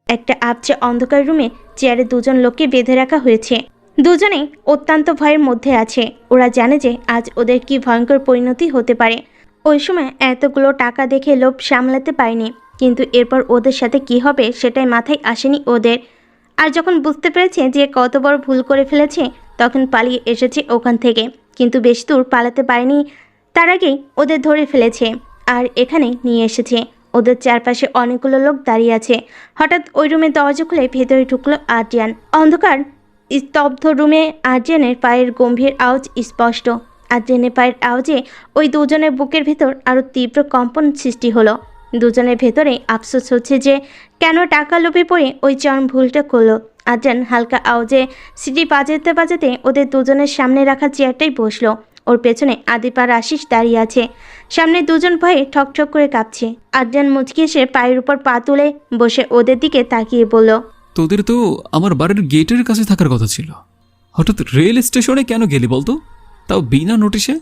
একটা আবছা অন্ধকার রুমে চেয়ারে দুজন লোককে বেঁধে রাখা হয়েছে। দুজনেই অত্যন্ত ভয়ের মধ্যে আছে। ওরা জানে যে আজ ওদের কি ভয়ঙ্কর পরিণতি হতে পারে। ওই সময় এতগুলো টাকা দেখে লোভ সামলাতে পারেনি, কিন্তু এরপর ওদের সাথে কি হবে সেটাই মাথায় আসেনি ওদের। আর যখন বুঝতে পেরেছে যে কত বড় ভুল করে ফেলেছে, তখন পালিয়ে এসেছে ওখান থেকে। কিন্তু বেশি দূর পালাতে পারেনি, তার আগেই ওদের ধরে ফেলেছে আর এখানে নিয়ে এসেছে। ওদের চারপাশে অনেকগুলো লোক দাঁড়িয়ে আছে। হঠাৎ ওই রুমে দরজা খুলে ভেতরে ঢুকলো আদ্রিয়ান। অন্ধকার স্তব্ধ রুমে আদ্রিয়ানের পায়ের গম্ভীর আওয়াজ স্পষ্ট। আদ্রিয়ানের পায়ের আওয়াজে ওই দুজনের বুকের ভেতর আরও তীব্র কম্পন সৃষ্টি হলো। দুজনের ভেতরে আফসোস হচ্ছে যে কেন টাকা লোভে পড়ে ওই চরম ভুলটা করলো। আদ্রিয়ান হালকা আওয়াজে সিটি বাজাতে বাজাতে ওদের দুজনের সামনে রাখা চেয়ারটাই বসলো। ওর পেছনে আদিপ আর আশিস দাঁড়িয়ে আছে। সামনে দুজন ভয়ে ঠকঠক করে কাঁপছে। আদ্রিয়ান মুচকি এসে পায়ের উপর পা তুলে বসে ওদের দিকে তাকিয়ে বলল, তোদের তো আমার বাড়ির গেটের কাছে থাকার কথা ছিল, হঠাৎ রেল স্টেশনে কেন গেলি বলতো, তাও বিনা নোটিশে?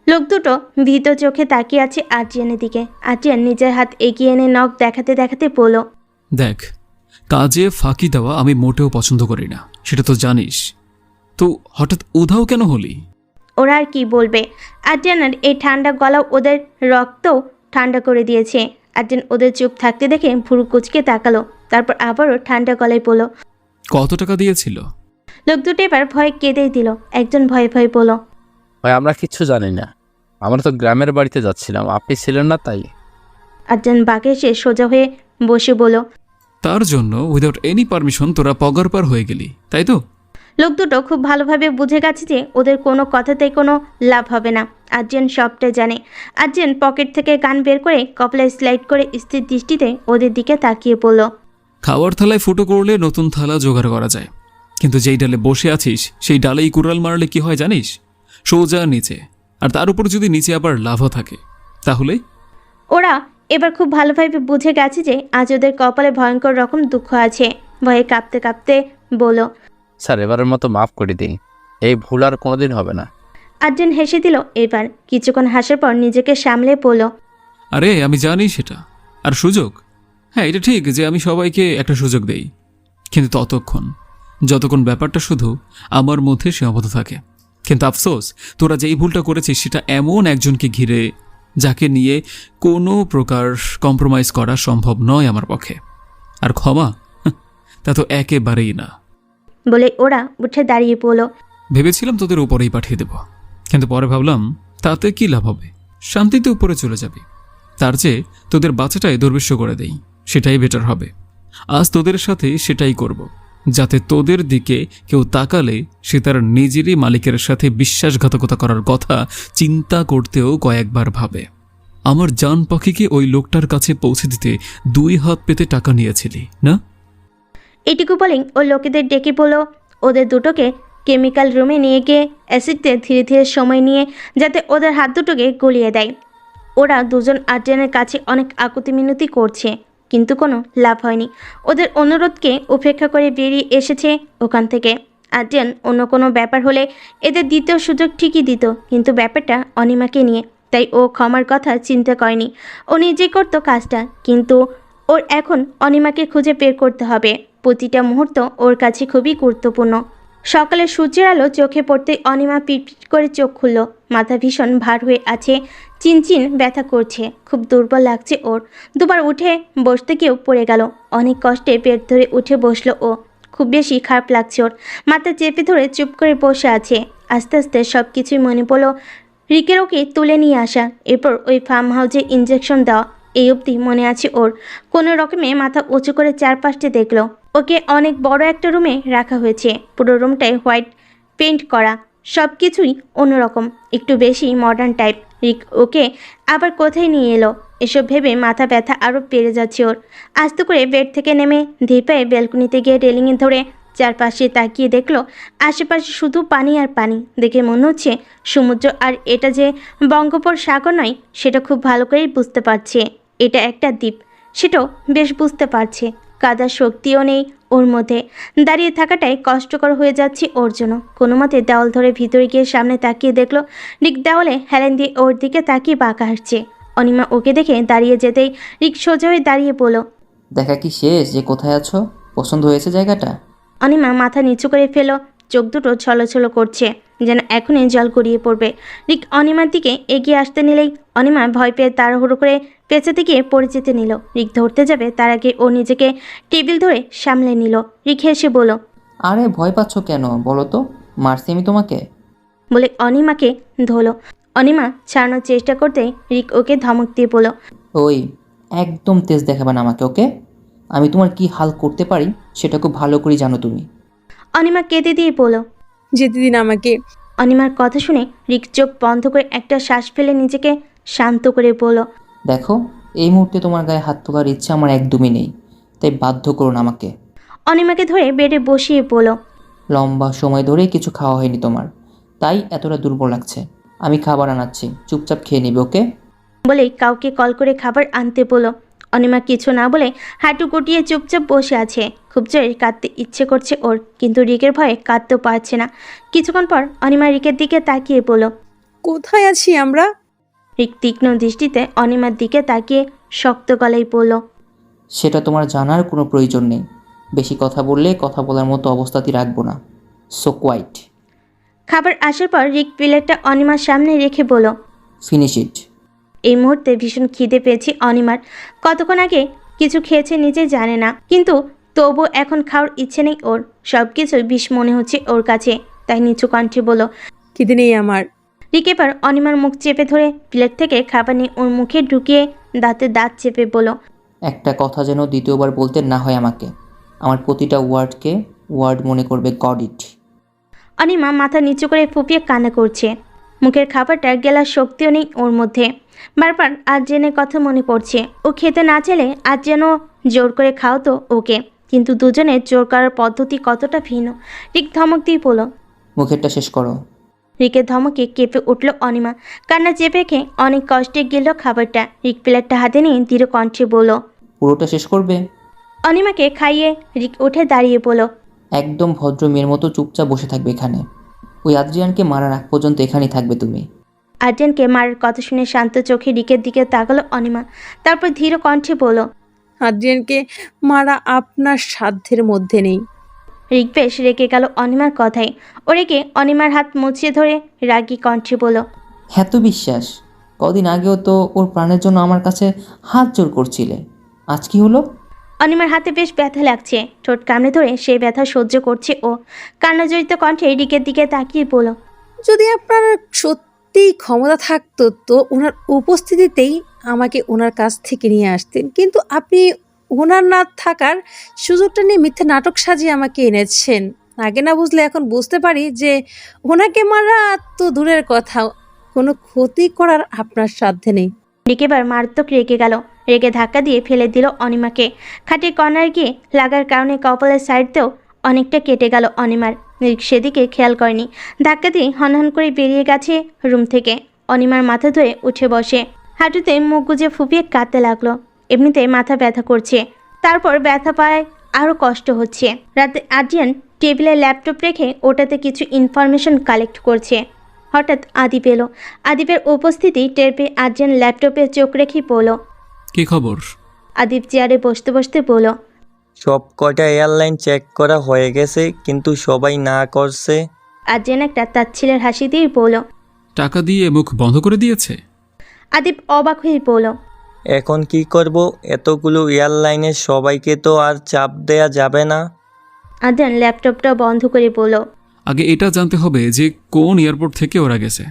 লোক দুটো ভীত চোখে তাকিয়ে আছে আদ্রিয়ানের দিকে। আদ্রিয়ান নিজের হাত এগিয়ে এনে নখ দেখাতে দেখাতে বলল, দেখ, কাজে ফাঁকি দেওয়া আমি মোটেও পছন্দ করি না, সেটা তো জানিস। তো হঠাৎ উধাও কেন হলি? ওরা আর কি বলবে। আদ্রিয়ানের এই ঠান্ডা গলা ওদের রক্তও ঠান্ডা করে দিয়েছে। আদ্রিয়ান ওদের চুপ থাকতে দেখে ভুরু কুচকে তাকালো, তারপর আবারও ঠান্ডা গলায় বলল, কত টাকা দিয়েছিল? লোক দুটো এবার ভয়ে কেঁদেই দিল। একজন ভয়ে ভয়ে বলল, ভাই আমরা কিচ্ছু জানি না, আমরা তো গ্রামের বাড়িতে যাচ্ছিলাম, আপনি ছিলেন না তাই। আদ্রিয়ান বাঘে এসে সোজা হয়ে বসে বলল, তার জন্য উইদাউট এনি পারমিশন তোরা পগার পার হয়ে গেলি, তাই তো? লোক দুটো খুব ভালোভাবে বুঝে গেছে যে ওদের কোনো কথাতেই কোনো লাভ হবে না। আদ্রিয়ান সবটাই জানে। আদ্রিয়ান পকেট থেকে গান বের করে কপালে স্লাইড করে স্থির দৃষ্টিতে ওদের দিকে তাকিয়ে পড়ল। খাওয়ার থালায় ফুটো করলে নতুন থালা জোগাড় করা যায়, কিন্তু যেই ডালে বসে আছিস সেই ডালেই কুড়াল মারলে কি হয় জানিস? সোজা নিচে, আর তার উপর যদি নিচে আবার লাভও থাকে তাহলে? ওরা এবার খুব ভালোভাবে বুঝে গেছে যে আজ ওদের কপালে ভয়ঙ্কর রকম দুঃখ আছে। ভয়ে কাঁপতে কাঁপতে বলল, স্যার এবারের মতো মাফ করে দিন, এই ভুল আর কোনোদিন হবে না। আদ্রিয়ান হেসে দিল। এবার কিছুক্ষণ হাসার পর নিজেকে সামলে বলল, আরে আমি জানি সেটা। আর সুযোগ, হ্যাঁ এটা ঠিক যে আমি সবাইকে একটা সুযোগ দেই, কিন্তু যতক্ষণ ব্যাপারটা শুধু আমার মধ্যে সীমাবদ্ধ থাকে। কিন্তু আফসোস, তোরা যেই ভুলটা করেছিস সেটা এমন একজনকে ঘিরে যাকে নিয়ে কোনো প্রকার কম্প্রোমাইজ করা সম্ভব নয় আমার পক্ষে। আর ক্ষমা, তা তো একেবারেই না। বলে ওরা উঠে দাঁড়িয়ে পড়ল। ভেবেছিলাম তোদের উপরেই পাঠিয়ে দেব, কিন্তু পরে ভাবলাম তাতে কি লাভ হবে, শান্তিতে উপরে চলে যাবে। তার চেয়ে তোদের বাচ্চাটাই দুর্বিশ্ব করে দেই, সেটাই বেটার হবে। আজ তোদের সাথে সেটাই করব, যাতে তোদের দিকে কেউ তাকালে সে তার নিজেরই মালিকের সাথে বিশ্বাসঘাতকতা করার কথা চিন্তা করতেও কয়েকবার ভাবে। আমার জান পাখিকে ওই লোকটার কাছে পৌঁছে দিতে 2 হাত পেতে টাকা নিয়েছিলি না? এটুকু বলেই ও লোকেদের ডেকে বলল ওদের দুটোকে কেমিক্যাল রুমে নিয়ে গিয়ে অ্যাসিডতে ধীরে ধীরে সময় নিয়ে যাতে ওদের হাত দুটোকে গলিয়ে দেয়। ওরা দুজন আদ্রিয়ানের কাছে অনেক আকুতি মিনতি করছে, কিন্তু কোনো লাভ হয়নি। ওদের অনুরোধকে উপেক্ষা করে বেরিয়ে এসেছে ওখান থেকে। আদ্রিয়ান অন্য কোনো ব্যাপার হলে এদের দ্বিতীয় সুযোগ ঠিকই দিত, কিন্তু ব্যাপারটা অনিমাকে নিয়ে, তাই ও ক্ষমার কথা চিন্তা করেনি। ও নিজেই করতো কাজটা, কিন্তু ওর এখন অনিমাকে খুঁজে বের করতে হবে। প্রতিটা মুহূর্ত ওর কাছে খুবই গুরুত্বপূর্ণ। সকালে সূর্যের আলো চোখে পড়তেই অনিমা পিটপিট করে চোখ খুলল। মাথা ভীষণ ভার হয়ে আছে, চিনচিন ব্যথা করছে, খুব দুর্বল লাগছে ওর। দুবার উঠে বসতে গিয়েও পড়ে গেল। অনেক কষ্টে পেট ধরে উঠে বসলো ও। খুব বেশি খারাপ লাগছে ওর। মাথা চেপে ধরে চুপ করে বসে আছে। আস্তে আস্তে সব কিছুই মনে পড়ল। রিকের ওকে তুলে নিয়ে আসা, এরপর ওই ফার্ম হাউসে ইঞ্জেকশন দেওয়া, এই অবধি মনে আছে ওর। কোনো রকমে মাথা উঁচু করে চারপাশে দেখলো। ওকে অনেক বড় একটা রুমে রাখা হয়েছে। পুরো রুমটাই হোয়াইট পেইন্ট করা, সব কিছুই অন্যরকম, একটু বেশি মডার্ন টাইপ। রিক ওকে আবার কোথায় নিয়ে এলো, এসব ভেবে মাথা ব্যথা আরও বেড়ে যাচ্ছে ওর। আস্তে করে বেড থেকে নেমে ধীর পায়ে ব্যালকনিতে গিয়ে রেলিংয়ে ধরে চারপাশে তাকিয়ে দেখলো আশেপাশে শুধু পানি আর পানি। দেখে মনে হচ্ছে সমুদ্র, আর এটা যে বঙ্গোপসাগর নয় সেটা খুব ভালো করেই বুঝতে পারছে। এটা একটা দ্বীপ, সেটাও বেশ বুঝতে পারছে। কাদার শক্তিও নেই ওর মধ্যে। দাঁড়িয়ে থাকাটাই কষ্টকর হয়ে যাচ্ছে ওর জন্য। কোনো মতে দেওয়াল ধরে ভিতরে গিয়ে সামনে তাকিয়ে দেখলো রিক দেওয়ালে হেলেন দিয়ে ওর দিকে তাকিয়ে বাঁকা হাসছে। অনিমা ওকে দেখে দাঁড়িয়ে যেতেই রিক সোজা হয়ে দাঁড়িয়ে বলল, দেখা কি শেষ যে কোথায় আছো? পছন্দ হয়েছে জায়গাটা? অনিমা মাথা নিচু করে ফেল, চোখ দুটো ছলছল করছে, যেন এখনই জল গড়িয়ে পড়বে। রিক অনিমার দিকে এগিয়ে আসতে নিলেই অনিমা ভয় পেয়ে তাড়াহুড়ো করে পেঁচাতে গিয়ে পড়ে যেতে নিল। রিক ধরতে যাবে তার আগে ও নিজেকে টেবিল ধরে সামলে নিল। রিক হেসে বলল, আরে ভয় পাচ্ছ কেন বলো তো? মারছি আমি তোমাকে? বলে অনিমাকে ধরল। অনিমা ছাড়ানোর চেষ্টা করতেই রিক ওকে ধমক দিয়ে বলল, ওই, একদম তেজ দেখাবে না আমাকে, ওকে? আমি তোমার কি হাল করতে পারি সেটা খুব ভালো করে জানো তুমি। অনিমা কেঁদে দিয়ে বলল। যেতে দিন আমাকে। অনিমার কথা শুনে রিক চোখ বন্ধ করে একটা শ্বাস ফেলে নিজেকে শান্ত করে বলল, দেখো, এই মুহূর্তে তোমার গায়ে হাত তোলার ইচ্ছা আমার একদমই নেই, তাই বাধ্য করো না আমাকে। অনিমাকে ধরে বেডে বসিয়ে বলল, লম্বা সময় ধরে কিছু খাওয়া হয়নি তোমার, তাই এতটা দুর্বল লাগছে। আমি খাবার আনাচ্ছি, চুপচাপ খেয়ে নিবে, ওকে? বলেই কাউকে কল করে খাবার আনতে বলল। অনিমা কিছু না বলে হাঁটু গুটিয়ে চুপচাপ বসে আছে। খুব জোরে কাঁদতে ইচ্ছে করছে ওর, কিন্তু রিকের ভয়ে কাঁদতেও পারছে না। কিছুক্ষণ পর অনিমা রিকের দিকে তাকিয়ে বলল। কোথায় আছি আমরা? রিক তীক্ষ্ণ দৃষ্টিতে অনিমার দিকে তাকিয়ে শক্ত গলায় বলল, সেটা তোমার জানার কোনো প্রয়োজন নেই। বেশি কথা বললে কথা বলার মতো অবস্থাতেই রাখবো না। So quiet. খাবার আসার পর রিক প্লেটটা অনিমার সামনে রেখে বলল, ফিনিশ ইট। এই মুহূর্তে ভীষণ খিদে পেয়েছে অনিমার। কতক্ষণ আগে কিছু খেয়েছে নিজে জানে না, কিন্তু তবু এখন খাওয়ার ইচ্ছে নেই ওর। সব কিছু বিষ মনে হচ্ছে ওর কাছে, তাই নিচু কণ্ঠে বলল। খিদে নেই আমার। রিক এবার অনিমার মুখ চেপে ধরে প্লেট থেকে খাবার নিয়ে ওর মুখে ঢুকিয়ে দাঁতে দাঁত চেপে বলল, একটা কথা যেন দ্বিতীয়বার বলতে না হয় আমাকে। আমার প্রতিটা ওয়ার্ডকে ওয়ার্ড মনে করবে, গড ইট। অনিমা মাথা নিচু করে ফুপিয়ে কান্না করছে। মুখের খাবারটা গেলার শক্তিও নেই ওর মধ্যে। বারবার আর্যেনের কথা মনে পড়ছে। ও খেতে না চাইলে আজ যেন জোর করে খাওয়াতো ওকে, কিন্তু দুজনের জোর করার পদ্ধতি কতটা ভিন্ন। রিক ধমক দিয়ে বলল। মুখেরটা শেষ করো। রিকের ধমকে কেঁপে উঠল অনিমা। কান্না চেপে খেয়ে অনেক কষ্টে গেল খাবারটা। রিক প্লেটটা হাতে নিয়ে দৃঢ় কণ্ঠে বলল। পুরোটা শেষ করবে? অনিমাকে খাইয়ে রিক উঠে দাঁড়িয়ে বলল। একদম ভদ্র মেয়ের মতো চুপচাপ বসে থাকবে এখানে। ওই আদ্রিয়ানকে মারার আগ পর্যন্ত এখানেই থাকবে তুমি। আর্জেনকে মারার কথা শুনে শান্ত চোখে রিকের দিকে তাকালো অনিমা। তারপর ধীর কণ্ঠে বলল। আদ্রিয়ানকে মারা আপনার সাধ্যের মধ্যে নেই। রিক বেশ রেগে গেল অনিমার কথায়। ও রেগে অনিমার হাত মুছিয়ে ধরে রাগী কণ্ঠে বলল। এত বিশ্বাস? কদিন আগেও তো ওর প্রাণের জন্য আমার কাছে হাত জোর করছিলে, আজ কি হলো? অনিমার হাতে বেশ ব্যথা লাগছে। ঠোঁট কামড়ে ধরে সেই ব্যথা সহ্য করছে ও। কান্নাজড়িত কণ্ঠে রিকের দিকে তাকিয়ে বলল। যদি আপনার সত্যিই ক্ষমতা থাকতো তো ওনার উপস্থিতিতেই আমাকে ওনার কাছ থেকে নিয়ে আসতেন, কিন্তু আপনি ওনার না থাকার সুযোগটা নিয়ে মিথ্যা নাটক সাজিয়ে আমাকে এনেছেন। আগে না বুঝলে এখন বুঝতে পারি যে ওনাকে মারা তো দূরের কথা, কোনো ক্ষতি করার আপনার সাধ্যে নেই। রিক এবার মারাত্মক রেগে গেল। রেগে ধাক্কা দিয়ে ফেলে দিল অনিমাকে। খাটের কর্নার গিয়ে লাগার কারণে কপালের সাইডতেও অনেকটা কেটে গেল অনিমার। রিক সেদিকে খেয়াল করেনি। ধাক্কা দিয়ে হনহন করে বেরিয়ে গেছে রুম থেকে। অনিমার মাথা ধুয়ে উঠে বসে হাঁটুতে মুখ গুজে ফুপিয়ে কাঁদতে লাগলো। এমনিতে মাথা ব্যথা করছে, তারপর ব্যথা পায় আরও কষ্ট হচ্ছে। রাতে আদ্রিয়ান টেবিলে ল্যাপটপ রেখে ওটাতে কিছু ইনফরমেশন কালেক্ট করছে। হঠাৎ আদিপ এলো। আদিপের উপস্থিতি টের পেয়ে আদ্রিয়ান ল্যাপটপে চোখ রেখে বলল। কি খবর? আদিপ চেয়ারে বসতে বসতে বলল। সব কয়টা এয়ারলাইন চেক করা হয়ে গেছে, কিন্তু সবাই না করছে। আদ্রিয়ান একটা তাচ্ছিলের হাসি দিয়ে বলল। টাকা দিয়ে মুখ বন্ধ করে দিয়েছে? আদিপ অবাক হয়ে বলল। এখন কি করব? এতগুলো এয়ারলাইনের সবাইকে তো আর চাপ দেয়া যাবে না। আদ্রিয়ান ল্যাপটপটা বন্ধ করে বলল। আগে এটা জানতে হবে যে কোন এয়ারপোর্ট থেকে ওরা গেছে,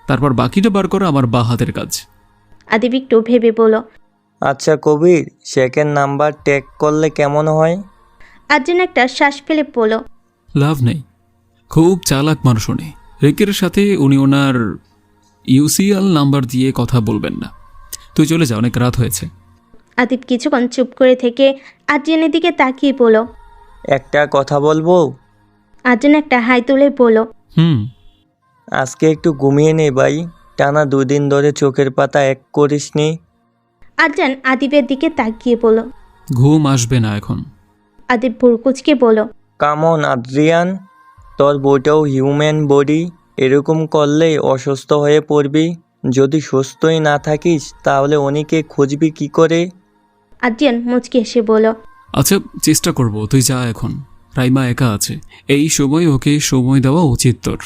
তারপর বাকিটা বার করা আমার বা হাতের কাজ। আদিপ একটু ভেবে বলল। আচ্ছা কবির, সেকেন্ড নাম্বার টেক করলে কেমন হয়? আদ্রিয়ান একটা শ্বাস ফেলে বলল। লাভ নেই, খুব চালাক মানুষ উনি। রিকের সাথে উনি ওনার ইউসিএল নাম্বার দিয়ে কথা বলবেন না। তুই চলে যা, অনেক রাত হয়েছে। আদিপ কিছুক্ষণ চুপ করে থেকে আদ্রিয়ানের দিকে তাকিয়ে বলল। একটা কথা বলবো? আদ্রিয়ান একটা হাই তুলে বলল। আজকে একটু ঘুমিয়ে নেই ভাই, টানা 2 দিন ধরে চোখের পাতা এক করিসনি। আদ্রিয়ান আদিপের দিকে তাকিয়ে বলল। ঘুম আসবে না এখন। আদিপ ভুরকুচকে বলল। কামন আদ্রিয়ান, তোর বইটাও হিউম্যান বডি, এরকম করলেই অসুস্থ হয়ে পড়বি। যদি সুস্থই না থাকিস তাহলে অনিকে খুঁজবি কি করে? আদ্রিয়ান মুচকি এসে বলল, আচ্ছা চেষ্টা করব, তুই যা এখন। রাইমা একা আছে, এই সময় ওকে সময় দেওয়া উচিত তোর।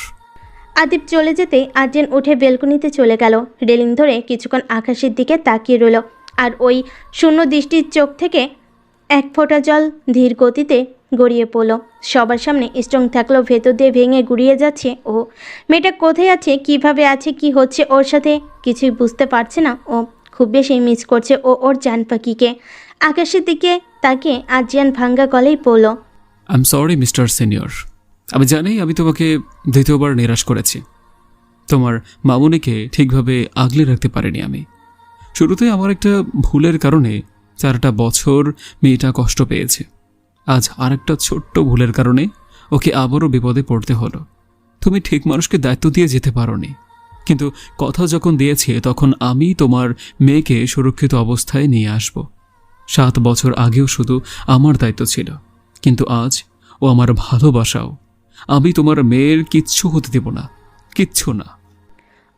আদিপ চলে যেতে আদ্রিয়ান উঠে বেলকনিতে চলে গেল। রেলিং ধরে কিছুক্ষণ আকাশের দিকে তাকিয়ে রইল। আর ওই শূন্য দৃষ্টির চোখ থেকে এক ফোঁটা জল ধীর গতিতে গড়িয়ে পড়ল। সবার সামনে স্ট্রং থাকলেও ভেতর দিয়ে ভেঙে গুড়িয়ে যাচ্ছে ও। মেয়েটা কোথায় আছে, কিভাবে আছে, কি হচ্ছে ওর সাথে, কিছুই বুঝতে পারছে না ও। খুব বেশি মিস করছে ও ওর জান পাখিকে। আকাশের দিকে তাকিয়ে আদ্রিয়ান ভাঙ্গা গলেই পড়ল, I am sorry mister senior. আমি জানি আমি তোমাকে দ্বিতীয়বার নিরাশ করেছি। তোমার মামুনিকে ঠিকভাবে আগলে রাখতে পারিনি আমি। শুরুতে আমার একটা ভুলের কারণে 4টা বছর মেয়েটা কষ্ট পেয়েছে। আজ আরেকটা ছোট্ট ভুলের কারণে ওকে আবারও বিপদে পড়তে হলো। তুমি ঠিক মানুষকে দায়িত্ব দিয়ে যেতে পারোনি, কিন্তু কথা যখন দিয়েছি তখন আমি তোমার মেয়েকে সুরক্ষিত অবস্থায় নিয়ে আসব। 7 বছর আগেও শুধু আমার দায়িত্ব ছিল, কিন্তু আজ ও আমার ভালোবাসাও। আমি তোমার মেয়ের কিচ্ছু হতে দেব না, কিচ্ছু না।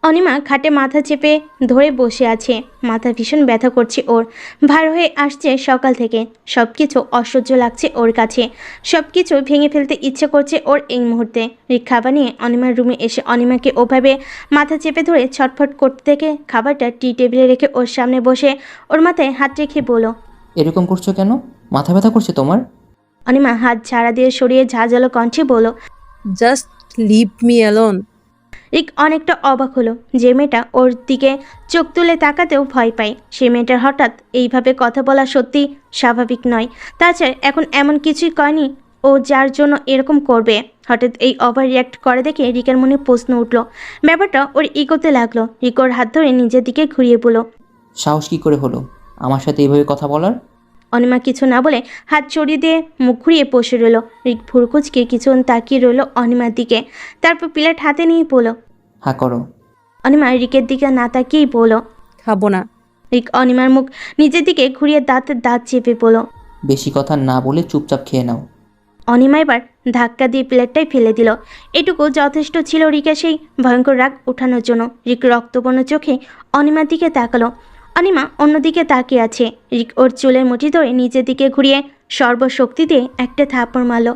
অনিমা খাটে মাথা চেপে ধরে বসে আছে। মাথা ভীষণ ব্যথা করছে ওর। ভার হয়ে আসছে সকাল থেকে। সব কিছু অসহ্য লাগছে ওর কাছে। সব কিছু ভেঙে ফেলতে ইচ্ছে করছে ওর এই মুহূর্তে। খাবার নিয়ে অনিমার রুমে এসে অনিমাকে ওভাবে মাথা চেপে ধরে ছটফট করতে দেখে খাবারটা টি টেবিলে রেখে ওর সামনে বসে ওর মাথায় হাত রেখে বলো, এরকম করছো কেন? মাথা ব্যথা করছে তোমার? অনিমা হাত ঝাড়া দিয়ে সরিয়ে ঝাঁঝালো কণ্ঠে বলো, জাস্ট লিভ মি অ্যালোন। রিক অনেকটা অবাক হলো। যে মেয়েটা ওর দিকে চোখ তুলে তাকাতেও ভয় পায়, সে মেয়েটার হঠাৎ এইভাবে কথা বলা সত্যি স্বাভাবিক নয়। তাছাড়া এখন এমন কিছুই করেনি ও যার জন্য এরকম করবে। হঠাৎ এই ওভার রিয়াক্ট করে দেখে রিকের মনে প্রশ্ন উঠল। ব্যাপারটা ওর ইগোতে লাগলো। রিক ওর হাত ধরে নিজের দিকে ঘুরিয়ে বলল, সাহস কী করে হলো আমার সাথে এইভাবে কথা বলার? অনিমা কিছু না বলে হাত চড়িয়ে দিয়ে মুখ ঘুরিয়ে বসে রইল। রিক ভুরকুচকে কিছুক্ষণ তাকিয়ে রইল অনিমার দিকে, তারপর প্লেট হাতে নিয়ে বলল, হ্যাঁ করো। অনিমা রিকের দিকে না তাকিয়েই বলল, খাবো না। রিক অনিমার মুখ নিজের দিকে ঘুরিয়ে দাঁতের দাঁত চেপে বলল। বেশি কথা না বলে চুপচাপ খেয়ে নাও। অনিমা এবার ধাক্কা দিয়ে প্লেটটাই ফেলে দিল। এটুকু যথেষ্ট ছিল রিকের সেই ভয়ঙ্কর রাগ ওঠানোর জন্য। রিক রক্তবর্ণ চোখে অনিমার দিকে তাকালো। অনিমা অন্যদিকে তাকিয়ে আছে। রিক ওর চুলের মুঠি ধরে নিচের দিকে ঘুরিয়ে সর্বশক্তি দিয়ে একটা থাপ্পড় মারল।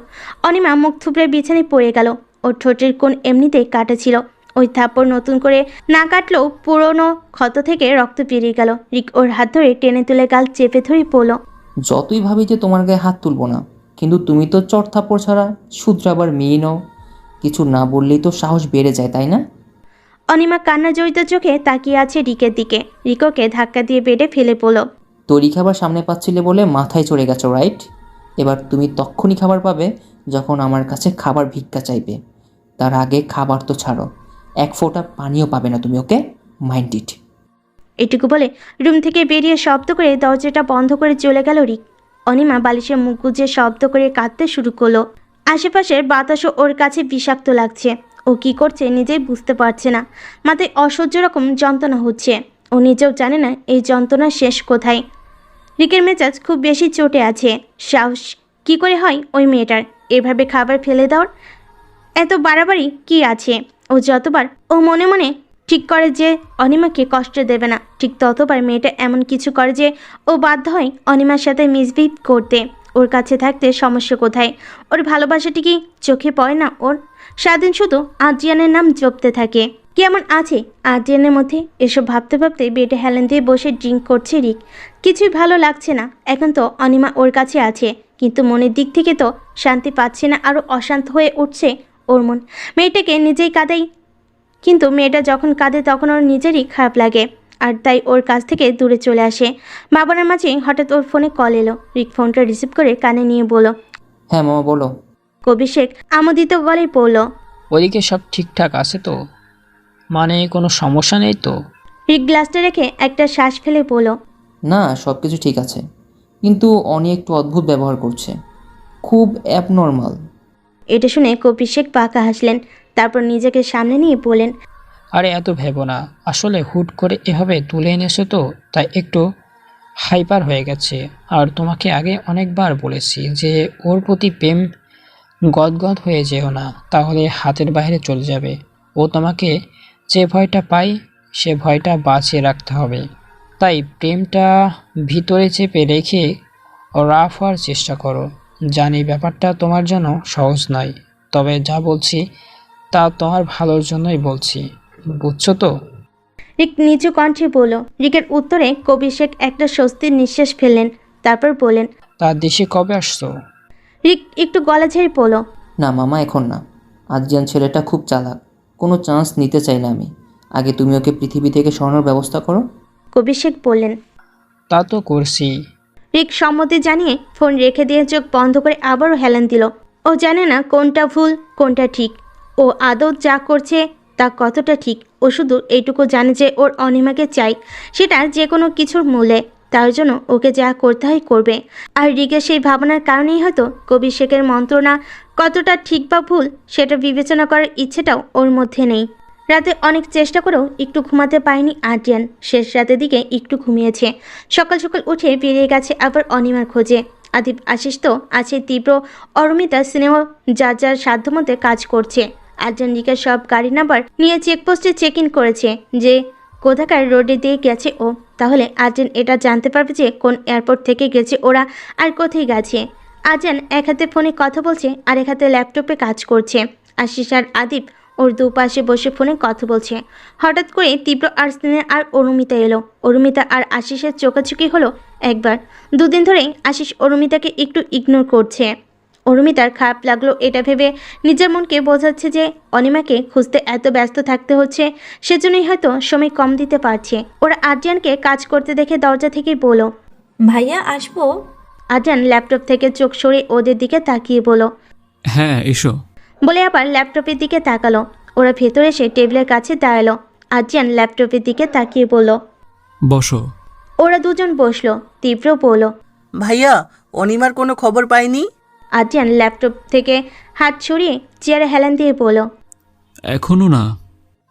অনিমা মুখ থুবড়ে বিছানায় পড়ে গেল। ওর ঠোঁটের কোণ এমনিতেই কাটা ছিল। ওই থাপ্পড় নতুন করে না কাটলেও পুরনো ক্ষত থেকে রক্ত বেরিয়ে গেল। রিক ওর হাত ধরে টেনে তুলে গাল চেপে ধরে পড়ল, যতই ভাবি যে তোমার গায়ে হাত তুলবো না, কিন্তু তুমি তো চট থাপ্পড় ছাড়া শুধরাবার মেয়ে নও। কিছু না বললেই তো সাহস বেড়ে যায়, তাই না? অনিমা কান্না জড়িত চোখে তাকিয়ে আছে রিকের দিকে। রিকোকে ধাক্কা দিয়ে বেডে ফেলে পড়ল। তৈরি খাবার সামনে পাচ্ছিলে বলে মাথায় চড়ে গেছো, রাইট? এবার তুমি তক্ষুনি খাবার পাবে যখন আমার কাছে খাবার ভিক্ষা চাইবে। তার আগে খাবার তো ছাড়ো, এক ফোঁটা পানিও পাবে না তুমি, ওকে? Mind it. এটুকু বলে রুম থেকে বেরিয়ে শব্দ করে দরজাটা বন্ধ করে চলে গেল রিক। অনিমা বালিশে মুখ গুজে শব্দ করে কাঁদতে শুরু করলো। আশেপাশের বাতাসও ওর কাছে বিষাক্ত লাগছে। ও কি করছে নিজেই বুঝতে পারছে না। মাথায় অসহ্য রকম যন্ত্রণা হচ্ছে। ও নিজেও জানে না এই যন্ত্রণার শেষ কোথায়। রিকের মেজাজ খুব বেশি চটে আছে। সাহস কি করে হয় ওই মেয়েটার এভাবে খাবার ফেলে দেওয়ার? এত বাড়াবাড়ি কি আছে? ও যতবার ও মনে মনে ঠিক করে যে অনিমাকে কষ্ট দেবে না, ঠিক ততবার মেয়েটা এমন কিছু করে যে ও বাধ্য হয় অনিমার সাথে মিসবিহেভ করতে। ওর কাছে থাকতে সমস্যা কোথায়? ওর ভালোবাসাটি কি চোখে পড়ে না ওর? সারাদিন শুধু আদ্রিয়ানের নাম জপতে থাকে। কেমন আছে আদ্রিয়ানের মধ্যে? এসব ভাবতে ভাবতে বেডে হেলান দিয়ে বসে ড্রিঙ্ক করছে রিক। কিছুই ভালো লাগছে না। এখন তো অনিমা ওর কাছে আছে, কিন্তু মনের দিক থেকে তো শান্তি পাচ্ছে না, আরও অশান্ত হয়ে উঠছে ওর মন। মেয়েটাকে নিজেই কাঁদাই, কিন্তু মেয়েটা যখন কাঁদে তখন ওর নিজেরই খারাপ লাগে, আর তাই ওর কাছ থেকে দূরে চলে আসে। ভাবনার মাঝে হঠাৎ ওর ফোনে কল এলো। রিক ফোনটা রিসিভ করে কানে নিয়ে বলল, হ্যাঁ মামা বলো। কবির শেখ আমোদিত গলায় পড়ল, ওদিকে সব ঠিকঠাক আছে তো? মানে কোনো সমস্যা নেই তো? রিক গ্লাসটা রেখে একটা শ্বাস ফেলে বলল, না, সব কিছু ঠিক আছে, কিন্তু অনি একটু অদ্ভুত ব্যবহার করছে, খুব অ্যাবনর্মাল। এটা শুনে কবির শেখ বাঁকা হাসলেন। তারপর নিজেকে সামনে নিয়ে বলেন, আরে এত ভেবো না, আসলে হুট করে এভাবে তুলে এনেছো তো, তাই একটু হাইপার হয়ে গেছে। আর তোমাকে আগে অনেকবার বলেছি যে ওর প্রতি প্রেম গদগদ হয়ে যেও না, তাহলে হাতের বাইরে চলে যাবে। ও তোমাকে যে ভয়টা পায় সে ভয়টা বাঁচিয়ে রাখতে হবে। তাই প্রেমটা ভিতরে চেপে রেখে রাফ হওয়ার চেষ্টা করো। জানি ব্যাপারটা তোমার জন্য সহজ নয়, তবে যা বলছি তা তোমার ভালোর জন্যই বলছি, বুঝছো তো? রিক নিচু কণ্ঠে বলল। রিকের উত্তরে কবির শেখ একটা স্বস্তির নিঃশ্বাস ফেললেন, তারপর বললেন। তা দেশে কবে আসছো? রিক একটু গলা ঝেড়ে বলল। না মামা, এখন না। আদ্রিয়ান ছেলেটা খুব চালাক, কোনো চান্স নিতে চাই না আমি। আগে তুমি ওকে পৃথিবী থেকে সরানোর ব্যবস্থা করো। কবির শেখ বললেন। তা তো করছি। রিক সম্মতি জানিয়ে ফোন রেখে দিয়ে চোখ বন্ধ করে আবারও হেলান দিল। ও জানে না কোনটা ভুল কোনটা ঠিক, ও আদৌ যা করছে তা কতটা ঠিক। ও শুধু এইটুকু জানে যে ওর অনিমাকে চাই, সেটা যে কোনো কিছুর মূল্যে। তার জন্য ওকে যা করতে হয় করবে। আর রিকের সেই ভাবনার কারণেই হয়তো কবির শেখের মন্ত্রণা কতটা ঠিক বা ভুল সেটা বিবেচনা করার ইচ্ছেটাও ওর মধ্যে নেই। রাতে অনেক চেষ্টা করেও একটু ঘুমাতে পারেনি আদ্রিয়ান। শেষ রাতের দিকে একটু ঘুমিয়েছে। সকাল সকাল উঠে বেরিয়ে গেছে আবার অনিমার খোঁজে। আদিব আশিস তো আছে তীব্র, অরমিতা সিনেমা যার যার সাধ্যমতে কাজ করছে। আদ্রিয়ান রিকের সব গাড়ি নাম্বার নিয়ে চেকপোস্টে চেক ইন করেছে যে কোথাকার রোডে দিয়ে গেছে ও। তাহলে আদ্রিয়ান এটা জানতে পারবে যে কোন এয়ারপোর্ট থেকে গেছে ওরা আর কোথায় গেছে। আদ্রিয়ান এক হাতে ফোনে কথা বলছে আর এক হাতে ল্যাপটপে কাজ করছে। আশিস আর আদিব ওর দুপাশে বসে ফোনে কথা বলছে। হঠাৎ করে তীব্র আর স্নেহা আর অরুমিতা এলো। অরুমিতা আর আশিসের চোখাচোখি হলো একবার। দুদিন ধরেই আশিস অরুমিতাকে একটু ইগনোর করছে। অরুমিতার খারাপ লাগলো এটা ভেবে নিজের মনকে বোঝাচ্ছে যে অনিমাকে খুঁজতে এত ব্যস্ত থাকতে হচ্ছে, সেজন্যই হয়তো সময় কম দিতে পারছে। ওরা আদ্রিয়ানকে কাজ করতে দেখে দরজা থেকেই বলো। ভাইয়া আসবো? আদ্রিয়ান ল্যাপটপ থেকে চোখ সরিয়ে ওদের দিকে তাকিয়ে বলো। হ্যাঁ এসো। বলে আবার ল্যাপটপের দিকে তাকালো। ওরা ভেতরে এসে টেবিলের কাছে দাঁড়ালো। আদ্রিয়ান ল্যাপটপের দিকে তাকিয়ে বলল। বসো। ওরা দুজন বসলো। তীব্র বলল। ভাইয়া, অনিমার কোনো খবর পাইনি? আদ্রিয়ান ল্যাপটপ থেকে হাত সরিয়ে চেয়ারে হেলান দিয়ে বলল। এখনো না।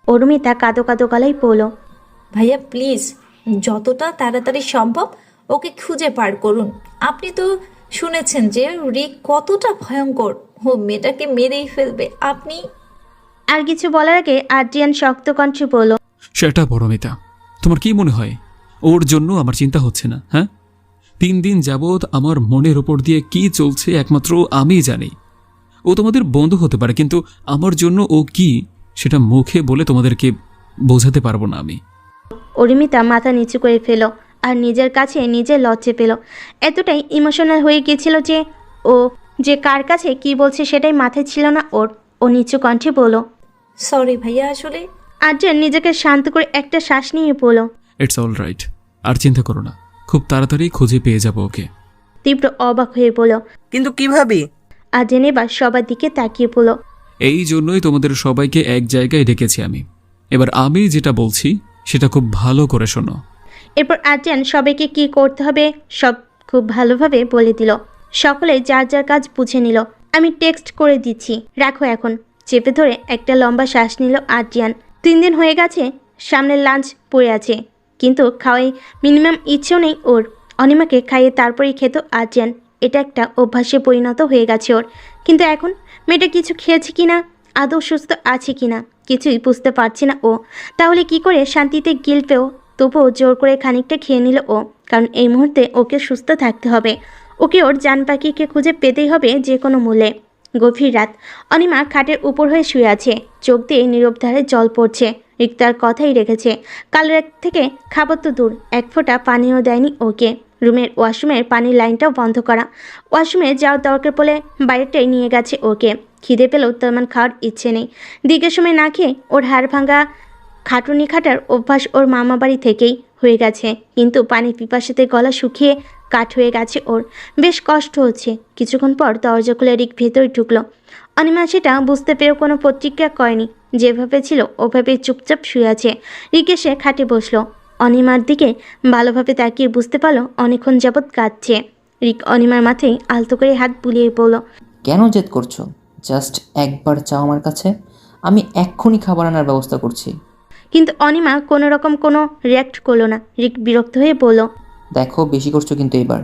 অরুমিতা কাঁদো কাঁদো গলায় বলল। ভাইয়া প্লিজ, যতটা তাড়াতাড়ি সম্ভব ওকে খুঁজে পার করুন। আপনি তো শুনেছেন যে রিক কতটা ভয়ঙ্কর, ও মেয়েটাকে মেরেই ফেলবে। আপনি আর কিছু বলার আগে আদ্রিয়ান শক্ত কণ্ঠে বলল। সেটা পরমিতা, তোমার কি মনে হয় ওর জন্য আমার চিন্তা হচ্ছে না? হ্যাঁ, 3 দিন যাবৎ আমার মনের ওপর দিয়ে কি চলছে একমাত্র আমিই জানি। ও তোমাদের বন্ধু হতে পারে, কিন্তু আমার জন্য ও কি সেটা মুখে বলে তোমাদেরকে বোঝাতে পারবো না আমি। অরুমিতা মাথা নিচু করে ফেল আর নিজের কাছে নিজে লজ্জে পেল। এতটাই ইমোশনাল হয়ে গিয়েছিল যে ও যে কার কাছে কি বলছে সেটাই মাথায় ছিল না ওর। ও নিচু কণ্ঠে বলল। সরি ভাইয়া, আসলে আদ্রিয়ান নিজেকে শান্ত করে একটা শ্বাস নিয়ে বলল। ইটস অল রাইট, আর চিন্তা করো না, খুব তাড়াতাড়ি খুঁজে পেয়ে যাবো ওকে। তীব্র অবাক হয়ে বলল। কিন্তু কিভাবে? আদ্রিয়ান এবার সবার দিকে তাকিয়ে বলল। এই জন্যই তোমাদের সবাইকে এক জায়গায় ডেকেছি আমি। এবার আমি যেটা বলছি সেটা খুব ভালো করে শোনো। এরপর আদ্রিয়ান সবাইকে কি করতে হবে সব খুব ভালোভাবে বলে দিল। সকলে যার যার কাজ বুঝে নিল। আমি টেক্সট করে দিচ্ছি, রাখো এখন। চেপে ধরে একটা লম্বা শ্বাস নিল আদ্রিয়ান। 3 দিন হয়ে গেছে, সামনে লাঞ্চ পড়ে আছে, কিন্তু খাওয়াই মিনিমাম ইচ্ছেও নেই ওর। অনিমাকে খাইয়ে তারপরেই খেত আদ্রিয়ান। এটা একটা অভ্যাসে পরিণত হয়ে গেছে ওর। কিন্তু এখন মেয়েটা কিছু খেয়েছে কিনা, আদৌ সুস্থ আছে কিনা কিছুই বুঝতে পারছে না ও। তাহলে কি করে শান্তিতে গিলবেও? তবুও জোর করে খানিকটা খেয়ে নিল ও, কারণ এই মুহূর্তে ওকে সুস্থ থাকতে হবে। ওকে ওর জান পাখিকে খুঁজে পেতেই হবে যে কোনো মূল্যে। গভীর রাত। অনিমা খাটের উপর হয়ে শুয়ে আছে, চোখ দিয়ে নীরব ধারে জল পড়ছে। রিক তার কথাই রেখেছে। কাল রাত থেকে খাবার তো দূর, এক ফোঁটা পানিও দেয়নি ওকে। রুমের ওয়াশরুমের পানির লাইনটাও বন্ধ করা। ওয়াশরুমে যাওয়ার দরকার পড়লে বাইরেটাই নিয়ে গেছে ওকে। খিদে পেলেও তেমন খাওয়ার ইচ্ছে নেই। দীর্ঘ সময় না খেয়ে ওর হাড় ভাঙা খাটুনি খাটার অভ্যাস ওর মামা বাড়ি থেকেই হয়ে গেছে, কিন্তু পানির পিপাসাতে গলা শুকিয়ে কাঠ হয়ে গেছে ওর। বেশ কষ্ট হচ্ছে। কিছুক্ষণ পর দরজা খুলে রিক ভেতরে ঢুকলো। অনিমা সেটা বুঝতে পেরেও কোনো প্রতিক্রিয়া করেনি। যেভাবে ছিল ওভাবে চুপচাপ শুয়ে আছে। রিক এসে খাটে বসলো। অনিমার দিকে ভালোভাবে তাকিয়ে বুঝতে পারলো অনেকক্ষণ যাবৎ কাঁদছে। রিক অনিমার মাথায় আলতো করে হাত বুলিয়ে বলল। কেন জেদ করছো? জাস্ট একবার চাও আমার কাছে, আমি এক্ষুনি খাবার আনার ব্যবস্থা করছি। কিন্তু অনিমা কোনো রকম কোনো রিয়াক্ট করলো না। রিক বিরক্ত হয়ে বলল। দেখো, বেশি করছো কিন্তু এবার।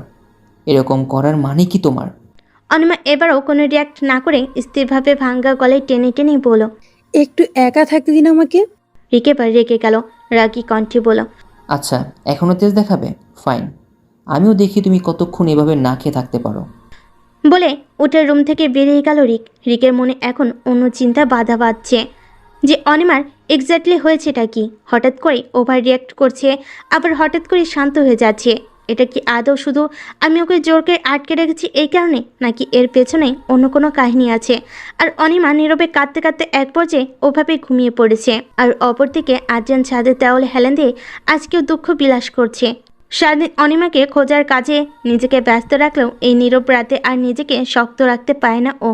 এরকম করার মানে কি তোমার? অনিমা এবারও কোনো রিয়াক্ট না করে স্থিরভাবে ভাঙ্গা গলায় টেনে টেনে বলল। একটু একা থাকতে দিন আমাকে। রিক এবার রেগে গেল, রাগী কণ্ঠে বলল। আচ্ছা, এখনও তেজ দেখাবে? ফাইন, আমিও দেখি তুমি কতক্ষণ এভাবে না খেয়ে থাকতে পারো। বলে উঠে রুম থেকে বেরিয়ে গেল রিক। রিকের মনে এখন অন্য চিন্তা বাধা বাঁধছে যে অনিমার এক্স্যাক্টলি হয়েছেটা কি। হঠাৎ করে ওভার রিয়াক্ট করছে, আবার হঠাৎ করে শান্ত হয়ে যাচ্ছে। এটা কি আদৌ শুধু আমি ওকে জোর করে আটকে রেখেছি এই কারণে, নাকি এর পেছনে অন্য কোনো কাহিনী আছে? আর অনিমা নীরবে কাঁদতে কাঁদতে এক পর্যায়ে ওভাবে ঘুমিয়ে পড়েছে। আর অপরদিকে আর্যান ছাদের দেওয়ালে হেলান দিয়ে আজকেও দুঃখ বিলাস করছে। সারাদিন অনিমাকে খোঁজার কাজে নিজেকে ব্যস্ত রাখলেও এই নীরব রাতে আর নিজেকে শক্ত রাখতে পারে না ও।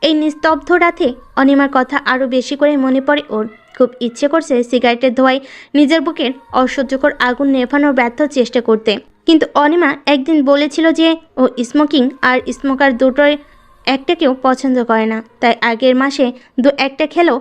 এই নিস্তব্ধ রাতে অনিমার কথা আরও বেশি করে মনে পড়ে ওর। খুব ইচ্ছে করছে সিগারেটের ধোঁয়ায় নিজের বুকের অসহ্যকর আগুন নেভানোর ব্যর্থ চেষ্টা করতে। কিন্তু অনিমা একদিন বলেছিল যে ও স্মোকিং আর স্মোকার দুটোর একটাকেও পছন্দ করে না। তাই আগের মাসে একটা খেলো,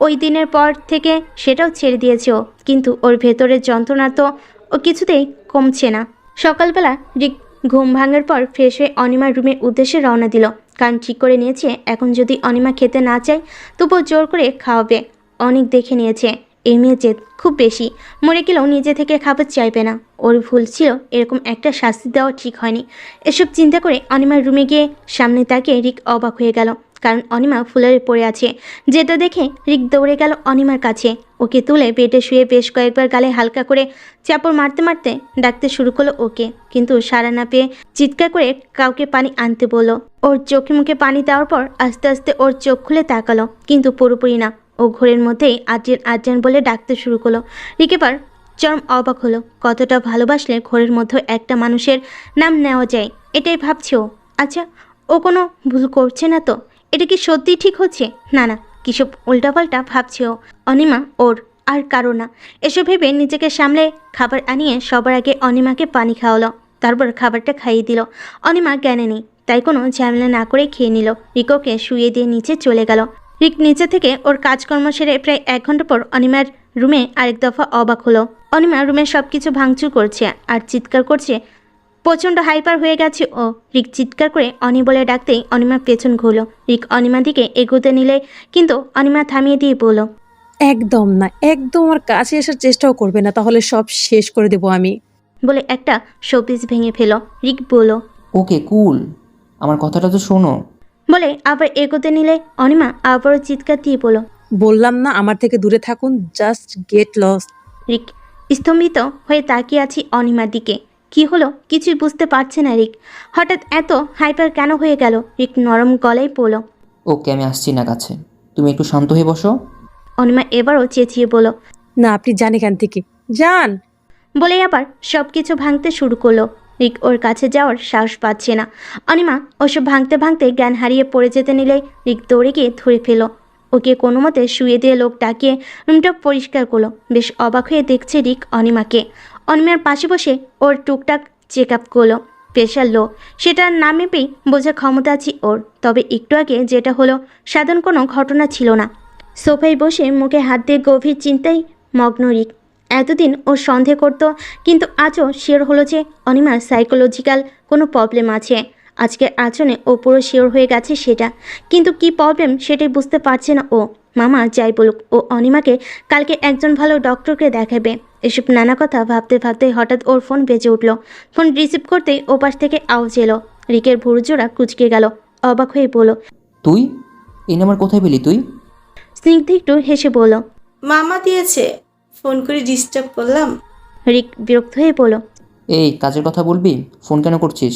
ওই দিনের পর থেকে সেটাও ছেড়ে দিয়েছে ও। কিন্তু ওর ভেতরের যন্ত্রণা তো ও কিছুতেই কমছে না। সকালবেলা রিক ঘুম ভাঙার পর ফ্রেশ হয়ে অনিমার রুমের উদ্দেশ্যে রওনা দিল। কারণ ঠিক করে নিয়েছে এখন যদি অনিমা খেতে না চায় তবুও জোর করে খাওয়াবে। অনেক দেখে নিয়েছে এই মেয়ে জেদ খুব বেশি, মরে গেলেও নিজে থেকে খাবার চাইবে না। ওর ভুল ছিল, এরকম একটা শাস্তি দেওয়া ঠিক হয়নি। এসব চিন্তা করে অনিমার রুমে গিয়ে সামনে তাকিয়ে রিক অবাক হয়ে গেল, কারণ অনিমা ফুলের পড়ে আছে। যেটা দেখে রিক দৌড়ে গেল অনিমার কাছে। ওকে তুলে বেডে শুয়ে বেশ কয়েকবার গালে হালকা করে চাপড় মারতে মারতে ডাকতে শুরু করলো ওকে, কিন্তু সাড়া না পেয়ে চিৎকার করে কাউকে পানি আনতে বলল। ওর চোখে মুখে পানি দেওয়ার পর আস্তে আস্তে ওর চোখ খুলে তাকালো, কিন্তু পুরোপুরি না। ও ঘোরের মধ্যেই আর্যান আর্যান বলে ডাকতে শুরু করলো। রিক এবার চরম অবাক হলো, কতটা ভালোবাসলে ঘোরের মধ্যে একটা মানুষের নাম নেওয়া যায় এটাই ভাবছে ও। আচ্ছা, ও কোনো ভুল করছে না তো? এটা কি সত্যিই ঠিক হচ্ছে? না না, কিসব উল্টাপাল্টা ভাবছে ও। অনিমা ওর, আর কারো না। এসব ভেবে নিজেকে সামলে খাবার আনিয়ে সবার আগে অনিমাকে পানি খাওয়ালো, তারপর খাবারটা খাইয়ে দিল। অনিমা জ্ঞানে নেই, তাই কোনো ঝামেলা না করে খেয়ে নিল। রিকোকে শুয়ে দিয়ে নিচে চলে গেল। রিক নিচে থেকে ওর কাজকর্ম সেরে প্রায় 1 ঘন্টা পর অনিমার রুমে আরেক দফা অবাক হলো। অনিমা রুমের সব কিছু ভাঙচুর করছে আর চিৎকার করছে। প্রচণ্ড হাইপার হয়ে গেছে ও। রিক চিৎকার করে অনি বলে ডাকতেই অনিমার পেছন ঘুরল। রিক অনিমার দিকে এগোতে নিলে কিন্তু অনিমা থামিয়ে দিয়ে বলল, একদম না, একদম আমার কাছে আসার চেষ্টাও করবে না, তাহলে সব শেষ করে দেবো আমি। বলে একটা শোপিস ভেঙে ফেল। রিক বলল, ওকে কুল, আমার কথাটা তো শোনো। বলে আবার এগোতে নিলে অনিমা আবারও চিৎকার দিয়ে বলল। বললাম না আমার থেকে দূরে থাকুন, জাস্ট গেট লস্ট। রিক স্তম্ভিত হয়ে তাকিয়ে আছি অনিমার দিকে। কি হলো কিছুই বুঝতে পারছে না রিক। হঠাৎ এত হাইপার কেন হয়ে গেল? রিক নরম গলায় বলল, ওকে আমি আসছি না কাছে, তুমি একটু শান্ত হয়ে বসো। অনিমা এবারও চেঁচিয়ে বলল, না আপনি যান এখান থেকে, যান। বলে আবার সব কিছু ভাঙতে শুরু করলো। রিক ওর কাছে যাওয়ার সাহস পাচ্ছে না। অনিমা ওসব ভাঙতে ভাঙতে জ্ঞান হারিয়ে পড়ে যেতে নিলে রিক দৌড়ে গিয়ে ধরে ফেল। ওকে কোনো মতে শুয়ে দিয়ে লোক ডাকিয়ে রুমটা পরিষ্কার করলো। বেশ অবাক হয়ে দেখছে রিক অনিমাকে। অনিমার পাশে বসে ওর টুকটাক চেক আপ করলো। প্রেশার লো, সেটার নামে পেয়ে বোঝার ক্ষমতা আছে ওর। তবে একটু আগে যেটা হলো সাধারণ কোনো ঘটনা ছিল না। সোফায় বসে মুখে হাত দিয়ে গভীর চিন্তায় মগ্ন রিক। এতদিন ও সন্দেহ করত, কিন্তু আজও শিওর হলো যে অনিমার সাইকোলজিক্যাল কোনো প্রবলেম আছে। আজকের আচরণে ও পুরো শিওর হয়ে গেছে সেটা। কিন্তু কি প্রবলেম সেটাই বুঝতে পারছে না ও। মামা যাই বলুক, ও অনিমাকে কালকে একজন ভালো ডক্টরকে দেখাবে। এসব নানা কথা ভাবতে ভাবতে হঠাৎ ওর ফোন বেজে উঠল। ফোন রিসিভ করতেই ওপাশ থেকে আওয়াজ এলো। রিকের ভুরুজোড়া কুচকে গেল। অবাক হয়ে বলল, তুই এই নাম্বার কোথায় পেলি তুই? স্নিগ্ধ একটু হেসে বলল, মামা দিয়েছে, ফোন করে ডিস্টার্ব করলাম। রিক বিরক্ত হয়ে বলল, এই কাজের কথা বলবি, ফোন কেন করছিস?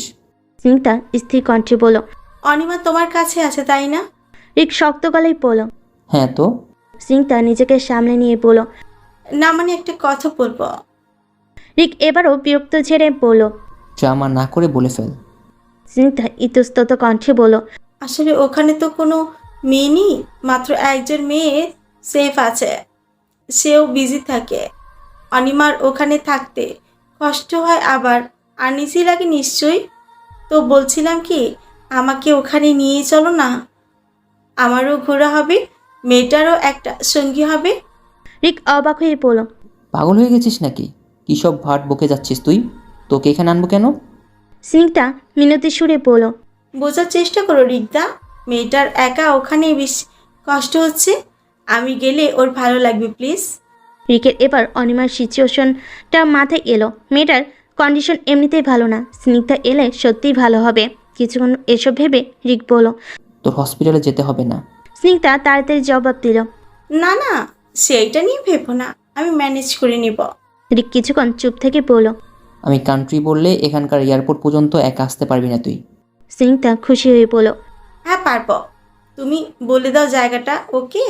স্নিগ্ধা স্থির কণ্ঠে বলল, অনিমা তোমার কাছে আছে তাই না? রিক শক্ত গলায় বলল। হ্যাঁ তো? স্নিগ্ধা নিজেকে সামলে নিয়ে বলল, না মানে একটা কথা বলবো। রিক এবারও বিরক্ত ঝেড়ে বলল। ড্রামা না করে বলে ফেল। স্নিগ্ধা ইতস্তত কণ্ঠে বলল, আসলে ওখানে তো কোনো মেয়ে নেই, মাত্র একজন মেয়ে সেফ আছে, সেও বিজি থাকে। অনিমার ওখানে থাকতে কষ্ট হয়, আবার আনইজি লাগে নিশ্চয়ই। তো বলছিলাম কি, আমাকে ওখানে নিয়ে চলো না, আমারও ঘোরা হবে, মেয়েটারও একটা সঙ্গী হবে। রিক অবাক হয়ে বলল, পাগল হয়ে গেছিস নাকি? কী সব ভাট বকে যাচ্ছিস তুই? তোকে এখানে আনবো কেন? স্নিগ্ধা মিনতি সুরে বলল, বোঝার চেষ্টা করো রিকদা, মেয়েটার একা ওখানে বেশ কষ্ট হচ্ছে, আমি গেলে ওর ভালো লাগবে প্লিজ। রিকের এবার অনিমার সিচুয়েশনটা মাথায় এলো। মেয়েটার কন্ডিশন এমনিতেই ভালো না, স্নিগ্ধা এলে সত্যিই ভালো হবে। কিছুক্ষণ এসব ভেবে রিক বলল। তোর হসপিটালে যেতে হবে না। স্নিগ্ধা তাড়াতাড়ি জবাব দিল। না না, সেইটা নিয়ে ভেবো না, আমি ম্যানেজ করে নিব। রিক কিছুক্ষণ চুপ থেকে বলল। আমি কান্ট্রি বললে এখানকার এয়ারপোর্ট পর্যন্ত একা আসতে পারবি না তুই। স্নিগ্ধা খুশি হয়ে বলল। হ্যাঁ পারবো, তুমি বলে দাও জায়গাটা। ওকে।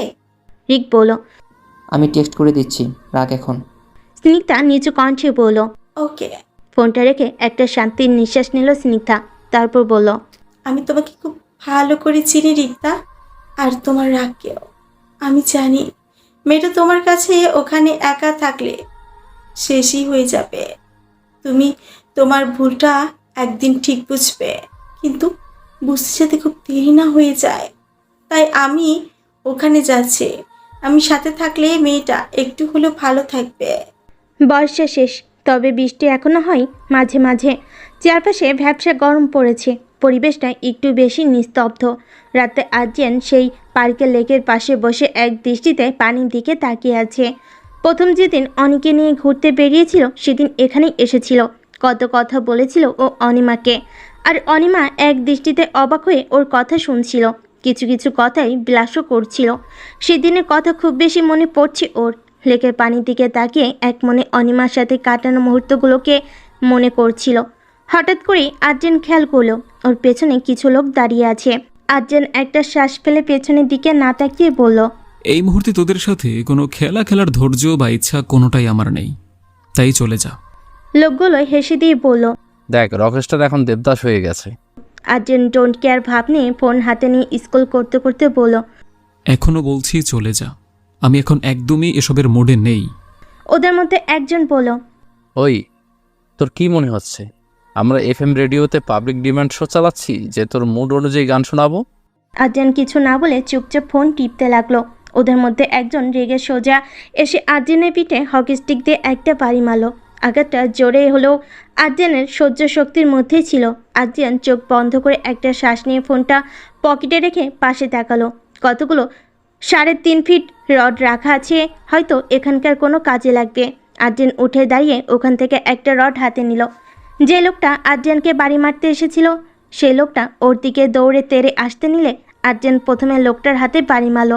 রিক বলল। আমি টেক্সট করে দিচ্ছি, রাখ এখন। স্নিগ্ধা নিচু কণ্ঠে বলল। ওকে। ফোনটা রেখে একটা শান্তির নিঃশ্বাস নিল স্নিগ্ধা, তারপর বলল। আমি তোমাকে খুব ভালো করে চিনি রিক্তা, আর তোমার রাগকেও। আমি জানি মেয়েটা তোমার কাছে ওখানে একা থাকলে শেষই হয়ে যাবে। তুমি তোমার ভুলটা একদিন ঠিক বুঝবে, কিন্তু বুঝতে যেতে খুব দেরি না হয়ে যায়। তাই আমি ওখানে যাচ্ছি। আমি সাথে থাকলে মেয়েটা একটু হলেও ভালো থাকবে। বর্ষা শেষ, তবে বৃষ্টি এখনো হয় মাঝে মাঝে। চারপাশে ভ্যাপসা গরম পড়েছে, পরিবেশটা একটু বেশি নিস্তব্ধ। রাতে আর্যেন সেই পার্কের লেকের পাশে বসে এক দৃষ্টিতে পানির দিকে তাকিয়ে আছে। প্রথম যেদিন অনিকে নিয়ে ঘুরতে বেরিয়েছিল সেদিন এখানেই এসেছিল, কত কথা বলেছিল ও অনিমাকে। আর অনিমা এক দৃষ্টিতে অবাক হয়ে ওর কথা শুনছিল, কিছু কিছু কথাই বিলাসও করছিল। সেদিনের কথা খুব বেশি মনে পড়ছে ওর। লেকের পানির দিকে তাকিয়ে এক মনে অনিমার সাথে কাটানো মুহূর্তগুলোকে মনে করছিল। হঠাৎ করেই আর্যেন খেয়াল করলো ওর পেছনে কিছু লোক দাঁড়িয়ে আছে। আর্যেন একটা শ্বাস ফেলে পেছনের দিকে না তাকিয়ে বলল। এই মুহূর্তে তোদের সাথে কোনো খেলার ধৈর্য বা ইচ্ছা কোনোটাই আমার নেই, তাই চলে যা। লোকগুলো হেসে দিয়ে বলল। দেখ, রকেস্টার এখন দেবদাস হয়ে গেছে। আর্যেন ডোন্ট কেয়ার ভাব নিয়ে ফোন হাতে নিয়ে স্ক্রল করতে করতে বলল। এখনো বলছি চলে যা, আমি এখন একদমই এসবের মোডে নেই। ওদের মধ্যে একজন বলল। ওই, তোর কি মনে হচ্ছে আমরা FM রেডিওতে পাবলিক ডিমান্ড শো চালাচ্ছি যে তোর মুড অনুযায়ী গান শোনাবো? আর্যেন কিছু না বলে চুপচাপ ফোন টিপতে লাগলো। ওদের মধ্যে একজন রেগে সোজা এসে আর্জেনের পিঠে হকি স্টিক দিয়ে একটা বাড়ি মারল। আঘাতটা জোরে হলেও আর্জেনের সহ্য শক্তির মধ্যেই ছিল। আর্জেন চোখ বন্ধ করে একটা শ্বাস নিয়ে ফোনটা পকেটে রেখে পাশে তাকালো। কতগুলো 3.5 ফিট রড রাখা আছে, হয়তো এখানকার কোনো কাজে লাগবে। আর্জেন উঠে দাঁড়িয়ে ওখান থেকে একটা রড হাতে নিল। যে লোকটা আর্জেনকে বাড়ি মারতে এসেছিল সেই লোকটা ওর দিকে দৌড়ে তেড়ে আসতে নিলে আর্জেন প্রথমে লোকটার হাতে বাড়ি মারল,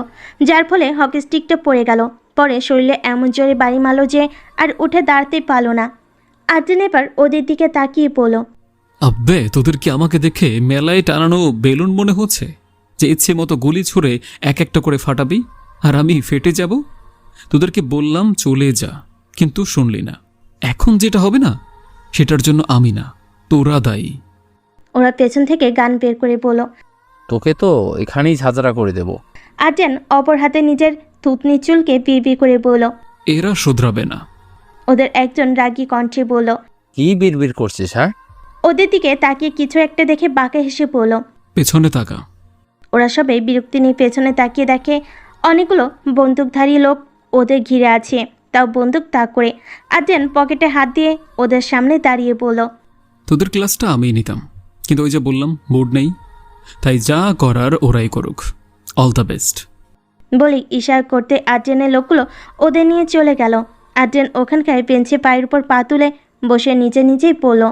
যার ফলে হকি স্টিকটা পড়ে গেল। পরে শরীরে এমন জোরে বাড়ি মারল যে আর উঠে দাঁড়াতে পারল না। আর্জেন এবার ওদের দিকে তাকিয়ে পড়ল। আব্বে, তোদের কি আমাকে দেখে মেলায় টানানো বেলুন মনে হচ্ছে যে ইচ্ছে মতো গুলি ছুঁড়ে এক একটা করে ফাটাবি আর আমি ফেটে যাব? তোদেরকে বললাম চলে যা, কিন্তু শুনলি না। এখন যেটা হবে না সেটার জন্য আমি না, তোরা দায়ী। ওরা পেছন থেকে গান বের করে বলল। তোকে তো এখানেই ঝাঁঝরা করে দেব। আর্জেন অপর হাতে নিজের থুতনি চুলকে বিড়বিড় করে বলল। এরা শুধরাবে না। ওদের একজন রাগী কণ্ঠে বলল। কি বিড়বিড় করছিস? হ্যাঁ, ওদের দিকে তাকিয়ে কিছু একটা দেখে বাঁকা হেসে বলল। পেছনে তাকা। ওরা সবাই বিরক্তি নিয়ে পেছনে তাকিয়ে দেখে অনেকগুলো বন্দুকধারী লোক ওদের ঘিরে আছে, তাও বন্দুক তাক করে। আর্জেন পকেটে হাত দিয়ে ওদের সামনে দাঁড়িয়ে বলল। তোদের ক্লাসটা আমিই নিতাম, কিন্তু ওই যে বললাম মুড নেই, তাই যা করার ওরাই করুক। All the best. বলে ইশারা করতে আর্জেনের লোকগুলো ওদের নিয়ে চলে গেল। আর্জেন ওখানকার বেঞ্চে পায়ের উপর পা তুলে বসে নিজে নিজেই বলল।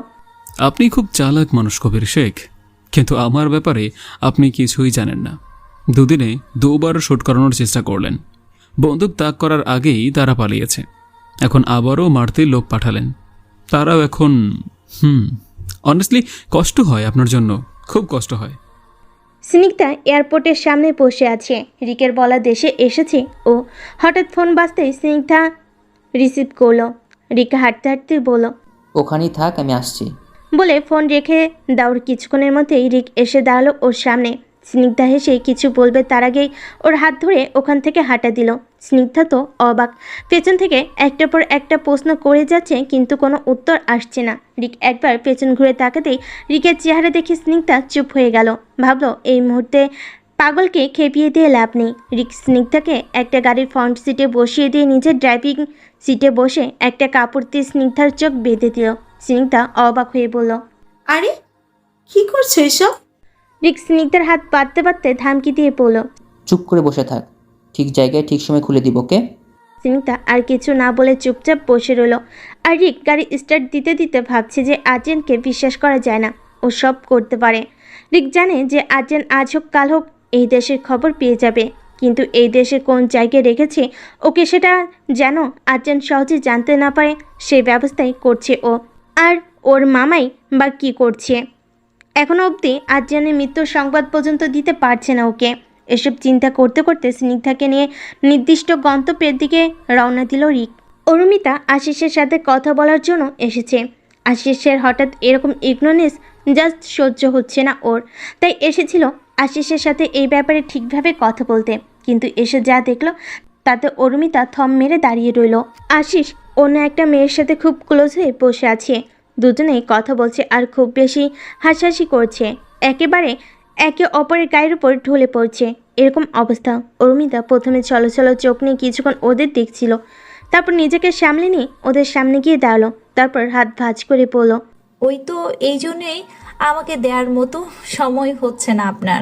আপনি খুব চালাক মানুষ কবির শেখ, কিন্তু আমার ব্যাপারে আপনি কিছুই জানেন না। দুদিনে 2 বার শুট করানোর চেষ্টা করলেন, বন্দুক তাক করার আগেই তারা পালিয়েছে। এখন আবারও মারতে লোক পাঠালেন, তারাও এখন অনেস্টলি কষ্ট হয় আপনার জন্য, খুব কষ্ট হয়। স্নিগ্ধা এয়ারপোর্টের সামনে বসে আছে। রিকের বলা দেশে এসেছে ও। হঠাৎ ফোন বাজতেই স্নিগ্ধা রিসিভ করলো। রিক হাঁটতে হাঁটতে বলল। ওখানেই থাক, আমি আসছি। বলে ফোন রেখে দাউর কিছুক্ষণের মধ্যেই রিক এসে দাঁড়ালো ওর সামনে। স্নিগ্ধা হেসে কিছু বলবে তার আগেই ওর হাত ধরে ওখান থেকে হাঁটা দিল। স্নিগ্ধা তো অবাক, পেছন থেকে একটার পর একটা প্রশ্ন করে যাচ্ছে কিন্তু কোনো উত্তর আসছে না। রিক একবার পেছন ঘুরে তাকাতেই রিকের চেহারা দেখে স্নিগ্ধা চুপ হয়ে গেল। ভাবলো এই মুহূর্তে পাগলকে খেপিয়ে দিয়ে লাভ নেই। রিক স্নিগ্ধাকে একটা গাড়ির ফ্রন্ট সিটে বসিয়ে দিয়ে নিজের ড্রাইভিং সিটে বসে একটা কাপড় দিয়ে স্নিগ্ধার চোখ বেঁধে দিল। স্নিগ্ধা অবাক হয়ে বলল। আরে কি করছো এসব? রিক স্নিগ্ধার হাত বাঁধতে বাঁধতে ধামকি দিয়ে বলল। চুপ করে বসে থাক, ঠিক জায়গায় ঠিক সময় খুলে দিব। ওকে? স্নিগ্ধা আর কিছু না বলে চুপচাপ বসে রইল। আর রিক গাড়ি স্টার্ট দিতে দিতে ভাবছে যে আর্যেনকে বিশ্বাস করা যায় না, ও সব করতে পারে। রিক জানে যে আর্যেন আজ হোক কাল হোক এই দেশের খবর পেয়ে যাবে, কিন্তু এই দেশে কোন জায়গায় রেখেছে ওকে সেটা যেন আর্যেন সহজে জানতে না পারে সেই ব্যবস্থাই করছে ও। আর ওর মামাই বা কী করছে? এখনও অবধি আর্যেনের মৃত্যুর সংবাদ পর্যন্ত দিতে পারছে না ওকে। এসব চিন্তা করতে করতে স্নিগ্ধাকে নিয়ে নির্দিষ্ট গন্তব্যের দিকে রওনা দিল রিক। অরুমিতা আশিসের সাথে কথা বলার জন্য এসেছে। আশিসের হঠাৎ এরকম ইগনোরেন্স জাস্ট সহ্য হচ্ছে না ওর, তাই এসেছিল আশিসের সাথে এই ব্যাপারে ঠিকভাবে কথা বলতে। কিন্তু এসে যা দেখলো তাতে অরুমিতা থম মেরে দাঁড়িয়ে রইল। আশিস অন্য একটা মেয়ের সাথে খুব ক্লোজ হয়ে বসে আছে, দুজনেই কথা বলছে আর খুব বেশি হাসাহাসি করছে, একেবারে একে অপরের গায়ের উপর ঢলে পড়ছে। এরকম অবস্থা অরুমিতা প্রথমে ছলো ছলো চোখ নিয়ে কিছুক্ষণ ওদের দেখছিল, তারপর নিজেকে সামলে নিয়ে ওদের সামনে গিয়ে দাঁড়ালো, তারপর হাত ভাঁজ করে বলল, ওই তো এই জন্যই আমাকে দেওয়ার মতো সময় হচ্ছে না আপনার।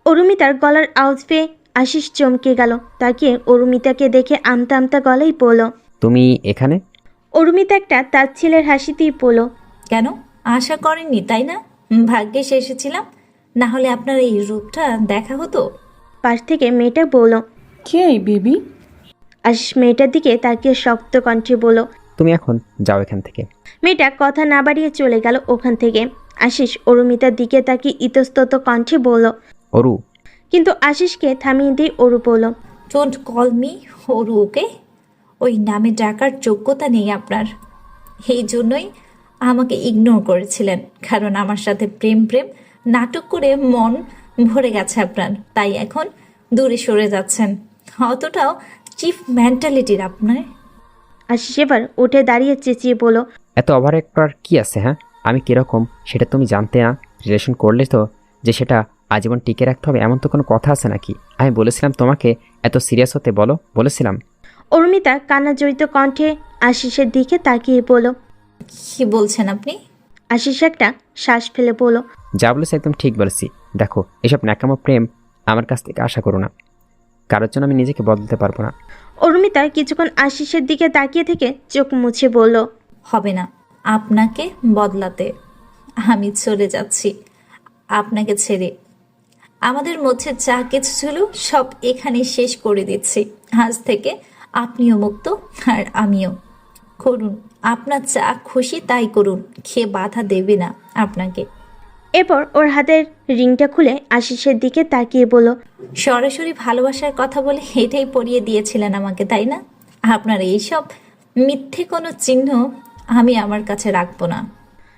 অরুমিতার গলার আওয়াজ পেয়ে আশিস চমকে গেল, তাকিয়ে অরুমিতাকে দেখে আমতা আমতা গলাই বলল, তুমি এখানে? অরুমিতা একটা তার ছেলের হাসিতেই বলল, কেন আশা করেননি তাই না? ভাগ্যে এসেছিলাম, না হলে আপনার এই রূপটা দেখা হতো। পাশ থেকে মেয়েটা বলল, কে এই বেবি? আশিস মেয়েটার দিকে তাকিয়ে শক্ত কণ্ঠে বলল, তুমি এখন যাও এখান থেকে। মেয়েটা কথা না বাড়িয়ে চলে গেল ওখান থেকে। আশিস অরুমিতার দিকে তাকিয়ে ইতস্তত কণ্ঠে বলল, অরু। কিন্তু আশিসকে থামিয়ে দিয়ে অরু বলল, ডোন্ট কল মি হরু, ওকে? ওই নামে ডাকার যোগ্যতা নেই আপনার। এই জন্যই আমাকে ইগনোর করেছিলেন, কারণ আমার সাথে প্রেম প্রেম নাটক করে মন ভরে গেছে আপনার, তাই এখন দূরে সরে যাচ্ছেন। অতটাও চিফ মেন্টালিটির আপনার। আশিস এবার উঠে দাঁড়িয়ে চেঁচিয়ে বলল, এত ওভারঅ্যাক্ট করার কি আছে? হ্যাঁ, আমি কিরকম সেটা তুমি জানতে না? রিলেশন করলে তো যে সেটা আজীবন টিকে রাখতে হবে এমন তো কোনো কথা আছে নাকি? আমি বলেছিলাম তোমাকে এত সিরিয়াস হতে, বলেছিলাম? অরুমিতা কান্না জড়িত কণ্ঠে আশিসের দিকে তাকিয়ে বলল, কি বলছেন আপনি? আশিস একটা শ্বাস ফেলে বলল, যা বলেছি একদম ঠিক বলেছি। দেখো, এসব ন্যাকামো প্রেম আমার কাছ থেকে আশা করো না, কারোর জন্য আমি নিজেকে বদলাতে পারবো না। অরুমিতা কিছুক্ষণ আশিসের দিকে তাকিয়ে থেকে চোখ মুছে বলল, হবে না আপনাকে বদলাতে, আমি চলে যাচ্ছি আপনাকে ছেড়ে। আমাদের মধ্যে যা কিছু ছিল সব এখানে শেষ করে দিচ্ছি। আজ থেকে আপনিও মুক্ত আর আমিও। করুন আপনার যা খুশি তাই করুন, খেয়ে বাধা দেবে না আপনাকে। এরপর ওর হাতের রিংটা খুলে আশিসের দিকে তাকিয়ে বলল, সরাসরি ভালোবাসার কথা বলে এটাই পরিয়ে দিয়েছিলেন আমাকে, তাই না? আপনার এইসব মিথ্যে কোনো চিহ্ন আমি আমার কাছে রাখবো না।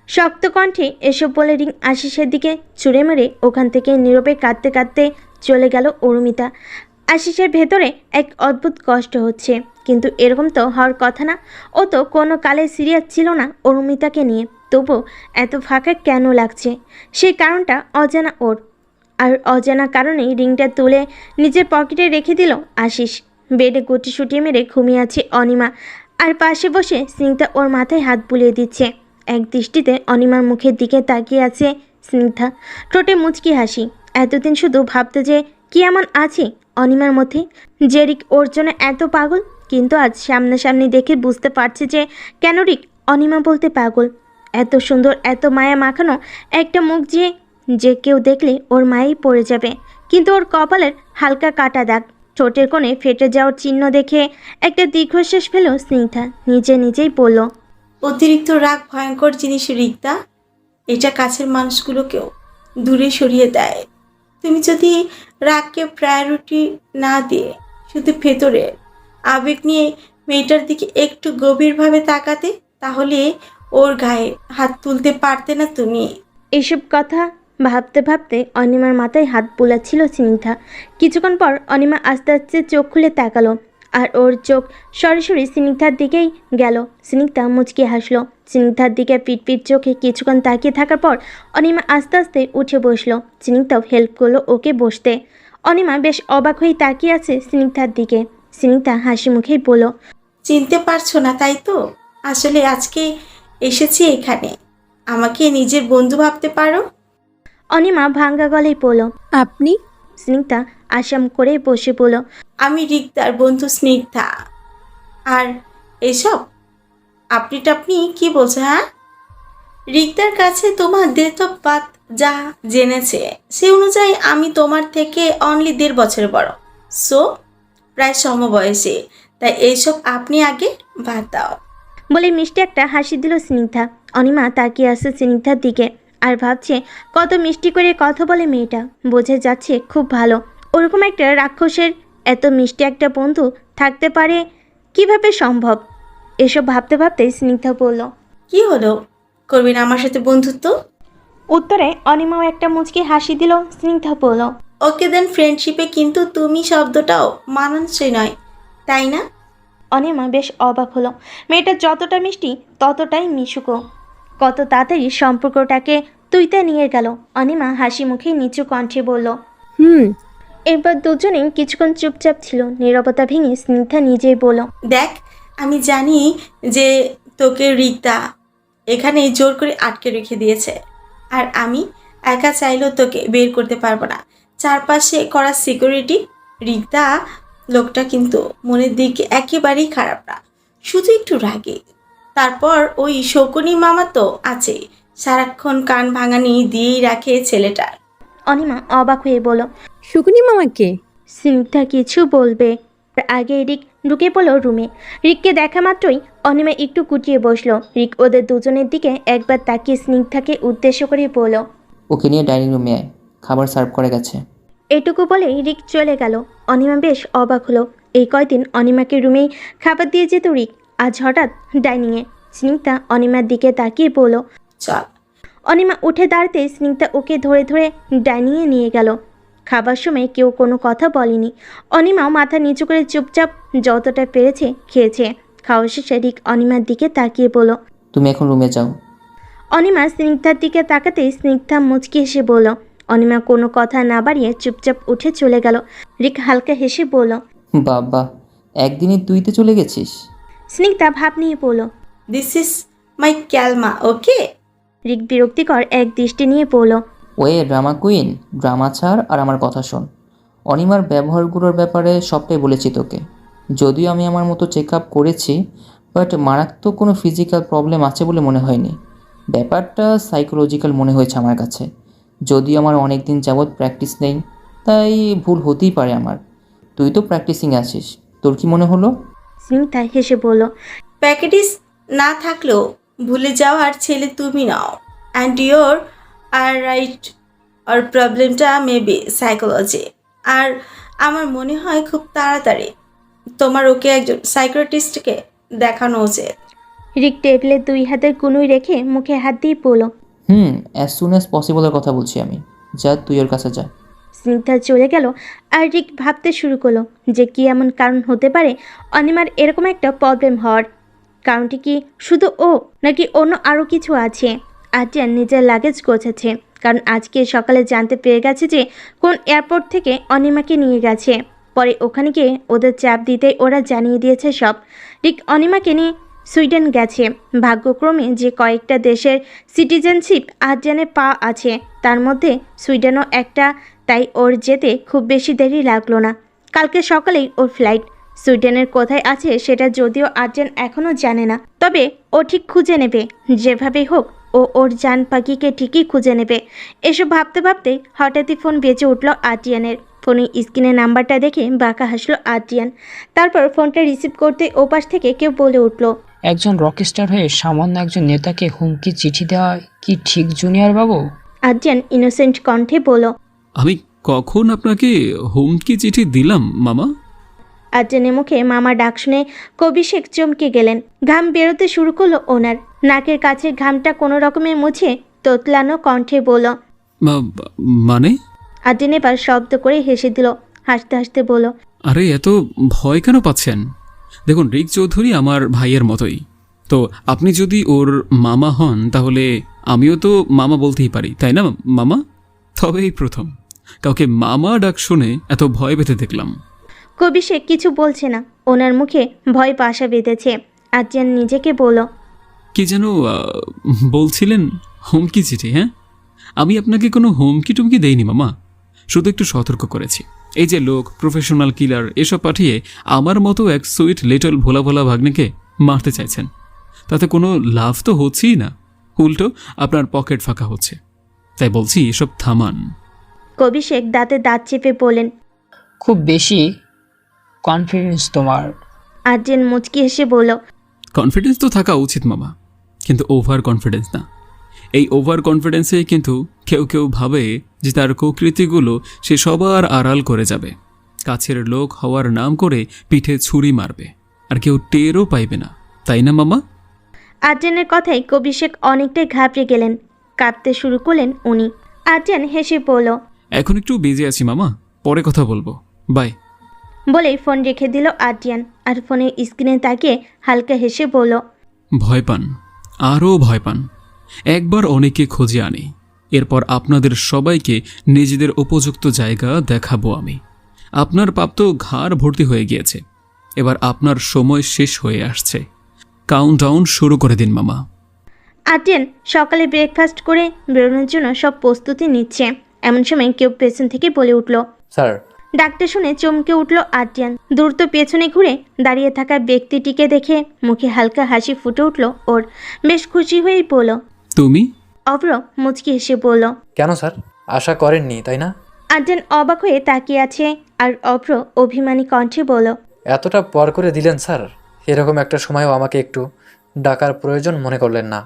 শক্ত কণ্ঠে এসব বলে রিং আশিসের দিকে ছুঁড়ে মেরে ওখান থেকে নীরবে কাঁদতে কাঁদতে চলে গেল অরুমিতা। আশিসের ভেতরে এক অদ্ভুত কষ্ট হচ্ছে, কিন্তু এরকম তো হওয়ার কথা না। ও তো কোনো কালে সিরিয়াস ছিল না অরুমিতাকে নিয়ে, তবু এত ফাঁকা কেন লাগছে সেই কারণটা অজানা ওর। আর অজানা কারণেই রিংটা তুলে নিজের পকেটে রেখে দিল আশিস। বেডে গুটিসুটি মেরে ঘুমিয়ে আছে অনিমা, আর পাশে বসে স্নিগ্ধা ওর মাথায় হাত বুলিয়ে দিচ্ছে। এক দৃষ্টিতে অনিমার মুখের দিকে তাকিয়ে আছে স্নিগ্ধা, ঠোঁটে মুচকি হাসি। এতদিন শুধু ভাবতে যে কি এমন আছে অনিমার মধ্যে যে রিক ওর জন্য এত পাগল, কিন্তু আজ সামনাসামনি দেখে বুঝতে পারছে যে কেন রিক অনিমা বলতে পাগল। এত সুন্দর এত মায়া মাখানো একটা মুখ যে কেউ দেখলে ওর মায়েই পড়ে যাবে, কিন্তু ওর কপালের হালকা কাটা দাগ, ঠোঁটের কোণে ফেটে যাওয়ার চিহ্ন দেখে একটা দীর্ঘশ্বাস ফেল স্নিগ্ধা। নিজেই বলল, অতিরিক্ত রাগ ভয়ঙ্কর জিনিস রিক্তা, এটা কাছের মানুষগুলোকেও দূরে সরিয়ে দেয়। তুমি যদি রাগকে প্রায়োরিটি না দিয়ে শুধু ভেতরের আবেগ নিয়ে মেয়েটার দিকে একটু গভীরভাবে তাকাতে, তাহলে ওর গায়ে হাত তুলতে পারতে না তুমি। এসব কথা ভাবতে ভাবতে অনিমার মাথায় হাত বোলাচ্ছিল স্নিগ্ধা। কিছুক্ষণ পর অনিমা আস্তে আস্তে চোখ খুলে তাকালো, আর ওর চোখ সরাসরি স্নিগ্ধার দিকেই গেল। স্নিগ্ধা মুচকি হাসলো। স্নিগ্ধার দিকে পিটপিট চোখে কিছুক্ষণ তাকিয়ে থাকার পর অনিমা আস্তে আস্তে উঠে বসলো। স্নিগ্ধাও হেল্প করলো ওকে বসতে। অনিমা বেশ অবাক হয়ে তাকিয়ে আছে স্নিগ্ধার দিকে। স্নিগ্ধা হাসি মুখেই বলল, চিনতে পারছো না তাই তো? আসলে আজকে এসেছি এখানে, আমাকে নিজের বন্ধু ভাবতে পারো। অনিমা ভাঙ্গা গলায় বলল, আপনি? স্নিগ্ধা আসাম করে বসে বলল, আমি রিক্তার বন্ধু স্নিগ্ধা। আর এসব আপনি টাপনি কি বলছে? হ্যাঁ, রিক্তার কাছে তোমার ডেট অফ বার্থ যা জেনেছে সে অনুযায়ী আমি তোমার থেকে অনলি 1.5 বছর বড়, সো প্রায় সমবয়সী। তাই এইসব আপনি আগে বাদ দাও। বলে মিষ্টি একটা হাসি দিল স্নিগ্ধা। অনিমা তাকিয়ে আসছে স্নিগ্ধার দিকে আর ভাবছে কত মিষ্টি করে কথা বলে মেয়েটা, বোঝা যাচ্ছে খুব ভালো। ওরকম একটা রাক্ষসের এত মিষ্টি একটা বন্ধু থাকতে পারে কিভাবে সম্ভব? এসব ভাবতে ভাবতে স্নিগ্ধা বলল, কি হলো, করবি না আমার সাথে বন্ধুত্ব? উত্তরে অনিমাও একটা মুচকি হাসি দিল। স্নিগ্ধা বলল, ওকে দেন ফ্রেন্ডশিপে কিন্তু তুমি শব্দটাও মানানসই নয়, তাই না? অনিমা বেশ অবাক হলো। মেয়েটা যতটা মিষ্টি ততটাই মিশুকো। কত তাড়াতাড়ি সম্পর্কটাকে তুইতে নিয়ে গেল। অনিমা হাসি মুখে নিচু কণ্ঠে বলল। এরপর দুজনেই কিছুক্ষণ চুপচাপ ছিল। নীরবতা ভেঙে স্নিগ্ধা নিজেই বলল, দেখ, আমি জানি যে তোকে রিক্তা এখানে জোর করে আটকে রেখে দিয়েছে, আর আমি একা চাইলেও তোকে বের করতে পারবো না। চারপাশে করা সিকিউরিটি, রিক্তা লোকটা কিন্তু মনের দিকে একেবারেই খারাপ না, শুধু একটু রাগে। তারপর ওই শকুনি মামা তো আছে, সারাক্ষণ কান ভাঙানি দিয়েই রাখে ছেলেটার। অনিমা অবাক হয়ে বলল, শুকুনি মামাকে? স্নিগ্ধা কিছু বলবে আগে রিক ঢুকে পড়ল রুমে। রিককে দেখা মাত্রই অনিমা একটু কুটিয়ে বসলো। রিক ওদের দুজনের দিকে একবার তাকিয়ে স্নিগ্ধাকে উদ্দেশ্য করে বলল, ওকে নিয়ে ডাইনিং রুমে আয়, খাবার সার্ভ করে গেছে। এটুকু বলেই রিক চলে গেল। অনিমা বেশ অবাক হলো। এই কয়দিন অনিমাকে রুমেই খাবার দিয়ে যেত রিক, আজ হঠাৎ ডাইনিংয়ে। স্নিগ্ধা অনিমার দিকে তাকিয়ে বলল, চল। অনিমা উঠে দাঁড়াতে স্নিগ্ধা ওকে ধরে ধরে ডাইনিংয়ে নিয়ে গেল। খাবার সময় কেউ কোনো কথা বলেনি। অনিমাও মাথা নিচু করে চুপচাপ যতটা পেরেছে খেয়েছে। খাওয়া শেষে রিক অনিমার দিকে তাকিয়ে বলল, তুমি এখন রুমে যাও। অনিমা স্নিগ্ধার দিকে তাকাতেই স্নিগ্ধা মুচকি হেসে বলল। অনিমা কোনো কথা না বাড়িয়ে চুপচাপ উঠে চলে গেল। রিক হালকা হেসে বলল, বাবা, একদিনই তুইতে চলে গেছিস? স্নিগ্ধা ভাব নিয়ে বলল, দিস ইজ মাই ক্যালমা, ওকে? রিক বিরক্তিকর এক দৃষ্টি নিয়ে বলল, ওয়ে ড্রামা কুইন, ড্রামা ছাড় আর আমার কথা শোন। অনিমার ব্যবহারগুলোর ব্যাপারে সবটাই বলেছি তোকে। যদিও আমি আমার মতো চেক আপ করেছি, বাট মারাত্মক কোনো ফিজিক্যাল প্রবলেম আছে বলে মনে হয়নি। ব্যাপারটা সাইকোলজিক্যাল মনে হয়েছে আমার কাছে। যদিও আমার অনেক দিন যাবৎ প্র্যাকটিস নেই, তাই ভুল হতেই পারে আমার। তুই তো প্র্যাকটিসিং আছিস, তোর কি মনে হলো? স্নিগ্ধা হেসে বলল, প্যাকেটিস না থাকলেও ভুলে যাওয়ার ছেলে তুমি নাও, অ্যান্ড ইয়োর আর রাইট। আর প্রবলেমটা মেবি সাইকোলজি। আর আমার মনে হয় খুব তাড়াতাড়ি তোমার ওকে একজন সাইকিয়াট্রিস্টকে দেখানো উচিত। রিক টেবিলে 2 হাতের কুনুই রেখে মুখে হাত দিয়ে বলল, অ্যাজ সুন অ্যাজ পসিবলের কথা বলছি আমি। যা, তুই ওর কাছে যা। স্নিগ্ধা চলে গেল আর রিক ভাবতে শুরু করলো যে কি এমন কারণ হতে পারে অনিমার এরকম একটা প্রবলেম হওয়ার। কারণটি কি শুধু ও, নাকি অন্য আরও কিছু আছে? আর্টিয়ান নিজের লাগেজ গোছাচ্ছে, কারণ আজকে সকালে জানতে পেরে গেছে যে কোন এয়ারপোর্ট থেকে অনিমাকে নিয়ে গেছে। পরে ওখানে গিয়ে ওদের চাপ দিতেই ওরা জানিয়ে দিয়েছে সব। রিক অনিমাকে নিয়ে সুইডেন গেছে। ভাগ্যক্রমে যে কয়েকটা দেশের সিটিজেনশিপ আর্টিয়ানের পা আছে, তার মধ্যে সুইডেনও একটা, তাই ওর যেতে খুব বেশি দেরি লাগলো না। কালকে সকালেই ওর ফ্লাইট। সুইডেনের কোথায় আছে সেটা যদিও আর্টিয়ান এখনও জানে না, তবে ও ঠিক খুঁজে নেবে। যেভাবেই হোক ও ওর জান পাখিকে ঠিকই খুঁজে নেবে। এসব ভাবতে ভাবতে হঠাৎই ফোন বেজে উঠল আর্টিয়ানের। ফোনের স্ক্রিনের নাম্বারটা দেখে বাঁকা হাসলো আর্টিয়ান। তারপর ফোনটা রিসিভ করতে ওপাশ থেকে কেউ বলে উঠল, একজন রকস্টার হয়ে সামান্য একজন নেতাকে হুমকি চিঠি দেওয়া কি ঠিক জুনিয়র বাবু? আর্টিয়ান ইনোসেন্ট কণ্ঠে বলল, আমি কখন আপনাকে হুমকি চিঠি দিলাম মামা? আর্টিয়ানের মুখে মামা ডাক শুনে কবিশেখ চমকে গেলেন। ঘাম বেরোতে শুরু করলো ওনার। নাকের কাছে ঘামটা কোনো রকমে মুছে তোতলানো কণ্ঠে বলল, মানে? আর্টিয়ান এবার শব্দ করে হেসে দিল। হাসতে হাসতে বলল, আরে এত ভয় কেন পাচ্ছেন? দেখুন, রিক চৌধুরী আমার ভাইয়ের মতোই। তো আপনি যদি ওর মামা হন তাহলে আমিও তো মামা বলতেই পারি, তাই না মামা? তবে এই প্রথম কাউকে মামা ডাক শুনে এত ভয় পেতে দেখলাম। কবিশেখ কিছু বলছে না, ওনার মুখে ভয় পাশা বেঁধেছে। আর্টিয়ান নিজেকে বলল, কি যেন বলছিলেন? হুমকি চিঠি? হ্যাঁ, আমি আপনাকে কোনো হুমকি টুমকি দেইনি মামা, শুধু একটু সতর্ক করেছি। এই যে লোক, প্রফেশনাল কিলার এসব পাঠিয়ে আমার মতো এক সুইট লিটল ভোলা ভোলা ভাগ্নেকে মারতে চাইছেন। তাতে কোনো লাভ তো হচ্ছেই না, উল্টো আপনার পকেট ফাঁকা হচ্ছে। তাই বলছি এসব থামান। কবি শেখ দাঁতে দাঁত চেপে বলেন। খুব বেশি কনফিডেন্স তোমার। আদ্রিয়ান মুচকি হেসে বলল, কনফিডেন্স তো থাকা উচিত মামা, কিন্তু ওভার কনফিডেন্স না। এই ওভার কনফিডেন্সে কিন্তু কেউ কেউ ভাবে যে তার কুকৃতিগুলো সে সবার আড়াল করে যাবে, কাছের লোক হওয়ার নাম করে পিঠে ছুরি মারবে, আর কেউ টেরও পাইবে না, তাই না মামা? আদ্রিয়ানের কথায় কবি শেখ অনেকটাই ঘাবড়ে গেলেন, কাঁপতে শুরু করলেন উনি। আদ্রিয়ান হেসে বলল, এখন একটু বিজি আছি মামা, পরে কথা বলবো, বাই। বলেই ফোন রেখে দিল আদ্রিয়ান, আর ফোনের স্ক্রিনে তাকিয়ে হালকা হেসে বলল, ভয় পান, আরও ভয় পান। একবার অনেকে খোঁজে আনি, এরপর আপনাদের সবাইকে নিজেদের উপযুক্ত জায়গা দেখাবো আমি। আপনার পাপ তো ঘাড় ভর্তি হয়ে গিয়েছে, এবার আপনার সময় শেষ হয়ে আসছে। কাউন্টডাউন শুরু করে দিন মামা। আদ্রিয়ান সকালে ব্রেকফাস্ট করে বেরোনোর জন্য সব প্রস্তুতি নিচ্ছে। এমন সময় কেউ পেছন থেকে বলে উঠল। স্যার। ডাকটা শুনে চমকে উঠল আদ্রিয়ান। দ্রুত পেছনে ঘুরে দাঁড়িয়ে থাকা ব্যক্তিটিকে দেখে মুখে হালকা হাসি ফুটে উঠল ওর। বেশ খুশি হয়েই বলল, তুমি? অভ্র মুচকি হেসে বলল, কেন স্যার, আশা করেননি তাই না? আদ্রিয়ান অবাক হয়ে তাকিয়ে আছে, আর অভ্র অভিমানী কণ্ঠে বলল, এতটা পর করে দিলেন স্যার, এরকম একটা সময়ও আমাকে একটু ডাকার প্রয়োজন মনে করলেন না?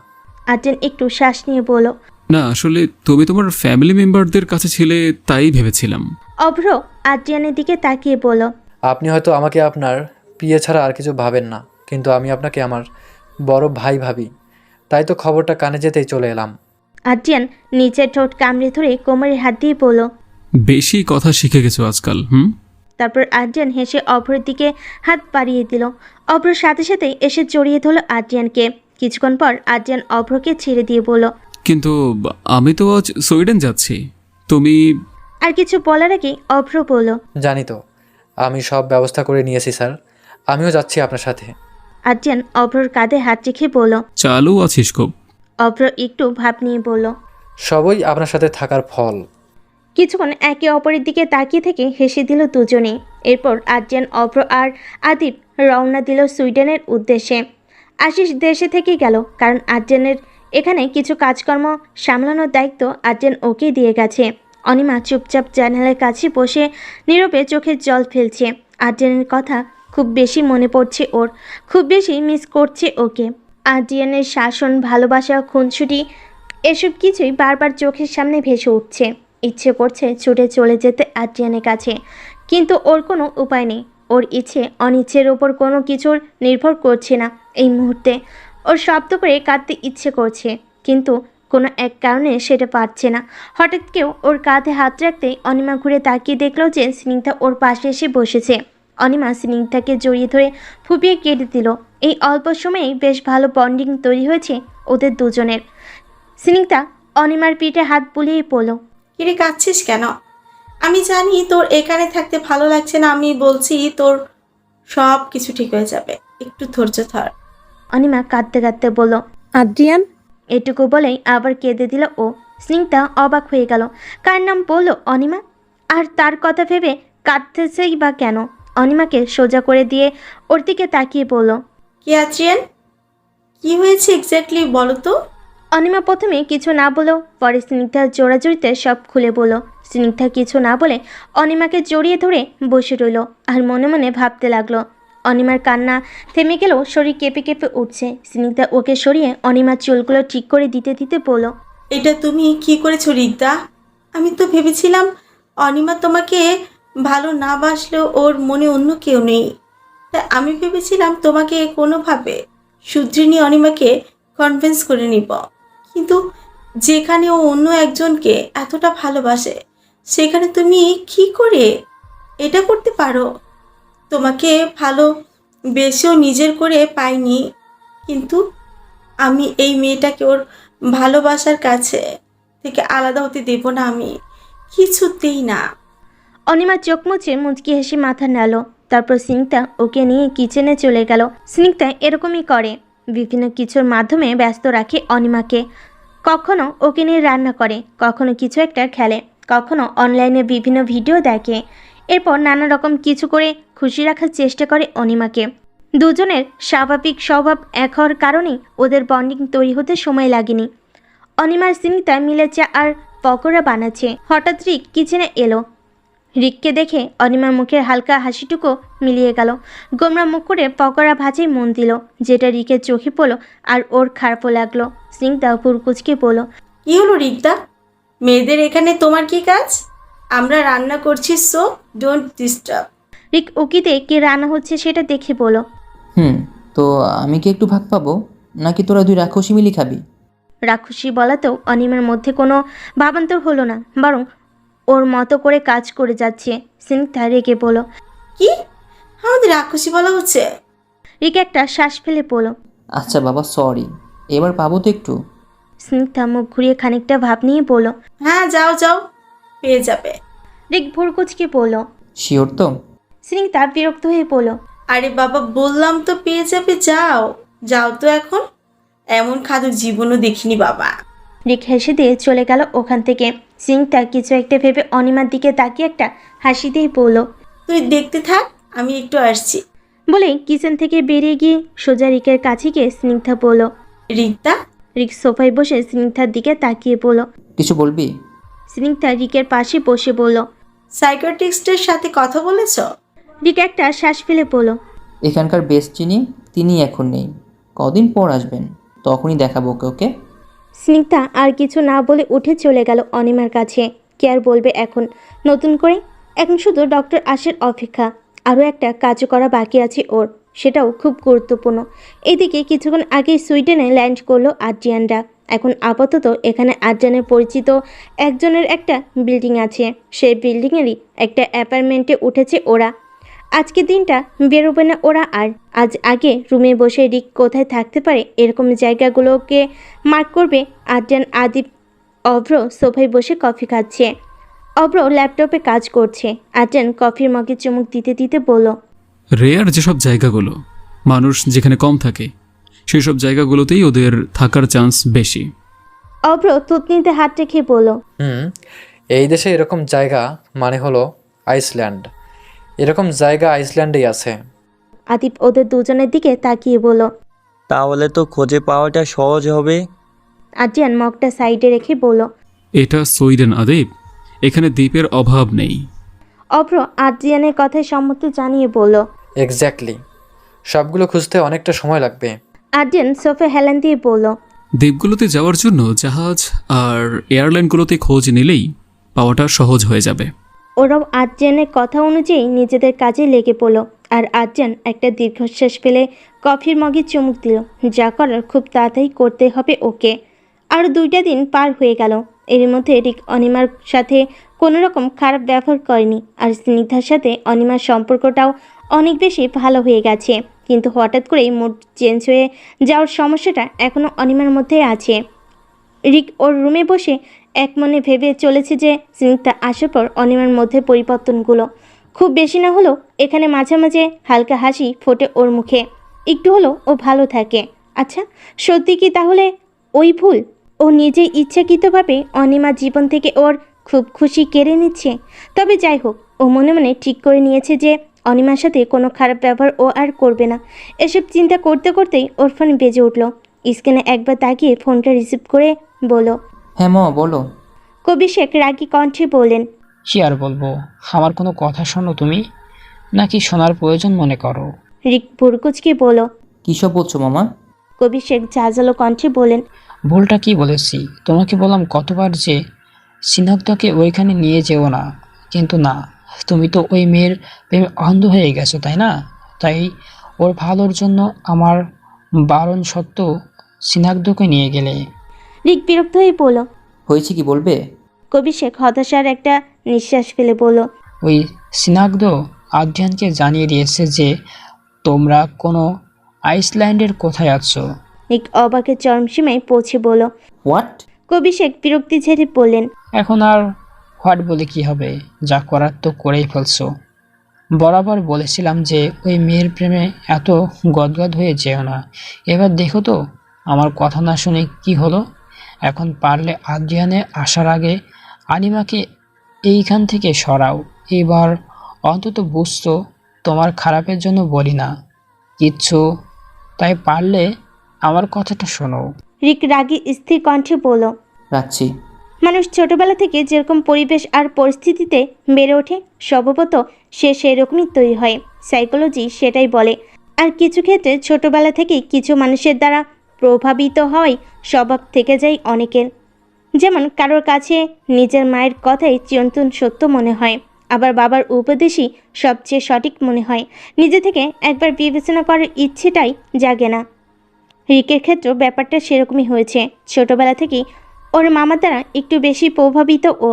আদ্রিয়ান একটু শ্বাস নিয়ে বলল, না, আসলে তুমি তোমার ফ্যামিলি মেম্বারদের কাছে ছিলে তাই ভেবেছিলাম। অভ্র আদ্রিয়ানের দিকে তাকিয়ে বলল, আপনি হয়তো আমাকে আপনার পিয়ে ছাড়া আর কিছু ভাবেন না, কিন্তু আমি আপনাকে আমার বড় ভাই ভাবি, তাই তো খবরটা কানে যেতেই চলে এলাম। আদ্রিয়ান নিচের ঠোঁট কামড়ে ধরে কোমরে হাত দিয়ে বলল, বেশি কথা শিখে গেছো আজকাল। তারপর আদ্রিয়ান হেসে অভ্রের দিকে হাত বাড়িয়ে দিল। অভ্রর সাথে সাথে এসে জড়িয়ে ধরল আদ্রিয়ানকে। কিছুক্ষণ পর আদ্রিয়ান অভ্রকে ছেড়ে দিয়ে বলল, কিন্তু আমি তো আজ সুইডেন যাচ্ছি, তুমি? আর কিছু বলার আগে অভ্র বলল, জানি তো, আমি সব ব্যবস্থা করে নিয়েছি স্যার, আমিও যাচ্ছি আপনার সাথে। আদ্রিয়ান অভ্রর কাঁধে হাত রেখে বলল, চালু আছিস খুব। অভ্র একটু ভাব নিয়ে বলল, সবই আপনার সাথে থাকার ফল। কিছুক্ষণ একে অপরের দিকে তাকিয়ে থেকে হেসে দিল দুজনে। এরপর আদ্রিয়ান, অভ্র আর আদিব রওনা দিল সুইডেনের উদ্দেশ্যে। আশিস দেশে থেকে গেল, কারণ আদ্রিয়ানের এখানে কিছু কাজকর্ম সামলানোর দায়িত্ব আদ্রিয়ান ওকে দিয়ে গেছে। অনিমা চুপচাপ জানালার কাছে বসে নীরবে চোখের জল ফেলছে। আদ্রিয়ানের কথা খুব বেশি মনে পড়ছে ওর, খুব বেশি মিস করছে ওকে। আদ্রিয়ানের শাসন, ভালোবাসা, খুনসুটি এসব কিছুই বারবার চোখের সামনে ভেসে উঠছে। ইচ্ছে করছে ছুটে চলে যেতে আদ্রিয়ানের কাছে, কিন্তু ওর কোনো উপায় নেই। ওর ইচ্ছে অনিচ্ছের ওপর কোনো কিছুর নির্ভর করছে না। এই মুহূর্তে ওর শব্দ করে কাঁদতে ইচ্ছে করছে, কিন্তু কোনো এক কারণে সেটা পারছে না। হঠাৎ কেউ ওর কাঁধে হাত রাখতেই অনিমা ঘুরে তাকিয়ে দেখল যে স্নিগ্ধা ওর পাশে এসে বসেছে। অনিমা স্নিগ্ধাকে জড়িয়ে ধরে ফুপিয়ে কেটে দিল। এই অল্প সময়েই বেশ ভালো বন্ডিং তৈরি হয়েছে ওদের দুজনের। স্নিগ্ধা অনিমার পিঠে হাত বুলিয়েই পড়ল, কিরে কাঁদছিস কেন? আমি জানি তোর এখানে থাকতে ভালো লাগছে না, আমি বলছি তোর সব কিছু ঠিক হয়ে যাবে, একটু ধৈর্য ধর। অনিমা কাঁদতে কাঁদতে বলল, আদ্রিয়ান। এটুকু বলেই আবার কেঁদে দিল ও। স্নিগ্ধা অবাক হয়ে গেল, কার নাম বলল অনিমা, আর তার কথা ভেবে কাঁদতেছেই বা কেন? অনিমাকে সোজা করে দিয়ে ওর দিকে তাকিয়ে বলল, কি আদ্রিয়ান, কি হয়েছে এক্স্যাক্টলি বলো তো? অনিমা প্রথমে কিছু না বলেও পরে স্নিগ্ধার জোড়াজড়িতে সব খুলে বলল। স্নিগ্ধা কিছু না বলে অনিমাকে জড়িয়ে ধরে বসে রইল আর মনে মনে ভাবতে লাগলো। অনিমার কান্না থেমে গেলেও শরীর কেঁপে কেঁপে উঠছে। স্নিগ্ধা ওকে সরিয়ে অনিমার চুলগুলো ঠিক করে দিতে দিতে বলল, এটা তুমি কি করেছো রিক্তা? আমি তো ভেবেছিলাম অনিমা তোমাকে ভালো না বাসলেও ওর মনে অন্য কেউ নেই, তাই আমি ভেবেছিলাম তোমাকে কোনোভাবে শুধরে নিয়ে অনিমাকে কনভিন্স করে নিব, কিন্তু যেখানে ও অন্য একজনকে এতটা ভালোবাসে সেখানে তুমি কি করে এটা করতে পারো? তোমাকে ভালো বেশেও নিজের করে পাইনি, কিন্তু আমি এই মেয়েটাকে ওর ভালোবাসার কাছে থেকে আলাদা হতে দেব না, আমি কিছুতেই না। অনিমা চোখ মুছে মুচকি হেসে মাথা নাড়ল। তারপর স্নিগ্ধা ওকে নিয়ে কিচেনে চলে গেল। স্নিগ্ধা এরকমই করে, বিভিন্ন কিছুর মাধ্যমে ব্যস্ত রাখে অনিমাকে। কখনো ওকে নিয়ে রান্না করে, কখনো কিছু একটা খেলে, কখনো অনলাইনে বিভিন্ন ভিডিও দেখে। এরপর নানা রকম কিছু করে খুশি রাখার চেষ্টা করে অনিমাকে। দুজনের স্বাভাবিক স্বভাব এক হওয়ার কারণেই ওদের বন্ডিং তৈরি হতে সময় লাগেনি। অনিমার স্নিগ্ধা মিলে চা আর পকোড়া বানাচ্ছে। হঠাৎ রিক কিচেনে এলো। রিককে দেখে অনিমার মুখের হালকা হাসিটুকু মিলিয়ে গেল। গোমরা মুখ করে পকোড়া ভাজেই মন দিল, যেটা রিকের চোখে পড়লো আর ওর খারাপও লাগলো। স্নিগ্ধা ভুরকুচকে বলল, কি হলো রিক্তা? মেয়েদের এখানে তোমার কি কাজ? আমরা রান্না করছি, সো ডোন্ট ডিস্টার্ব। রিক উকিতে কি রান্না হচ্ছে সেটা দেখে বলল, তো আমি কি একটু ভাগ পাবো, নাকি তোরা দুই রাক্ষসী মিলি খাবি? রাক্ষসী বলাতেও অনিমার মধ্যে কোনো ভাবান্তর হলো না, বরং ওর মতো করে কাজ করে যাচ্ছে। স্নিগ্ধা রেগে বলল, কি আমাদের রাক্ষসী বলা হচ্ছে? রিক একটা শ্বাস ফেলে বলল, আচ্ছা বাবা, সরি, এবার পাবো তো একটু? স্নিগ্ধা মুখ ঘুরিয়ে খানিকটা ভাব নিয়ে বলল, হ্যাঁ যাও যাও, পেয়ে যাবে। রিক ভুরকুচকে বলল। শিওর তো? স্নিগ্ধা বিরক্ত হয়ে বলল, আরে বাবা বললাম তো পেয়ে যাবে, যাও যাও তো এখন। এমন খাদু জীবনও দেখিনি বাবা। রিক হেসে দিয়ে চলে গেল ওখান থেকে। স্নিগ্ধা কিছু একটা ভেবে অনিমার দিকে তাকিয়ে একটা হাসি দিয়ে বলল, তুই দেখতে থাক, আমি একটু আসছি। বলে কিচেন থেকে বেরিয়ে গিয়ে সোজা রিকের কাছে গিয়ে স্নিগ্ধা বলল, রিক্তা? রিক সোফায় বসে স্নিগ্ধার দিকে তাকিয়ে বলল। কিছু বলবি? স্নিগ্ধা রিকের পাশে বসে বলল, সাইকিয়াট্রিস্টের সাথে কথা বলেছ? রিক একটা শ্বাস ফেলে বলল, এখানকার বেস্ট চিনি তিনি এখন নেই, কদিন পর আসবেন, তখনই দেখাবো ওকে। ওকে? স্নিগ্ধা আর কিছু না বলে উঠে চলে গেল অনিমার কাছে। কে আর বলবে এখন নতুন করে? এখন শুধু ডক্টর আসার অপেক্ষা। আরও একটা কাজও করা বাকি আছে ওর, সেটাও খুব গুরুত্বপূর্ণ। এদিকে কিছুক্ষণ আগে সুইডেনে ল্যান্ড করলো আদ্রিয়ানরা। এখন আপাতত এখানে আদ্রিয়ানের পরিচিত একজনের একটা বিল্ডিং আছে। সেই বিল্ডিংয়েরই একটা অ্যাপার্টমেন্টে উঠেছে ওরা। আজকে দিনটা বেরোবে না ওরা আর। আজ আগে রুমে বসে রিক কোথায় থাকতে পারে এরকম জায়গাগুলোকে মার্ক করবে আদ্রিয়ান। আদিপ অভ্র সোফায় বসে কফি খাচ্ছে। অভ্র ল্যাপটপে কাজ করছে। আদ্রিয়ান কফির মগে চুমুক দিতে দিতে বলল, রেয়ার যেসব জায়গাগুলো মানুষ যেখানে কম থাকে সেই সব জায়গাগুলোতেই ওদের থাকার চান্স বেশি। অভ্র থুতনিতে হাত রেখে বলল, এই দেশে এরকম জায়গা মানে হলো আইসল্যান্ড। এরকম জায়গা আইসল্যান্ডেই আছে। আদিপ ওদের দুজনের দিকে তাকিয়ে বলল, তাহলে তো খুঁজে পাওয়াটা সহজ হবে। আদ্রিয়ান মগটা সাইডে রেখে বলল, এটা সুইডেন আদিপ, এখানে দ্বীপের অভাব নেই। অভ্র আদ্রিয়ানের কথায় সম্মতি জানিয়ে বলল, এক্স্যাক্টলি, সবগুলো খুঁজতে অনেকটা সময় লাগবে। আদ্রিয়ান সোফে হেলান দিয়ে বলল, দ্বীপগুলোতে যাওয়ার জন্য জাহাজ আর এয়ারলাইনগুলোতে খোঁজ নিলেই পাওয়াটা সহজ হয়ে যাবে। ওরাও আদ্রিয়ানের কথা অনুযায়ী নিজেদের কাজে লেগে পড়ল। আর আদ্রিয়ান একটা দীর্ঘশ্বাস ফেলে কফির মগে চুমুক দিল। যা করার খুব তাড়াতাড়ি করতে হবে ওকে। আর 2টা দিন পার হয়ে গেল। এর মধ্যে রিক অনিমার সাথে কোনো রকম খারাপ ব্যবহার করেনি। আর স্নিগ্ধার সাথে অনিমার সম্পর্কটাও অনেক বেশি ভালো হয়ে গেছে। কিন্তু হঠাৎ করেই মুড চেঞ্জ হয়ে যাওয়ার সমস্যাটা এখনও অনিমার মধ্যে আছে। রিক ওর রুমে বসে এক মনে ভেবে চলেছে যে স্নিগ্ধা আসার পর অনিমার মধ্যে পরিবর্তনগুলো খুব বেশি না হলেও এখানে মাঝে মাঝে হালকা হাসি ফোটে ওর মুখে। একটু হলেও ও ভালো থাকে। আচ্ছা, সত্যি কি তাহলে ওই ভুল? ও নিজেই ইচ্ছাকৃতভাবে অনিমার জীবন থেকে ওর খুব খুশি কেড়ে নিচ্ছে? তবে যাই হোক, ও মনে মনে ঠিক করে নিয়েছে যে অনিমার সাথে কোনো খারাপ ব্যবহার ও আর করবে না। এসব চিন্তা করতে করতেই ওর ফোন বেজে উঠল। স্ক্রিনে একবার তাকিয়ে ফোনটা রিসিভ করে বলো, হ্যাঁ মা বলো। কবি শেখ রাগী কণ্ঠে বললেন, কি আর বলবো, আমার কোনো কথা শোনো তুমি, নাকি শোনার প্রয়োজন মনে করো? রিক ভুরকুচকে বলো, কী সব বলছো মামা? কবি শেখ ঝাঁঝালো কণ্ঠে বলেন, ভুলটা কি বলেছি? তোমাকে বললাম কতবার যে সিনহকে ওইখানে নিয়ে যেও না, কিন্তু না, তুমি তো ওই মেয়ের প্রেমে অন্ধ হয়ে গেছো, তাই না? তাই ওর ভালোর জন্য আমার বারণ সত্ত্বেও সিনাগ্ধকে নিয়ে গেলে। রিক বিরক্ত হয়ে বলল, হয়েছে কি বলবে? কবি শেখ হতাশার একটা নিঃশ্বাস ফেলে বলল, ওই সিনাগ্ধ আদ্রিয়ানকে জানিয়ে দিয়েছে যে তোমরা কোনো আইসল্যান্ডের কোথায় আছো। রিক অবাকের চরমসীমায় পৌঁছে বলল, হোয়াট? কবি শেখ বিরক্তি ঝেড়ে বললেন, এখন আর হোয়াট বলে কি হবে, যা করার তো করেই ফেলছো। বরাবর বলেছিলাম যে ওই মেয়ের প্রেমে এত গদগদ হয়ে যেও না। এবার দেখো তো আমার কথা না শুনে কি হলো। এখন পারলে আদ্রিয়ানে আসার আগে আনিমাকে এইখান থেকে সরাও। এবার অন্তত বুঝতো তোমার খারাপের জন্য বলি না কিচ্ছু, তাই পারলে আমার কথাটা শোনো। রিক রাগী স্থির কণ্ঠে বলল, রাখছি। মানুষ ছোটবেলা থেকে যেরকম পরিবেশ আর পরিস্থিতিতে বেড়ে ওঠে স্বভাবত সে সেরকমই তৈরি হয়। সাইকোলজি সেটাই বলে। আর কিছু ক্ষেত্রে ছোটবেলা থেকেই কিছু মানুষের দ্বারা প্রভাবিত হয় স্বভাব থেকে যায় অনেকের। যেমন কারোর কাছে নিজের মায়ের কথাই চিরন্তন সত্য মনে হয়, আবার বাবার উপদেশই সবচেয়ে সঠিক মনে হয়। নিজে থেকে একবার বিবেচনা করার ইচ্ছেটাই জাগে না। রিকের ক্ষেত্রেও ব্যাপারটা সেরকমই হয়েছে। ছোটবেলা থেকেই ওর মামার দ্বারা একটু বেশি প্রভাবিত ও,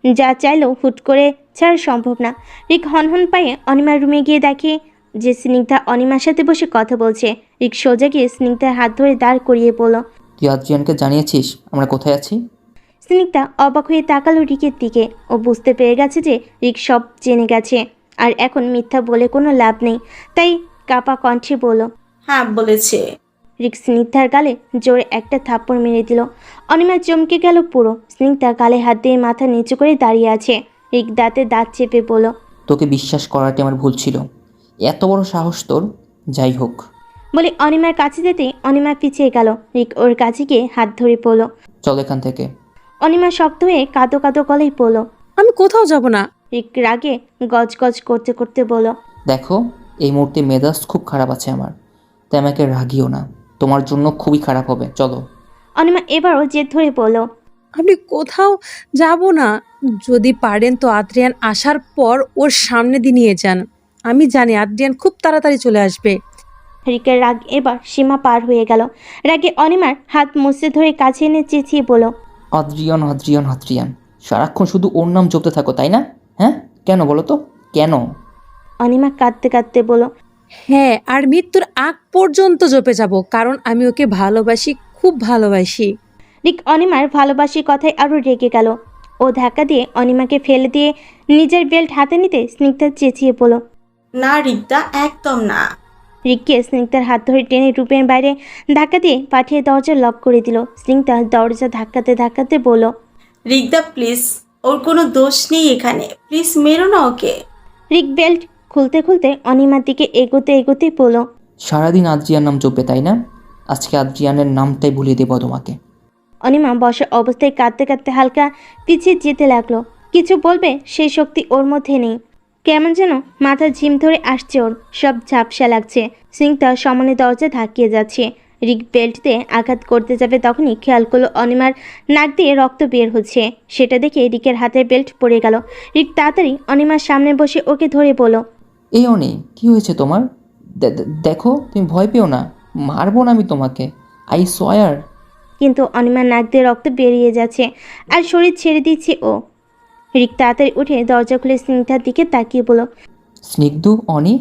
যা চাইলেও হুট করে ছাড়া সম্ভব না। রিক হনহন পায়ে অনিমার রুমে গিয়ে দেখে যে স্নিগ্ধা অনিমার সাথে বসে কথা বলছে। রিক সোজা গিয়ে স্নিগ্ধার হাত ধরে দাঁড় করিয়ে বলল, তুই আদ্রিয়ানকে জানিয়েছিস আমরা কোথায় আছি? স্নিগ্ধা অবাক হয়ে তাকালো রিকের দিকে। ও বুঝতে পেরে গেছে যে রিক সব জেনে গেছে আর এখন মিথ্যা বলে কোনো লাভ নেই, তাই কাপা কণ্ঠে বলল, হ্যাঁ বলেছে। রিক স্নিগ্ধার গালে জোরে একটা থাপ্পড় মেরে দিল। অনিমা চমকে গেল পুরো। স্নিগ্ধা গালে হাত দিয়ে মাথা নিচু করে দাঁড়িয়ে আছে। রিক দাঁতে দাঁত চেপে বলল, তোকে বিশ্বাস করাটা আমার ভুল ছিল। এত বড় সাহস তোর! যাই হোক। বলে অনিমার কাছে যেতে অনিমা পিছিয়ে গেল। রিক ওর কাছে গিয়ে হাত ধরে পড়ল। চল এখান থেকে। অনিমা শক্ত হয়ে কাঁদো কাঁদো গলেই পড়ল। আমি কোথাও যাব না। রিক রাগে গজগজ করতে করতে বলল, দেখো, এই মুহূর্তে মেজাজ খুব খারাপ আছে আমার, তাই আমাকে রাগিও না, তোমার জন্য খুবই খারাপ হবে। চলো। অনিমা এবারও জেদ ধরে বলল, আপনি কোথাও যাব না। যদি পারেন তো আদ্রিয়ান আসার পর ওর সামনে দিয়ে নিয়ে যান। আমি জানি আদ্রিয়ান খুব তাড়াতাড়ি চলে আসবে। রিকের রাগ এবার সীমা পার হয়ে গেল। রাগে অনিমার হাত মুছে ধরে কাছে এনে চেঁচিয়ে বলল, আদ্রিয়ান আদ্রিয়ান আদ্রিয়ান, সারাক্ষণ শুধু ওর নাম জপতে থাকো তাই না? হ্যাঁ, কেন বলো তো, কেন? অনিমা কাঁদতে কাঁদতে বলল, হ্যাঁ, আর মৃত্যুর আগ পর্যন্ত জপে যাব, কারণ আমি ওকে ভালোবাসি, খুব ভালোবাসি। রিক অনিমার ভালোবাসির কথায় আরও রেগে গেল। ও ধাক্কা দিয়ে অনিমাকে ফেলে দিয়ে নিজের বেল্ট হাতে নিতে স্নিগ্ধা চেঁচিয়ে বলল, না রিক্তা, একদম না। রিককে স্নিগ্ধার হাত ধরে টেনে রুমের বাইরে ধাক্কা দিয়ে পাঠিয়ে দরজা লক করে দিল। স্নিগ্ধা দরজা ধাক্কাতে ধাক্কাতে বলল, রিক্তা প্লিজ, ওর কোনো দোষ নেই এখানে, প্লিজ মেরো না ওকে। রিক বেল্ট খুলতে খুলতে অনিমার দিকে এগোতে এগোতে বলল, সারাদিন আদ্রিয়ান নাম জপবে তাই না? আজকে আদ্রিয়ানের নামটাই ভুলিয়ে দেবো তোমাকে। অনিমা বসা অবস্থায় কাঁদতে কাঁদতে হালকা পিছিয়ে যেতে লাগলো। কিছু বলবে সেই শক্তি ওর মধ্যে নেই। কেমন যেন মাথা ঝিম ধরে আসছে ওর, সব ঝাপসা লাগছে। স্নিগ্ধা সমানে দরজা ধাক্কিয়ে যাচ্ছে। রিক বেল্টতে আঘাত করতে যাবে তখনই খেয়াল করলো অনিমার নাক দিয়ে রক্ত বের হচ্ছে। সেটা দেখে রিকের হাতের বেল্ট পড়ে গেল। রিক তাড়াতাড়ি অনিমার সামনে বসে ওকে ধরে বলল, এই অনি, কি হয়েছে তোমার? দেখো, তুমি ভয় পেও না, মারবো না আমি তোমাকে, আই সোয়ার। কিন্তু অনিমার নাক দিয়ে রক্ত বেরিয়ে যাচ্ছে আর শরীর ছেড়ে দিচ্ছে ও। রিক তাড়াতাড়ি উঠে দরজা খুলে স্নিগ্ধার দিকে তাকিয়ে বলল, স্নিগ্ধু, অনি।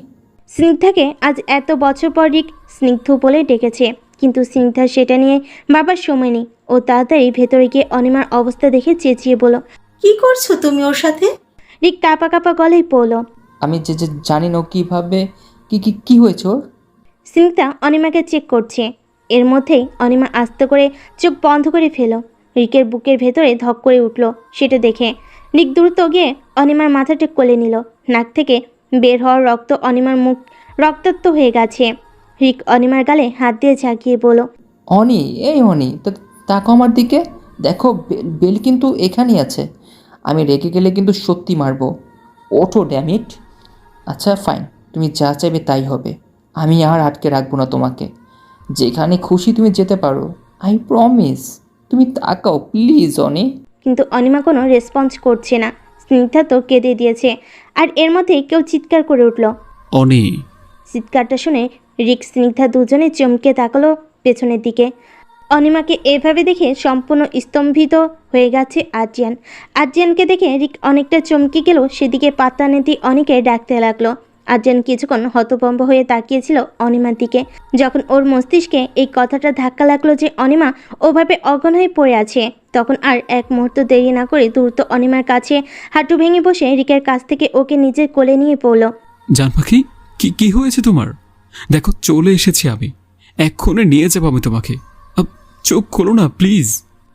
স্নিগ্ধাকে আজ এত বছর পর রিক স্নিগ্ধু বলে ডেকেছে, কিন্তু স্নিগ্ধার সেটা নিয়ে বাবার সময় নেই। ও তাড়াতাড়ি ভেতরে গিয়ে অনিমার অবস্থা দেখে চেঁচিয়ে বলল, কি করছো তুমি ওর সাথে? রিক কাঁপা কাঁপা গলায় পড়ল, আমি যে যে জানি না কীভাবে কি কি কি হয়েছে ওর। স্নিগ্ধা অনিমাকে চেক করছে। এর মধ্যেই অনিমা আস্তে করে চোখ বন্ধ করে ফেল। রিকের বুকের ভেতরে ধক করে উঠল সেটা দেখে। রিক দ্রুত গিয়ে অনিমার মাথাটা কোলে নিল। নাক থেকে বের হওয়ার রক্ত অনিমার মুখ রক্তাক্ত হয়ে গেছে। রিক অনিমার গালে হাত দিয়ে ঝাঁকিয়ে বলল, অনি, এই অনি, তাকো আমার দিকে, দেখো বেল কিন্তু এখানেই আছে, আমি রেগে গেলে কিন্তু সত্যি মারবো। ওঠো ড্যামিট। আচ্ছা ফাইন, তুমি যা চাইবে তাই হবে, আমি আর আটকে রাখবো না তোমাকে, যেখানে খুশি তুমি যেতে পারো, আই প্রমিস। তুমি তাকাও প্লিজ অনি। কিন্তু অনিমা কোনো রেসপন্স করছে না। স্নিগ্ধা তো কেঁদে দিয়েছে। আর এর মধ্যেই কেউ চিৎকার করে উঠল। অনি। চিৎকারটা শুনে রিক স্নিগ্ধা দুজনে চমকে তাকালো পেছনের দিকে। অনিমাকে এভাবে দেখে সম্পূর্ণ স্তম্ভিত হয়ে গেছে আর্জিয়ান। আর্জিয়ানকে দেখে রিক অনেকটা চমকে গেল। সেদিকে পাত্তা নিতে অনেকে ডাকতে লাগলো। আর্জিয়ান কিছুক্ষণ হতভম্ব হয়ে তাকিয়েছিল অনিমার দিকে। যখন ওর মস্তিষ্কে এই কথাটা ধাক্কা লাগলো যে অনিমা ওভাবে অজ্ঞান হয়ে পড়ে আছে, তখন আর এক মুহূর্ত দেরি না করে দ্রুত অনিমার কাছে হাঁটু ভেঙে বসে রিকের কাছ থেকে ওকে নিজের কোলে নিয়ে পড়ল। জান পাখি, কি হয়েছে তোমার? দেখো চলে এসেছি আমি, এক্ষুনি নিয়ে যাবো আমি তোমাকে। চোখ খোলো না প্লিজ।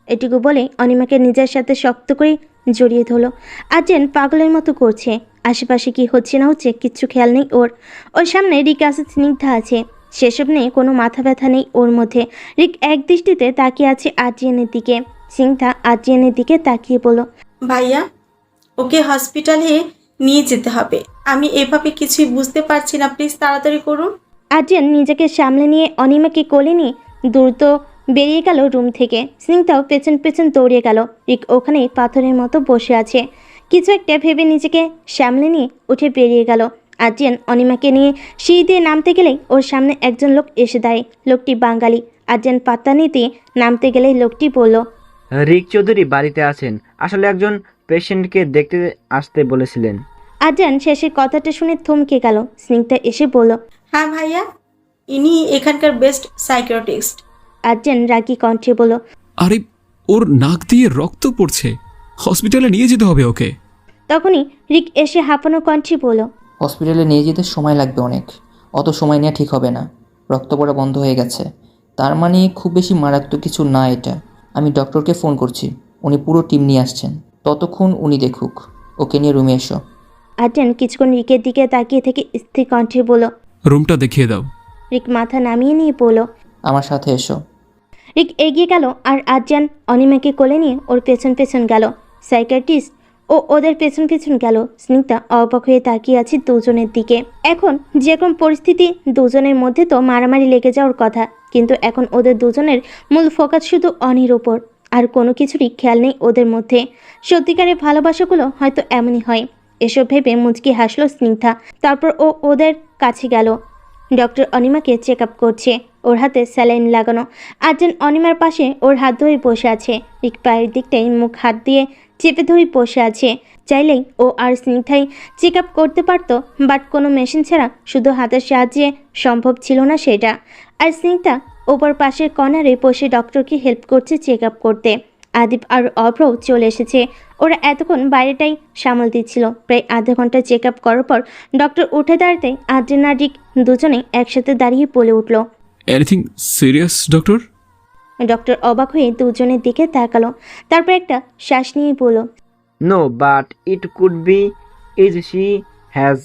এটুকু বলে অনিমাকে নিজের সাথে শক্ত করে জড়িয়ে ধরল। আর্জেন পাগলের মতো করছে। আশেপাশে কি হচ্ছে না হচ্ছে কিচ্ছু খেয়াল নেই ওর। ওর সামনে রিক আছে, স্নিগ্ধা আছে, সেসব নিয়ে কোনো মাথা ব্যথা নেই ওর মধ্যে। রিক এক দৃষ্টিতে তাকিয়ে আছে আদ্রিয়ানের দিকে। স্নিগ্ধা আদ্রিয়ানের দিকে তাকিয়ে বলল, ভাইয়া, ওকে হসপিটালে নিয়ে যেতে হবে। আমি এভাবে কিছুই বুঝতে পারছি না, প্লিজ তাড়াতাড়ি করুন। আদ্রিয়ান নিজেকে সামলে নিয়ে অনিমাকে কোলে নিয়ে দ্রুত বেরিয়ে গেল রুম থেকে। স্নিগ্ধাও পেছন পেছন দৌড়ে গেল। রিক ওখানেই পাথরের মতো বসে আছে। কিছু একটা ভেবে নিজেকে সামলে নিয়ে উঠে বেরিয়ে গেল। আদ্রিয়ান অনিমাকে নিয়ে সিঁড়ি দিয়ে নামতে গেলেই ওর সামনে একজন লোক এসে দাঁড়ায়। লোকটি বাঙালি। আদ্রিয়ান পাত্তা নিতে নামতে গেলেই লোকটি বলল, রিক চৌধুরী বাড়িতে আছেন, আসলে একজন পেশেন্টকে দেখতে আসতে বলেছিলেন। আদ্রিয়ান শেষের কথাটা শুনে থমকে গেল। স্নিগ্ধা এসে বলল, হ্যাঁ ভাইয়া, ইনি এখানকার বেস্ট সাইকিয়াট্রিস্ট। আদ্রিয়ান রাগী কণ্ঠে বলল, আরে ওর নাক দিয়ে রক্ত পড়ছে, হসপিটালে নিয়ে যেতে হবে ওকে। তখনই রিক এসে হাঁপানো কণ্ঠে বলল, হসপিটালে নিয়ে যেতে সময় লাগবে অনেক, অত সময় নেওয়া ঠিক হবে না। রক্ত পড়া বন্ধ হয়ে গেছে, তার মানে খুব বেশি মারাত্মক কিছু না এটা। আমি ডক্টরকে ফোন করছি, উনি পুরো টিম নিয়ে আসছেন, ততক্ষণ উনি দেখুক। ওকে নিয়ে রুমে এসো। আদ্রিয়ান কিছুক্ষণ রিকের দিকে তাকিয়ে থেকে স্থির কণ্ঠে বলল, রুমটা দেখিয়ে দাও। রিক মাথা নামিয়ে নিয়ে বলল, আমার সাথে এসো। রিক এগিয়ে গেল আর আদ্রিয়ান অনিমাকে কোলে নিয়ে ওর পেছন পেছন গেল। সাইকিয়াট্রিস্ট ও ওদের পেছন পেছন গেল। স্নিগ্ধা অবাক হয়ে তাকিয়ে আছে দুজনের দিকে। এখন যেরকম পরিস্থিতি, দুজনের মধ্যে তো মারামারি লেগে যাওয়ার কথা, কিন্তু এখন ওদের দুজনের মূল ফোকাস শুধু অনির ওপর। আর কোনো কিছুরই খেয়াল নেই ওদের মধ্যে। সত্যিকারের ভালোবাসাগুলো হয়তো এমনই হয়। এসব ভেবে মুচকি হাসলো স্নিগ্ধা। তারপর ও ওদের কাছে গেল। ডক্টর অনিমাকে চেক আপ করছে, ওর হাতে স্যালাইন লাগানো। আদ্রিয়ান অনিমার পাশে ওর হাত ধরে বসে আছে। রিক পায়ের দিকটাই মুখ হাত দিয়ে চেপে ধরে বসে আছে। চাইলেই ও আর স্নিগ্ধাই চেক আপ করতে পারতো, বাট কোনো মেশিন ছাড়া শুধু হাতের সাহায্যে সম্ভব ছিল না সেটা। আর স্নিগ্ধা ওপর পাশের কর্নারে বসে ডক্টরকে হেল্প করছে চেক আপ করতে। আদিপ আর অভ্রও চলে এসেছে। ওরা এতক্ষণ বাইরেটাই সামাল দিচ্ছিল। প্রায় আধা ঘন্টা চেক আপ করার পর ডক্টর উঠে দাঁড়াতে আদ্রিয়ান আর রিক দুজনেই একসাথে দাঁড়িয়ে বলে উঠল, এনিথিং সিরিয়াস ডক্টর? ডক্টর অবাক হয়ে দুজনের দিকে তাকালো। তারপর একটা শ্বাস নিয়ে বলল, no, but it could be is she has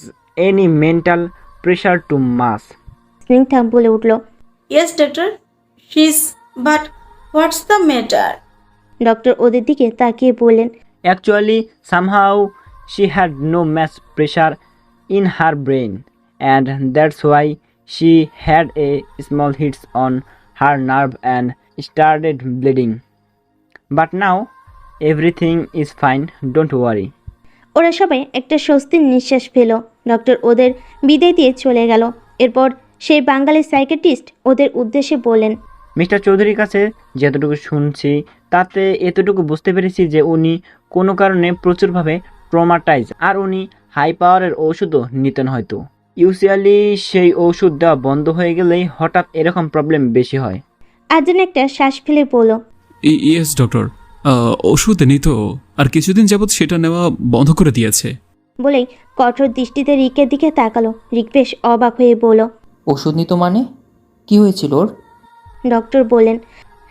any mental pressure to mass. Snigdha বলে উঠল, yes doctor, she's, but what's the matter? Doctor ওদের দিকে তাকিয়ে বললেন, Actually, somehow she had no mass pressure in her brain, and that's why she had a small hits on her nerve and started bleeding. But now everything is fine, don't worry. ওরা সবাই একটা স্বস্তির নিঃশ্বাস পেল। Doctor ওদের বিদায় দিয়ে চলে গেল। এরপর সেই বাঙালি সাইকিয়াট্রিস্ট ওদের উদ্দেশ্যে বললেন, মিস্টার চৌধুরীর কাছে যতটুকু শুনছি তাতে এতটুকু বুঝতে পেরেছি যে উনি কোনো কারণে প্রচুরভাবে ট্রমাটাইজ, আর উনি হাই পাওয়ারের ওষুধও নিতেন হয়তো। ইউজুয়ালি সেই ওষুধ দেওয়া বন্ধ হয়ে গেলেই হঠাৎ এরকম প্রবলেম বেশি হয়। আর্জুন একটা শ্বাস ফেলে বলল, ইয়েস ডক্টর, ওষুধ নিত, আর কিছুদিন যাবৎ সেটা নেওয়া বন্ধ করে দিয়েছে। বলেই কঠোর দৃষ্টিতে রিকের দিকে তাকালো। রিক বেশ অবাক হয়ে বলল, ওষুধ নিত মানে? কি হয়েছিল ওর? ডক্টর বললেন,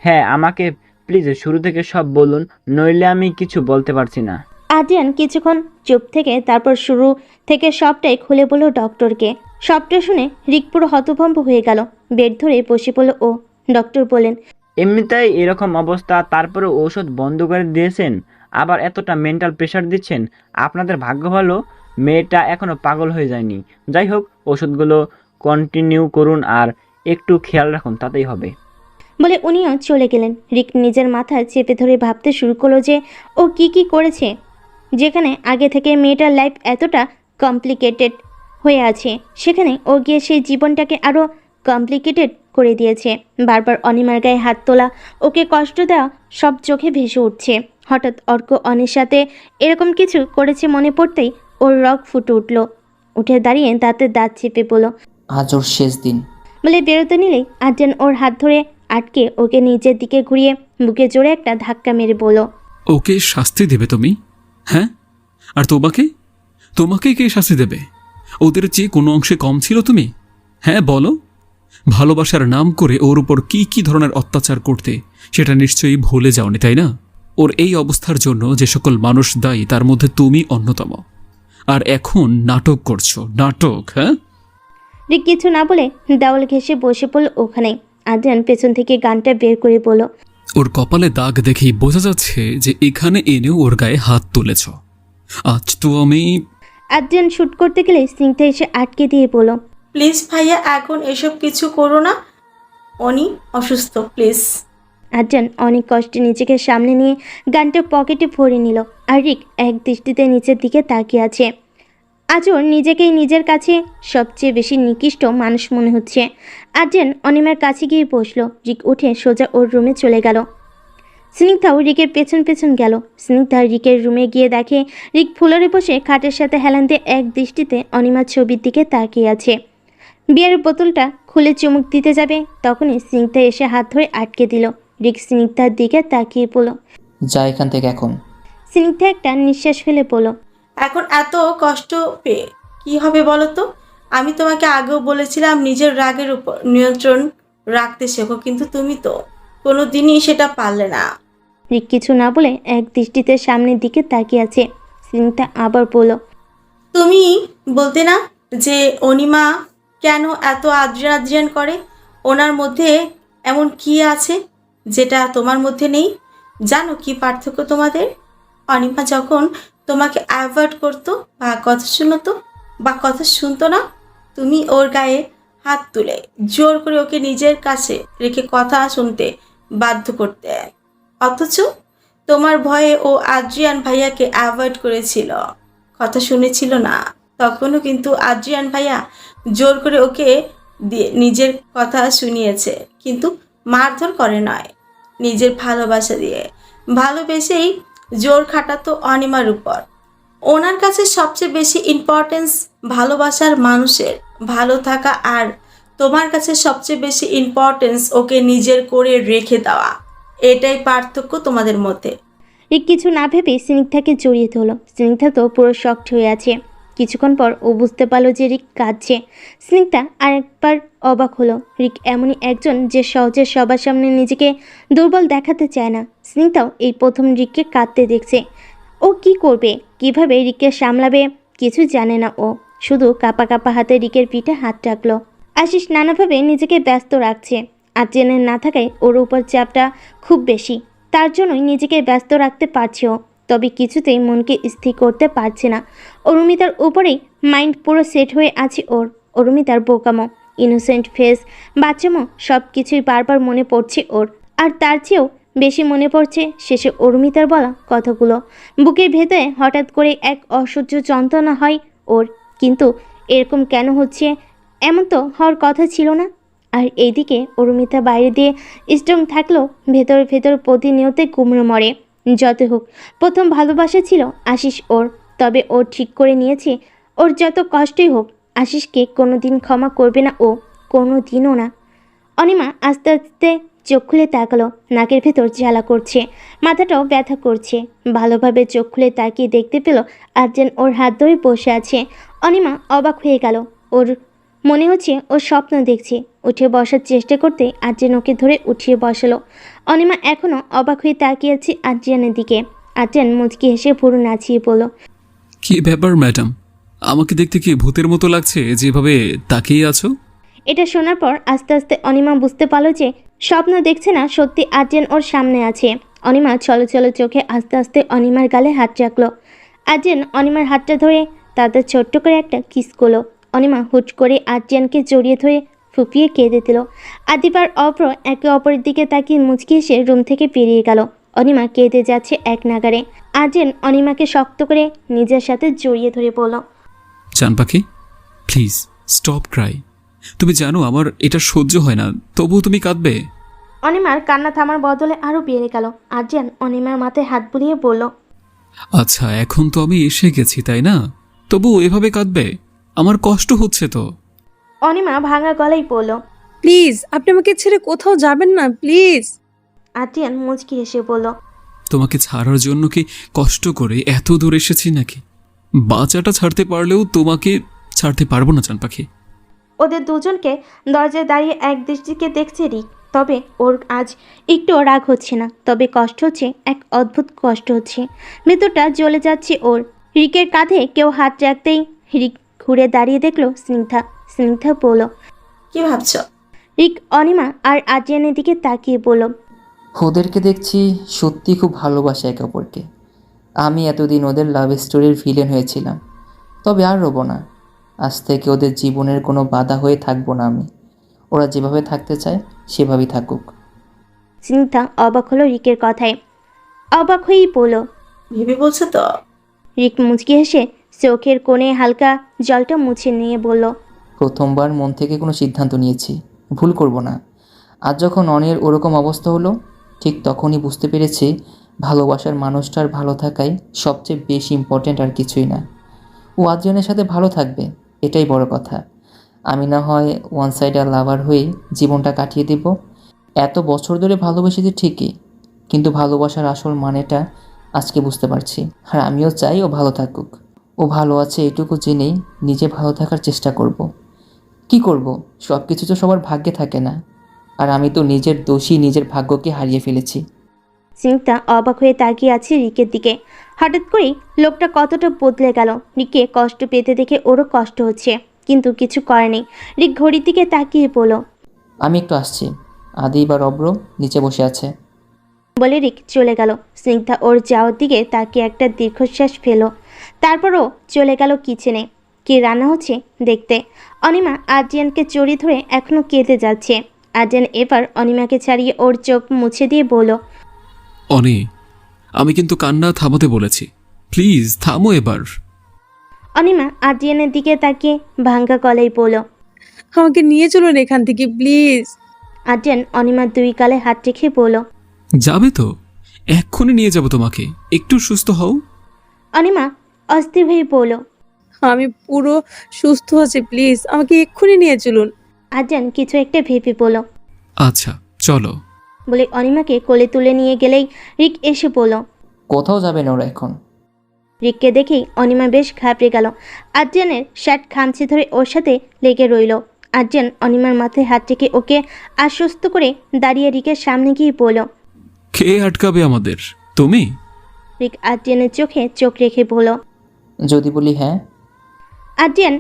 হ্যাঁ, আমাকে প্লিজ শুরু থেকে সব বলুন, নইলে আমি কিছু বলতে পারছি না। আদ্রিয়ান কিছুক্ষণ চুপ থেকে তারপর শুরু থেকে সবটাই খুলে বলল ডক্টরকে। সবটা শুনে রিক পুরো হতভম্ব হয়ে গেল। বেড ধরে বসে পড়ল ও। ডক্টর বলেন, এমনিতেই এরকম অবস্থা, তারপরে ঔষধ বন্ধ করে দিয়েছেন, আবার এতটা মেন্টাল প্রেশার দিচ্ছেন। আপনাদের ভাগ্য ভালো মেয়েটা এখনো পাগল হয়ে যায়নি। যাই হোক, ওষুধগুলো কন্টিনিউ করুন আর একটু খেয়াল রাখুন, তাতেই হবে। বলে উনিও চলে গেলেন। রিক নিজের মাথায় চেপে ধরে ভাবতে শুরু করলো যে ও কি করেছে, যেখানে আগে থেকে মেয়েটার লাইফ এতটা কমপ্লিকেটেড হয়ে আছে, সেখানে ও গিয়ে সেই জীবনটাকে আরও কমপ্লিকেটেড করে দিয়েছে। বারবার অনিমার গায়ে হাত তোলা, ওকে কষ্ট দেওয়া সব চোখে ভেসে উঠছে। হঠাৎ অর্ক অনির সাথে এরকম কিছু করেছে মনে পড়তেই ওর রগ ফুটে উঠল। উঠে দাঁড়িয়ে দাঁতের দাঁত চেপে বলল, আজ ওর শেষ দিন। বলে বেরোতে নিলেই আর্জেন ওর হাত ধরে আটকে ওকে নিচের দিকে ঘুরিয়ে বুকে জোরে একটা ধাক্কা মেরে বলল, ওকে শাস্তি দেবে তুমি? হ্যাঁ, আর তোমাকে কে শাস্তি দেবে? ওদের চেয়ে কোনো অংশে কম ছিল তুমি? হ্যাঁ বলো, ভালোবাসার নাম করে ওর উপর কি ধরনের অত্যাচার করতে সেটা নিশ্চয়ই ভুলে যাওনি, তাই না? ওর এই অবস্থার জন্য যে সকল মানুষ দায়ী তার মধ্যে তুমি অন্যতম। আর এখন নাটক করছো, নাটক, হ্যাঁ? রিক কিছু না বলে দেওয়াল ঘেঁষে বসে পড়ল ওখানে। আদ্রিয়ান পেছন থেকে গানটা বের করে বলল, ওর কপালে দাগ দেখেই বোঝা যাচ্ছে যে এখানে এনেও ওর গায়ে হাত তুলেছ। আজ তো আমি... আদ্রিয়ান শুট করতে গেলে স্নিগ্ধা এসে আটকে দিয়ে বলল, প্লিজ ভাইয়া এখন এসব কিছু করো না, অনি অসুস্থ, প্লিজ। আদ্রিয়ান অনেক কষ্টে নিজেকে সামনে নিয়ে গানটা পকেটে ভরে নিল। আর রিক এক দৃষ্টিতে নিচের দিকে তাকিয়ে আছে। আজ ওর নিজেকেই নিজের কাছে সবচেয়ে বেশি নিকৃষ্ট মানুষ মনে হচ্ছে। আদ্রিয়ান অনিমার কাছে গিয়ে বসলো। রিক উঠে সোজা ওর রুমে চলে গেল। স্নিগ্ধাও রিকের পেছন পেছন গেল। স্নিগ্ধা রিকের রুমে গিয়ে দেখে রিক ফুলরে বসে খাটের সাথে হেলান দিয়ে এক দৃষ্টিতে অনিমার ছবির দিকে তাকিয়ে আছে। বিয়ারের বোতলটা খুলে চুমুক দিতে যাবে, তখনই স্নিগ্ধা এসে হাত ধরে আটকে দিল। রিক স্নিগ্ধার দিকে তাকিয়ে পড়ল। যা এখান থেকে এখন। স্নিগ্ধা একটা নিঃশ্বাস ফেলে বলল, এখন এত কষ্ট পেয়ে কি হবে বলো তো? আমি তোমাকে আগেও বলেছিলাম নিজের রাগের উপর নিয়ন্ত্রণ রাখতে শেখো, কিন্তু তুমি তো কোনো দিনই সেটা পারলে না। রিক কিছু না বলে এক দৃষ্টিতে সামনের দিকে তাকিয়ে আছে। স্নিগ্ধা আবার বলল, তুমি বলতে না যে অনিমা কেন এত আদ্রিয়ান আদ্রিয়ান করে? ওনার মধ্যে এমন কি আছে যেটা তোমার মধ্যে নেই? জানো কি পার্থক্য তোমাদের? অনিমা যখন তোমাকে অ্যাভয়েড করতো বা কথা শুনতো বা কথা শুনতো না, তুমি ওর গায়ে হাত তুলে জোর করে ওকে নিজের কাছে রেখে কথা শুনতে বাধ্য করতে। অথচ তোমার ভয়ে ও আদ্রিয়ান ভাইয়াকে অ্যাভয়েড করেছিল, কথা শুনেছিল না। তখনও কিন্তু আদ্রিয়ান ভাইয়া জোর করে ওকে দিয়ে নিজের কথা শুনিয়েছে, কিন্তু মারধর করে নয়, নিজের ভালোবাসা দিয়ে। ভালোবেসেই জোর খাটাতো অনিমার উপর। ওনার কাছে সবচেয়ে বেশি ইম্পর্টেন্স ভালোবাসার মানুষের ভালো থাকা, আর তোমার কাছে সবচেয়ে বেশি ইম্পর্টেন্স ওকে নিজের করে রেখে দেওয়া। এটাই পার্থক্য তোমাদের মধ্যে। রিক কিছু না ভেবে স্নিগ্ধাকে জড়িয়ে ধরল। স্নিগ্ধা তো পুরো শকড হয়ে আছে। কিছুক্ষণ পর ও বুঝতে পারল যে রিক কাঁদছে। স্নিগ্ধা আরেকবার অবাক হলো। রিক এমনই একজন যে সহজে সবার সামনে নিজেকে দুর্বল দেখাতে চায় না। স্নিগ্ধাও এই প্রথম রিককে কাঁদতে দেখছে। ও কি করবে, কিভাবে রিককে সামলাবে কিছু জানে না ও। শুধু কাঁপা কাঁপা হাতে রিকের পিঠে হাত রাখলো। আশিস নানাভাবে নিজেকে ব্যস্ত রাখছে। আদ্রিয়ানের না থাকায় ওর উপর চাপটা খুব বেশি, তার জন্যই নিজেকে ব্যস্ত রাখতে পারছে ও। তবে কিছুতেই মনকে স্থির করতে পারছে না। অরুমিতার উপরেই মাইন্ড পুরো সেট হয়ে আছে ওর। অরুমিতার বোকামো, ইনোসেন্ট ফেস, বাচ্চামো সব কিছুই বারবার মনে পড়ছে ওর। আর তার চেয়েও বেশি মনে পড়ছে শেষে অরুমিতার বলা কথাগুলো। বুকের ভেতরে হঠাৎ করে এক অসহ্য যন্ত্রণা হয় ওর। কিন্তু এরকম কেন হচ্ছে? এমন তো হওয়ার কথা ছিল না। আর এইদিকে অরুমিতা বাইরে দিয়ে স্ট্রং থাকলেও ভেতর ভেতর প্রতিনিয়ত কুমড়ো মরে। যত হোক, প্রথম ভালোবাসা ছিল আশিস ওর। তবে ও ঠিক করে নিয়েছে ওর যত কষ্টই হোক আশিসকে কোনো দিন ক্ষমা করবে না ও, কোনো দিনও না। অনিমা আস্তে আস্তে চোখ খুলে তাকালো। নাকের ভেতর জ্বালা করছে, মাথাটাও ব্যথা করছে। ভালোভাবে চোখ খুলে তাকিয়ে দেখতে পেল আদ্রিয়ান ওর হাত ধরে বসে আছে। অনিমা অবাক হয়ে গেল। ওর মনে হচ্ছে ও স্বপ্ন দেখছে। উঠে বসার চেষ্টা করতে আদ্রিয়ান ওকে ধরে উঠিয়ে বসালো। অনিমা এখনও অবাক হয়ে তাকিয়ে আছে আদ্রিয়ানের দিকে। আদ্রিয়ান মুচকি হেসে ভুরু নাচিয়ে বলল, কি ব্যাপার ম্যাডাম, আমাকে দেখতে কি ভূতের মতো লাগছে যেভাবে তাকিয়ে আছো? এটা শোনার পর আস্তে আস্তে অনিমা বুঝতে পারল যে স্বপ্ন দেখছে না, সত্যি আদ্রিয়ান ওর সামনে আছে। অনিমা চলো চলো চোখে আস্তে আস্তে অনিমার গালে হাত রাখলো। আদ্রিয়ান অনিমার হাতটা ধরে তাদের ছোট্ট করে একটা কিস করলো। অনিমা হুট করে আদ্রিয়ানকে জড়িয়ে ধরে ফুপিয়ে কেঁদে দিল। আদিপ আর অভ্র একে অপরের দিকে তাকিয়ে মুচকি এসে রুম থেকে বেরিয়ে গেল। অনিমা কেঁদে যাচ্ছে এক নাগারে। আদ্রিয়ান অনিমাকে শক্ত করে নিজের সাথে জড়িয়ে ধরে বলল, জান পাখি, প্লিজ স্টপ ক্রাই। তুমি জানো আমার এটা সহ্য হয় না, তবুও তুমি কাঁদবে? অনিমার কান্না থামার বদলে আরও বেড়ে গেল। আদ্রিয়ান অনিমার মাথায় হাত বুলিয়ে বলল, আচ্ছা এখন তো আমি এসে গেছি তাই না, তবু এভাবে কাঁদবে? আমার কষ্ট হচ্ছে তো। অনিমা ভাঙা গলায় বলল, প্লিজ আপনি আমাকে ছেড়ে কোথাও যাবেন না, প্লিজ। আদ্রিয়ান মুচকি হেসে বলল, তোমাকে ছাড়ার জন্য কি কষ্ট করে এত দূর এসেছি নাকি? বাচ্চাটা ছাড়তে পারলেও তোমাকে ছাড়তে পারবো না জান পাখি। ওদের দুজনকে দরজায় দাঁড়িয়ে এক দৃষ্টিকে দেখছে রিক। তবে ওর আজ একটুও রাগ হচ্ছে না, তবে কষ্ট হচ্ছে, এক অদ্ভুত কষ্ট হচ্ছে। ভেতরটা জ্বলে যাচ্ছে ওর। রিকের কাঁধে কেউ হাত রাখতেই রিক ঘুরে দাঁড়িয়ে দেখলো স্নিগ্ধা। স্নিগ্ধা বলল, কি ভাবছ? রিক অনিমা আর আদ্রিয়ানের দিকে তাকিয়ে বলল, ওদেরকে দেখছি সত্যি খুব ভালোবাসে একে অপরকে। আমি এতদিন ওদের লাভ স্টোরির ভিলেন হয়েছিলাম, তবে আর রব না। আজ থেকে ওদের জীবনের কোনো বাধা হয়ে থাকবো না আমি। ওরা যেভাবে থাকতে চায় সেভাবেই থাকুক। স্নিগ্ধা অবাক হলো রিকের কথায়। অবাক হয়েই বলল, ভেবে বলছো তো? রিক মুচকি হেসে চোখের কোণে হালকা জলটা মুছে নিয়ে বলল, প্রথমবার মন থেকে কোনো সিদ্ধান্ত নিয়েছি, ভুল করব না। আজ যখন অনির ওরকম অবস্থা হলো, ঠিক তখনই বুঝতে পেরেছি ভালোবাসার মানুষটার ভালো থাকাই সবচেয়ে বেশি ইম্পর্ট্যান্ট, আর কিছুই না। ও আদ্রিয়ানের সাথে ভালো থাকবে, এটাই বড় কথা। আমি না হয় ওয়ান সাইডার লাভার হয়ে জীবনটা কাটিয়ে দেব। এত বছর ধরে ভালোবেসেছি ঠিকই, কিন্তু ভালোবাসার আসল মানেটা আজকে বুঝতে পারছি। আর আমিও চাই ও ভালো থাকুক। ও ভালো আছে এটুকু জেনেই নিজে ভালো থাকার চেষ্টা করব। কি করব, সব কিছু তো সবার ভাগ্যে থাকে না। আর আমি তো নিজের দোষী নিজের ভাগ্যকে হারিয়ে ফেলেছি। স্নিগ্ধা অবাক হয়ে তাকিয়ে আছে রিকের দিকে। হঠাৎ করেই লোকটা কতটা বদলে গেল। রিককে কষ্ট পেতে দেখে ওরও কষ্ট হচ্ছে, কিন্তু কিছু করেনি। রিক ঘড়ির দিকে তাকিয়ে বলল, আমি একটু আসছি। আদি বা রব্র নিচে বসে আছে। বলে রিক চলে গেল। স্নিগ্ধা ওর যাওয়ার দিকে তাকিয়ে একটা দীর্ঘশ্বাস ফেলো। তারপরও চলে গেল কিচেনে। কি রান্না হচ্ছে দেখতে। অনিমা আদ্রিয়ানকে জড়িয়ে ধরে এখনও কেঁদে যাচ্ছে। আদ্রিয়ান এবার অনিমাকে ছাড়িয়ে ওর চোখ মুছে দিয়ে বলল, অনি, আমি কিন্তু কান্না থামাতে বলেছি, প্লিজ থামো এবার। অনিমা আদ্রিয়ানের দিকে তাকিয়ে ভাঙ্গা গলায় বলল, আমাকে নিয়ে চলুন এখান থেকে প্লিজ। আদ্রিয়ান অনিমার দুই গালে হাত রেখে বলল, যাবে তো? এক্ষুনি নিয়ে যাব তোমাকে, একটু সুস্থ হও। অনিমা অস্থির হয়ে বলল, আমি পুরো সুস্থ আছি, প্লিজ আমাকে এক্ষুনি নিয়ে চলুন। আদ্রিয়ান কিছু একটা ভেবে বলল। আচ্ছা চলো। বলে অনিমাকে কোলে তুলে নিয়ে গেলেই রিক এসে বলল, কোথাও যাবে না ওরা এখন। রিককে দেখেই অনিমা বেশ ঘাবড়ে গেল। আদ্রিয়ানের শার্ট খামচে ধরে ওর সাথে লেগে রইল। আদ্রিয়ান অনিমার মাথায় হাত রেখে ওকে আশ্বস্ত করে দাঁড়িয়ে রিকের সামনে গিয়ে বলল, কে আটকাবে আমাদের? তুমি? রিক আদ্রিয়ানের চোখে চোখ রেখে বলল। যদি বলি হ্যাঁ? আদ্রিয়ান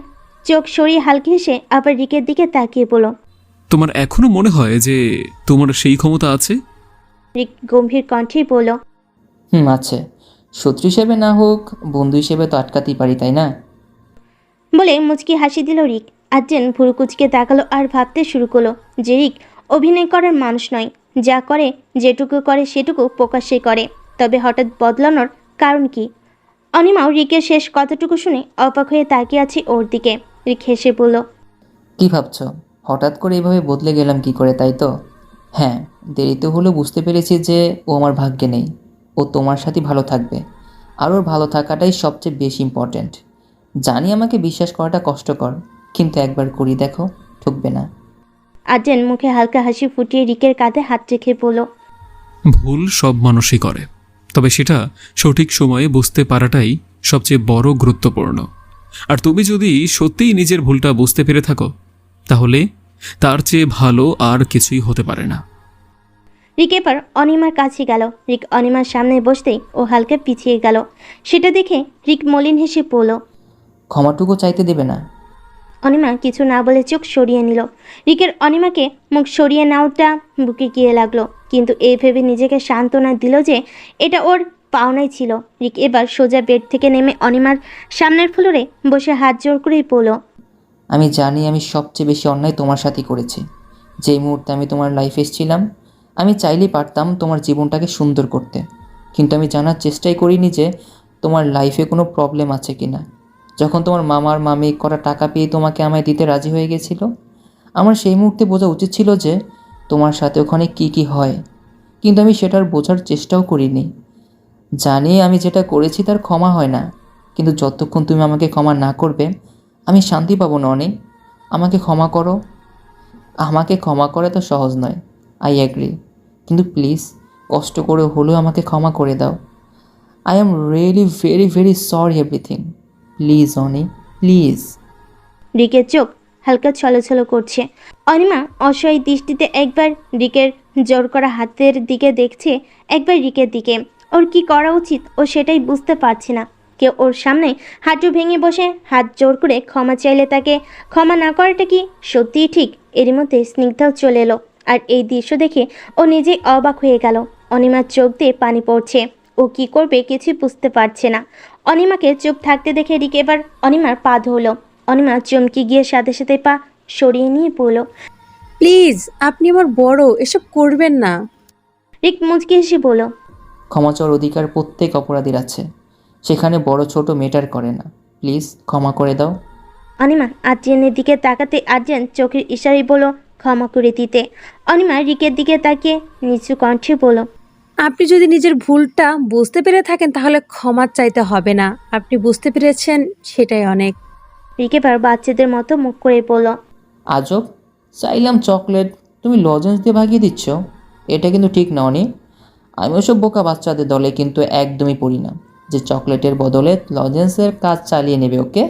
চোখ সরিয়ে হালকা হেসে আবার রিকের দিকে তাকিয়ে বলল, তোমার এখনো মনে হয় যে তোমার সেই ক্ষমতা আছে? রিক গম্ভীর কণ্ঠেই বলল, আছে। শত্রু হিসেবে না হোক, বন্ধু হিসেবে তো আটকাতেই পারি, তাই না? বলে মুচকি হাসি দিল রিক। আদ্রিয়ান ভুরু কুচকে তাকালো আর ভাবতে শুরু করলো যে রিক অভিনয় করার মানুষ নয়। যা করে, যেটুকু করে সেটুকু প্রকাশ্যে করে। তবে হঠাৎ বদলানোর কারণ কি? অনিমাও রিকের শেষ কথাটুকু শুনে অবাক হয়ে তাকিয়ে আছে ওর দিকে। রিক হেসে বলল, কি ভাবছো হঠাৎ করে এভাবে বদলে গেলাম কি করে, তাই তো? হ্যাঁ, দেরিতে হলেও বুঝতে পেরেছি যে ও আমার ভাগ্যে নেই। ও তোমার সাথে ভালো থাকবে, আর ওর ভালো থাকাটাই সবচেয়ে বেশি ইম্পর্ট্যান্ট। জানি আমাকে বিশ্বাস করাটা কষ্টকর, কিন্তু একবার করি দেখো, ঠকবে না। আদ্রিয়ান মুখে হালকা হাসি ফুটিয়ে রিকের কাঁধে হাত রেখে বলল, ভুল সব মানুষই করে, তবে সেটা সঠিক সময়ে বুঝতে পারাটাই সবচেয়ে বড় গুরুত্বপূর্ণ। আর তুমি যদি সত্যিই নিজের ভুলটা বুঝতে পেরে থাকো, তাহলে তার চেয়ে ভালো আর কিছুই হতে পারে না। রিক এবার অনিমার কাছে গেল। রিক অনিমার সামনে বসতেই ও হালকা পিছিয়ে গেল। সেটা দেখে রিক মলিন হেসে বলল, ক্ষমাটুকু চাইতে দেবে না? অনিমা কিছু না বলে চোখ সরিয়ে নিল। রিকের অনিমাকে মুখ সরিয়ে নেওয়াটা বুকে গিয়ে লাগলো, কিন্তু এই ভেবে নিজেকে সান্ত্বনা দিল যে এটা ওর পাওনাই ছিল। রিক এবার সোজা বেড থেকে নেমে অনিমার সামনের ফ্লোরে বসে হাত জোর করেই বলল, আমি জানি আমি সবচেয়ে বেশি অন্যায় তোমার সাথে করেছি। যেই মুহূর্তে আমি তোমার লাইফে এসেছিলাম, আমি চাইলেই পারতাম তোমার জীবনটাকে সুন্দর করতে, কিন্তু আমি জানার চেষ্টাই করিনি যে তোমার লাইফে কোনো প্রবলেম আছে কি না। যখন তোমার মামার মামি করা টাকা পেয়ে তোমাকে আমায় দিতে রাজি হয়ে গেছিল, আমার সেই মুহূর্তে বোঝা উচিত ছিল যে তোমার সাথে ওখানে কি কি হয়, কিন্তু আমি সেটার বোঝার চেষ্টাও করিনি। জানি আমি যেটা করেছি তার ক্ষমা হয় না, কিন্তু যতক্ষণ তুমি আমাকে ক্ষমা না করবে আমি শান্তি পাবো না। অনেক আমাকে ক্ষমা করো। আমাকে ক্ষমা করা তো সহজ নয়, আই অ্যাগ্রি, কিন্তু প্লিজ কষ্ট করে হলেও আমাকে ক্ষমা করে দাও। I am really very very sorry everything. Please Ani, please. রিকের চোখ হালকা ছলছল করছে। অনিমা অসহায় দৃষ্টিতে একবার রিকের জোর করা হাতের দিকে দেখছে, একবার রিকের দিকে। ওর কি করা উচিত ও সেটাই বুঝতে পারছে না। কেউ ওর সামনে হাঁটু ভেঙে বসে হাত জোর করে ক্ষমা চাইলে তাকে ক্ষমা না করাটা কি সত্যিই ঠিক? এরই মধ্যে স্নিগ্ধাও চলে এলো, আর এই দৃশ্য দেখে ও নিজেই অবাক হয়ে গেল। অনিমার চোখ দিয়ে পানি পড়ছে, ও কি করবে কিছুই বুঝতে পারছে না। অনিমাকে চুপ থাকতে দেখে রিক এবার অনিমার পা ধরলো। অনিমা চমকে গিয়ে সাথে সাথে পা সরিয়ে নিয়ে পড়ল। প্লিজ, আপনি আমার বড়, এসব করবেন না। রিক মুচকি হেসে বলল, ক্ষমা চাওয়ার অধিকার প্রত্যেক অপরাধীর আছে, সেখানে বড় ছোট ম্যাটার করে না। প্লিজ ক্ষমা করে দাও। অনিমা আদ্রিয়ানের দিকে তাকাতে আদ্রিয়ান চোখের ইশারায় বলল ক্ষমা করে দিতে। অনিমা রিকের দিকে তাকিয়ে নিচু কণ্ঠে বলল, আপনি যদি নিজের ভুলটা বুঝতে পেরে থাকেন তাহলে ক্ষমা চাইতে হবে না। আপনি বুঝতে পেরেছেন, সেটাই অনেক। রিক এবার বাচ্চাদের মতো মুখ করে বলল, আজব, চাইলাম চকলেট, তুমি লজেন্স দিয়ে ভাগিয়ে দিচ্ছ। এটা কিন্তু ঠিক না অনি। আমি ওসব বোকা বাচ্চাদের দলে কিন্তু একদমই পড়ি না, যে চকলেটের বদলে লজেন্সের কাজ চালিয়ে নেবে। ওকে?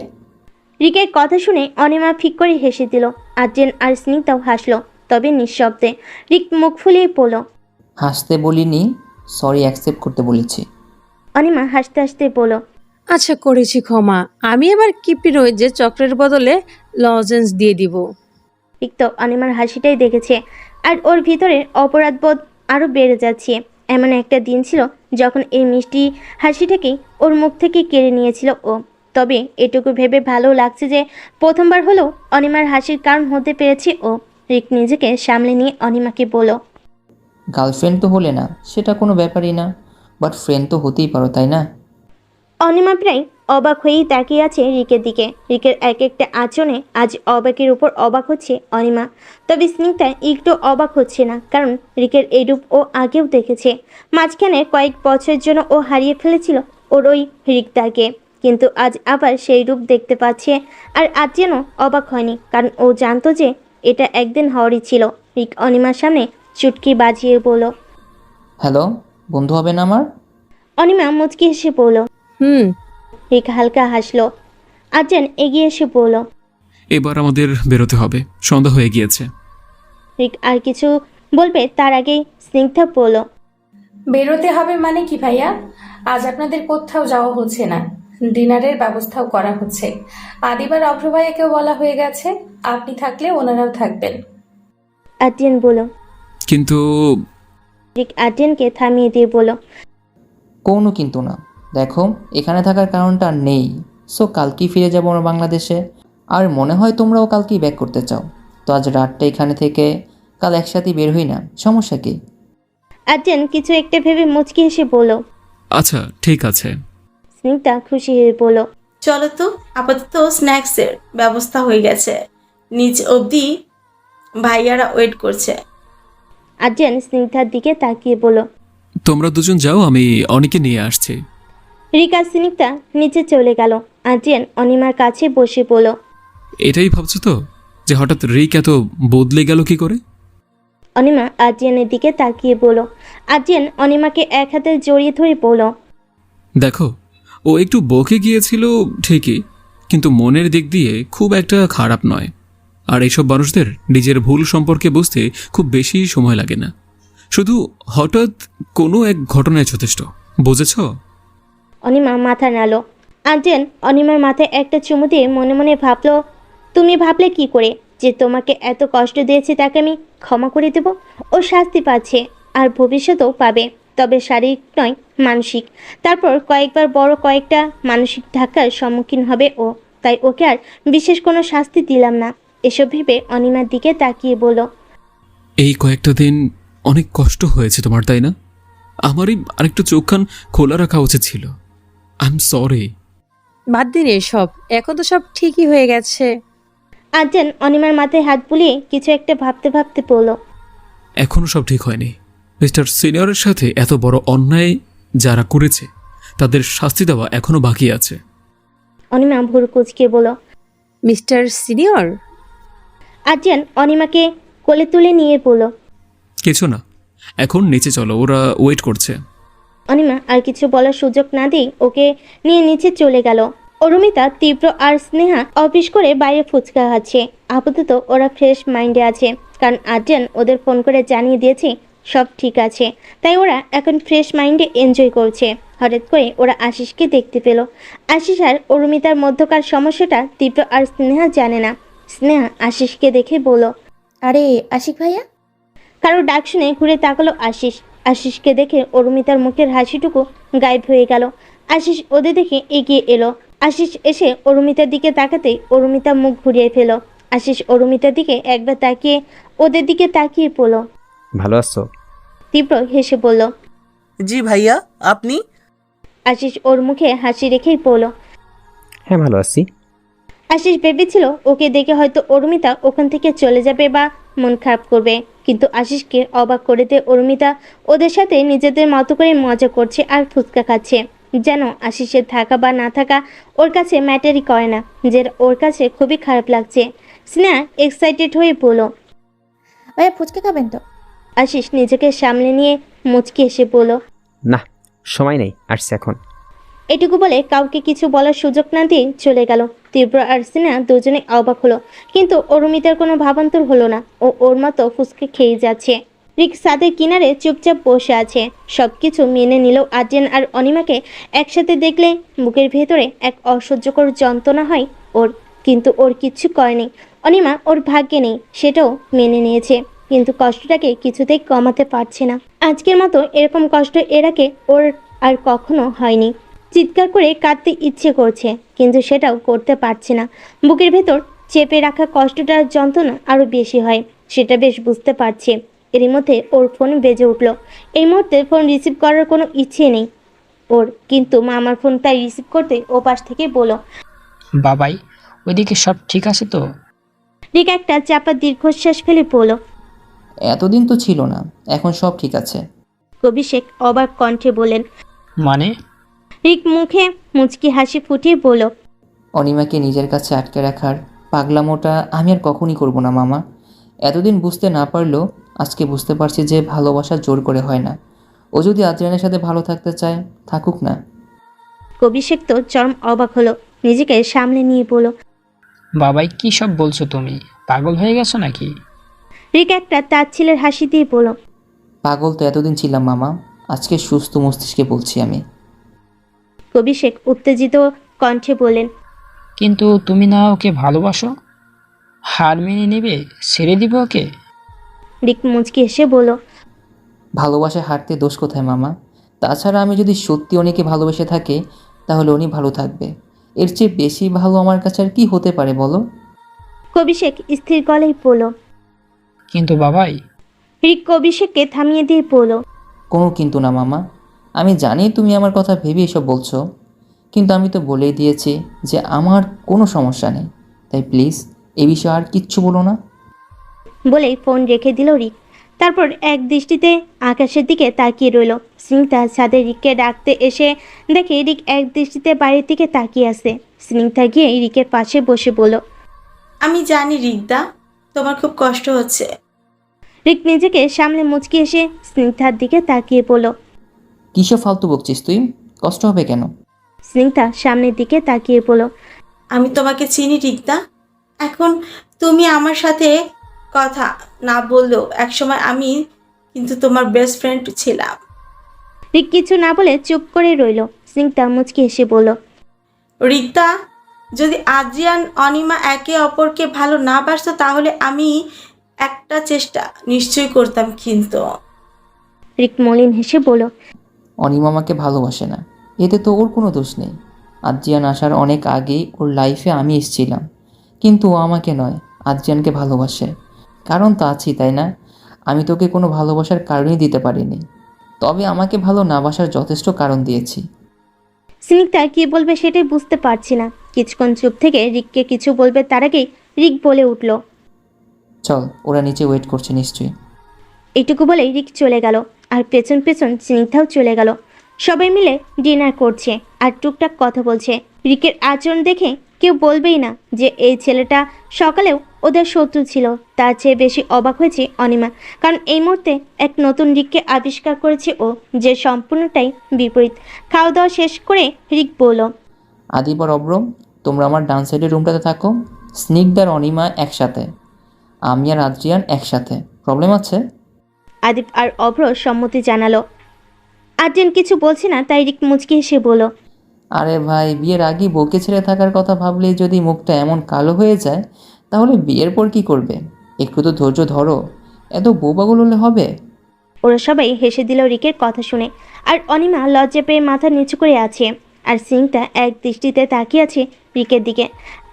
রিকের কথা শুনে অনিমা ফিক করে হেসে দিল। আদ্রিয়ান আর স্নিগ্ধাও হাসলো, তবে নিঃশব্দে। রিক মুখ ফুলিয়ে পড়ল, হাসতে বলিনি, সরি অ্যাকসেপ্ট করতে বলেছি। অনিমা হাসতে হাসতে বলল, আচ্ছা, করেছি ক্ষমা। আমি এবার কিপি নই যে চকলেটের বদলে লজেন্স দিয়ে দিব। রিক তো অনিমার হাসিটাই দেখেছে, আর ওর ভিতরের অপরাধবোধ আরও বেড়ে যাচ্ছে। এমন একটা দিন ছিল যখন এই মিষ্টি হাসিটাকেই ওর মুখ থেকে কেড়ে নিয়েছিল ও। তবে এটুকু ভেবে ভালো লাগছে যে প্রথমবার হলেও অনিমার হাসির কারণ হতে পেরেছে ও। রিক নিজেকে সামলে নিয়ে অনিমাকে বলল, গার্লফ্রেন্ড তো হলে না, সেটা কোনো ব্যাপারই না, বাট ফ্রেন্ড তো হতেই পারো, তাই না? অনিমা প্রায় অবাক হয়েই তাকিয়ে আছে রিকের দিকে। রিকের এক একটা আচরণে আজ অবাকের উপর অবাক হচ্ছে অনিমা। তবে স্নিগ্ধা একটু অবাক হচ্ছে না, কারণ রিকের এই রূপ ও আগেও দেখেছে। মাঝখানে কয়েক বছরের জন্য ও হারিয়ে ফেলেছিল ওর ওই রিকদাকে, কিন্তু আজ আবার সেই রূপ দেখতে পাচ্ছে। আর আজ যেন অবাক হয়নি, কারণ ও জানতো যে এটা একদিন হওয়ারই ছিল। রিক অনিমার সামনে চুটকি বাজিয়ে বলল, হ্যালো, বন্ধু হবে না আমার? অনিমা মুচকি হেসে বলল, রিক হালকা হাসলো। আজান এগিয়ে এসে বলল, এবার আমাদের বেরোতে হবে, সন্ধ্যা হয়ে গিয়েছে। রিক আর কিছু বলবে তার আগেই স্নিগ্ধা বলল, বেরোতে হবে মানে কি ভাইয়া? আজ আপনাদের কোথাও যাওয়া হচ্ছে না, ডিনারের ব্যবস্থাও করা হচ্ছে। আদিবার অভ্র ভাইয়াকেও বলা হয়ে গেছে, আপনি থাকলে ওনারাও থাকবেন। আদ্রিয়ান বলল। কিন্তু রিক আদ্রিয়ানকে থামিয়ে দিয়ে বলল, কোনো কিন্তু না, দেখো এখানে থাকার কারণটা আর নেই। সো কালকেই ফিরে যাবো আমরা বাংলাদেশে। আর মনে হয় তোমরাও কালকেই ব্যাক করতে চাও, তো আজ রাতটা এখানে থেকে কাল একসাথেই বের হই না, সমস্যা কি? আদ্রিয়ান কিছু একটা ভেবে মুচকি হেসে বলল, আচ্ছা ঠিক আছে। স্নিগ্ধা খুশি হয়ে বলল, চলো তো, আপাতত স্ন্যাক্সের ব্যবস্থা হয়ে গেছে, নিচ অবধি ভাইয়ারা ওয়েট করছে। আদ্রিয়ান স্নিগ্ধার দিকে তাকিয়ে বলল, তোমরা দুজন যাও, আমি অনেকে নিয়ে আসছি। রিক আর স্নিগ্ধা নিচে চলে গেল। আদ্রিয়ান অনিমার কাছে বসে বলল, এটাই ভাবছো তো যে হঠাৎ রিক এত বদলে গেল কি করে? অনিমা আদ্রিয়ানের দিকে তাকিয়ে বলল। আদ্রিয়ান অনিমাকে এক হাতে জড়িয়ে ধরে বলল, দেখো, ও একটু বকে গিয়েছিল ঠিকই, কিন্তু মনের দিক দিয়ে খুব একটা খারাপ নয়। আর এইসব মানুষদের নিজের ভুল সম্পর্কে বুঝতে খুব বেশি সময় লাগে না, শুধু হঠাৎ কোনো এক ঘটনায় যথেষ্ট, বুঝেছ? অনিমা মাথা নাড়ল। আদ্রিয়ান অনিমার মাথায় একটা চুমু দিয়ে মনে মনে ভাবলো, তুমি ভাবলে কি করে যে তোমাকে এত কষ্ট দিয়েছে তাকে আমি ক্ষমা করে দেব? ও শাস্তি পাচ্ছে, আর ভবিষ্যতেও পাবে, তবে শারীরিক নয়, মানসিক। তারপর কয়েকবার বড় কয়েকটা মানসিক ধাক্কার সম্মুখীন হবে ও। তাই ওকে আর বিশেষ কোনো শাস্তি দিলাম না। এসব ভেবে অনিমার দিকে তাকিয়ে বলল, এই কয়েকটা দিন অনেক কষ্ট হয়েছে তোমার, তাই না? আমারই আরেকটু চোখ কান খোলা রাখা উচিত ছিল। I am sorry. বাদ দিন এসব, এখন তো সব ঠিকই হয়ে গেছে। আদ্রিয়ান অনিমার মাথায় হাত বুলিয়ে কিছু একটা ভাবতে ভাবতে বলল, এখনও সব ঠিক হয়নি। মিস্টার সিনিয়রের সাথে এত বড় অন্যায় যারা করেছে তাদের শাস্তি দেওয়া এখনো বাকি আছে। অনিমা ভুরু কুঁচকে বলল, মিস্টার সিনিয়র? আদ্রিয়ান অনিমাকে কোলে তুলে নিয়ে বলল, কিছু না, এখন নিচে চলো, ওরা ওয়েট করছে। অনিমা আর কিছু বলার সুযোগ না দিয়ে ওকে নিয়ে নিচে চলে গেল। অরুমিতা, তীব্র আর স্নেহা অফিস করে বাইরে ফুচকা খাচ্ছে। আপাতত ওরা ফ্রেশ মাইন্ডে আছে, কারণ আদ্রিয়ান ওদের ফোন করে জানিয়ে দিয়েছে সব ঠিক আছে। তাই ওরা এখন ফ্রেশ মাইন্ডে এনজয় করছে। হঠাৎ করে ওরা আশিসকে দেখতে পেল। আশিস আর অরুমিতার মধ্যকার সমস্যাটা তীব্র আর স্নেহা জানে না। স্নেহা আশিসকে দেখে বলল, আরে আশিক ভাইয়া। কারো ডাক শুনে ঘুরে তাকালো আশিস। আশিসকে দেখে অরুমিতার মুখের হাসিটুকু গায়েব হয়ে গেল। আশিস ওদের দেখে এগিয়ে এলো। আশিস এসে অরুমিতার দিকে তাকাতেই অরুমিতা মুখ ঘুরিয়ে ফেল। আশিস অরুমিতার দিকে একবার তাকিয়ে ওদের দিকে তাকিয়ে পড়ল। ভালো আছো? তীব্র হেসে বলল, জি ভাইয়া, আপনি? আশিস ওর মুখে হাসি রেখেই পড়ল। হ্যাঁ ভালো আছি। আশিস ভেবেছিল ওকে দেখে হয়তো অরুমিতা ওখান থেকে চলে যাবে বা মন খারাপ করবে, কিন্তু আশিসকে অবাক করে দিয়ে অরুমিতা ওদের সাথে নিজেদের মতো করে মজা করছে আর ফুচকা খাচ্ছে। যেন আশিসের থাকা বা না থাকা ওর কাছে ম্যাটারই করে না, যে ওর কাছে খুবই খারাপ লাগছে। স্নেহা এক্সাইটেড হয়ে বলল, ভাইয়া ফুচকা খাবেন তো? আশিস নিজেকে সামলে নিয়ে মুচকি এসে বলল, না, সময় নেই, আসছে এখন। এটুকু বলে কাউকে কিছু বলার সুযোগ না দিয়ে চলে গেল। তীব্র আর স্নেহা দুজনে অবাক হলো, কিন্তু অরুমিতার কোনো ভাবান্তর হলো না। ও ওর মতো ফুসকে খেয়ে যাচ্ছে। রিক ছাদের কিনারে চুপচাপ বসে আছে। সবকিছু মেনে নিলেও আদ্রিয়ান আর অনিমাকে একসাথে দেখলে বুকের ভেতরে এক অসহ্যকর যন্ত্রণা হয় ওর, কিন্তু ওর কিচ্ছু করেনি। অনিমা ওর ভাগ্যে নেই, সেটাও মেনে নিয়েছে, কিন্তু কষ্টটাকে কিছুতেই কমাতে পারছে না। আজকের মতো এরকম কষ্ট এর আগে ওর আর কখনো হয়নি। চিৎকার করে কাঁদতে ইচ্ছে করছে, কিন্তু সেটাও করতে পারছে না। বুকের ভেতর চেপে রাখা কষ্টটার যন্ত্রণা আরও বেশি হয়, সেটা বেশ বুঝতে পারছে। এরই মধ্যে ওর ফোন বেজে উঠল। এই মুহূর্তে ফোন রিসিভ করার কোনো ইচ্ছে নেই ওর, কিন্তু মামার ফোন তাই রিসিভ করতে ও পাশ থেকে বলো, বাবাই, ওইদিকে সব ঠিক আছে তো? রিক একটা চাপা দীর্ঘশ্বাস ফেলে বলল, এতদিন তো ছিল না, এখন সব ঠিক আছে। অভিষেক অবাক কণ্ঠে বলেন, মানে? রিক মুখে মুচকি হাসি ফুটিয়ে বলল, অনিমাকে নিজের কাছে আটকে রাখার পাগলামোটা আমি আর কখনই করব না মামা। এতদিন বুঝতে না পারলেও আজকে বুঝতে পারছি যে ভালোবাসা জোর করে হয় না। ও যদি আদ্রিয়ানের সাথে ভালো থাকতে চায়, থাকুক না। অভিষেক তো চরম অবাক হলো, নিজেকে সামনে নিয়ে বলল, বাবাই, কি সব বলছো তুমি? পাগল হয়ে গেছো নাকি? রিক একটা তার ছেলের হাসি দিয়ে বলল, পাগল তো এতদিন ছিলাম মামা, আজকে সুস্থ মস্তিষ্কে বলছি আমি। অভিষেক উত্তেজিত কণ্ঠে বললেন, কিন্তু তুমি না ওকে ভালোবাসো? হার মেনে নেবে? ছেড়ে দিবে ওকে? রিক মুচকি এসে বলল, ভালোবাসা হারতে দোষ কোথায় মামা? তাছাড়া আমি যদি সত্যি অনেকে ভালোবেসে থাকে, তাহলে উনি ভালো থাকবে। এর চেয়ে বেশি ভালো আমার কাছে আর কি হতে পারে বলো? অভিষেক স্থির গলায় বলল। কিন্তু বাবাই। রিক অভিষেককে থামিয়ে দিয়ে বলল, কোনো কিন্তু না মামা, আমি জানি তুমি আমার কথা ভেবে এসব বলছো, কিন্তু আমি তো বলেই দিয়েছি যে আমার কোনো সমস্যা নেই। তাই প্লিজ এ বিষয়ে আর কিচ্ছু বলো না। বলেই ফোন রেখে দিল রিক। তারপর এক দৃষ্টিতে আকাশের দিকে তাকিয়ে রইল। স্নিগ্ধা ছাদে রিককে ডাকতে এসে দেখে রিক এক দৃষ্টিতে বাইরের দিকে তাকিয়ে আছে। স্নিগ্ধা গিয়ে রিকের পাশে বসে বলল, আমি জানি রিকদা, তোমার খুব কষ্ট হচ্ছে। রিক নিজেকে সামনে মুচকি এসে স্নিগ্ধার দিকে তাকিয়ে বলল, কিসব ফালতু বকছিস তুই? কষ্ট হবে কেন? স্নিগ্ধা সামনের দিকে তাকিয়ে বলল, আমি তোমাকে চিনি রিকদা। এখন তুমি আমার সাথে কথা না বললেও একসময় আমি কিন্তু তোমার বেস্ট ফ্রেন্ড ছিলাম। রিক কিছু না বলে চুপ করে রইল। স্নিগ্ধা মুচকি এসে বলল, রিকদা, যদি আদ্রিয়ান অনিমা একে অপরকে ভালো না বাসতো তাহলে আমি একটা চেষ্টা নিশ্চয়ই করতাম, কিন্তু রিক মলিন হেসে বলল, অনিমা আমাকে ভালোবাসে না, এতে তো ওর কোনো দোষ নেই। আদ্রিয়ান আসার অনেক আগেই ওর লাইফে আমি এসেছিলাম, কিন্তু ও আমাকে নয়, আদ্রিয়ানকে ভালোবাসে। কারণ তো আছি, তাই না? আমি তোকে কোনো ভালোবাসার কারণই দিতে পারিনি, তবে আমাকে ভালো না বাসার যথেষ্ট কারণ দিয়েছি। স্নিগ্ধা কি বলবে সেটাই বুঝতে পারছি না। কিছুক্ষণ চুপ থেকে রিককে কিছু বলবে তার আগেই রিক বলে উঠল, চল, ওরা নিচে ওয়েট করছে নিশ্চয়ই। এইটুকু বলেই রিক চলে গেল, আর পেছন পেছন স্নিগ্ধাও চলে গেল। সবাই মিলে ডিনার করছে আর টুকটাক কথা বলছে। রিকের আচরণ দেখে কেউ বলবেই না যে এই ছেলেটা সকালেও ওদের শত্রু ছিল। তার চেয়ে বেশি অবাক হয়েছে অনিমা, কারণ এই মুহূর্তে এক নতুন রিককে আবিষ্কার করেছে ও, যে সম্পূর্ণটাই বিপরীত। খাওয়া দাওয়া শেষ করে রিক বলল, আদিপ আর অব্র, তোমরা আমার ডান সাইডের রুমটাতে থাকো। স্নিগ্ধার অনিমা একসাথে, আমি আর আদ্রিয়ান একসাথে। প্রবলেম আছে? আদিপ আর অভ্র সম্মতি জানালো। আর্যেন কিছু বলছে না, তাই রিক মুচকি হেসে বলল, আরে ভাই, বিয়ের আগে বউকে ছেড়ে থাকার কথা ভাবলে যদি মুখটা এমন কালো হয়ে যায়, তাহলে বিয়ের পর কি করবে? একটু তো ধৈর্য ধরো, এত বউ পাগল হলে হবে? ওরা সবাই হেসে দিল রিকের কথা শুনে। আর অনিমা লজ্জা পেয়ে মাথা নিচু করে আছে, আর সিংটা এক দৃষ্টিতে তাকিয়ে আছে রিকের দিকে।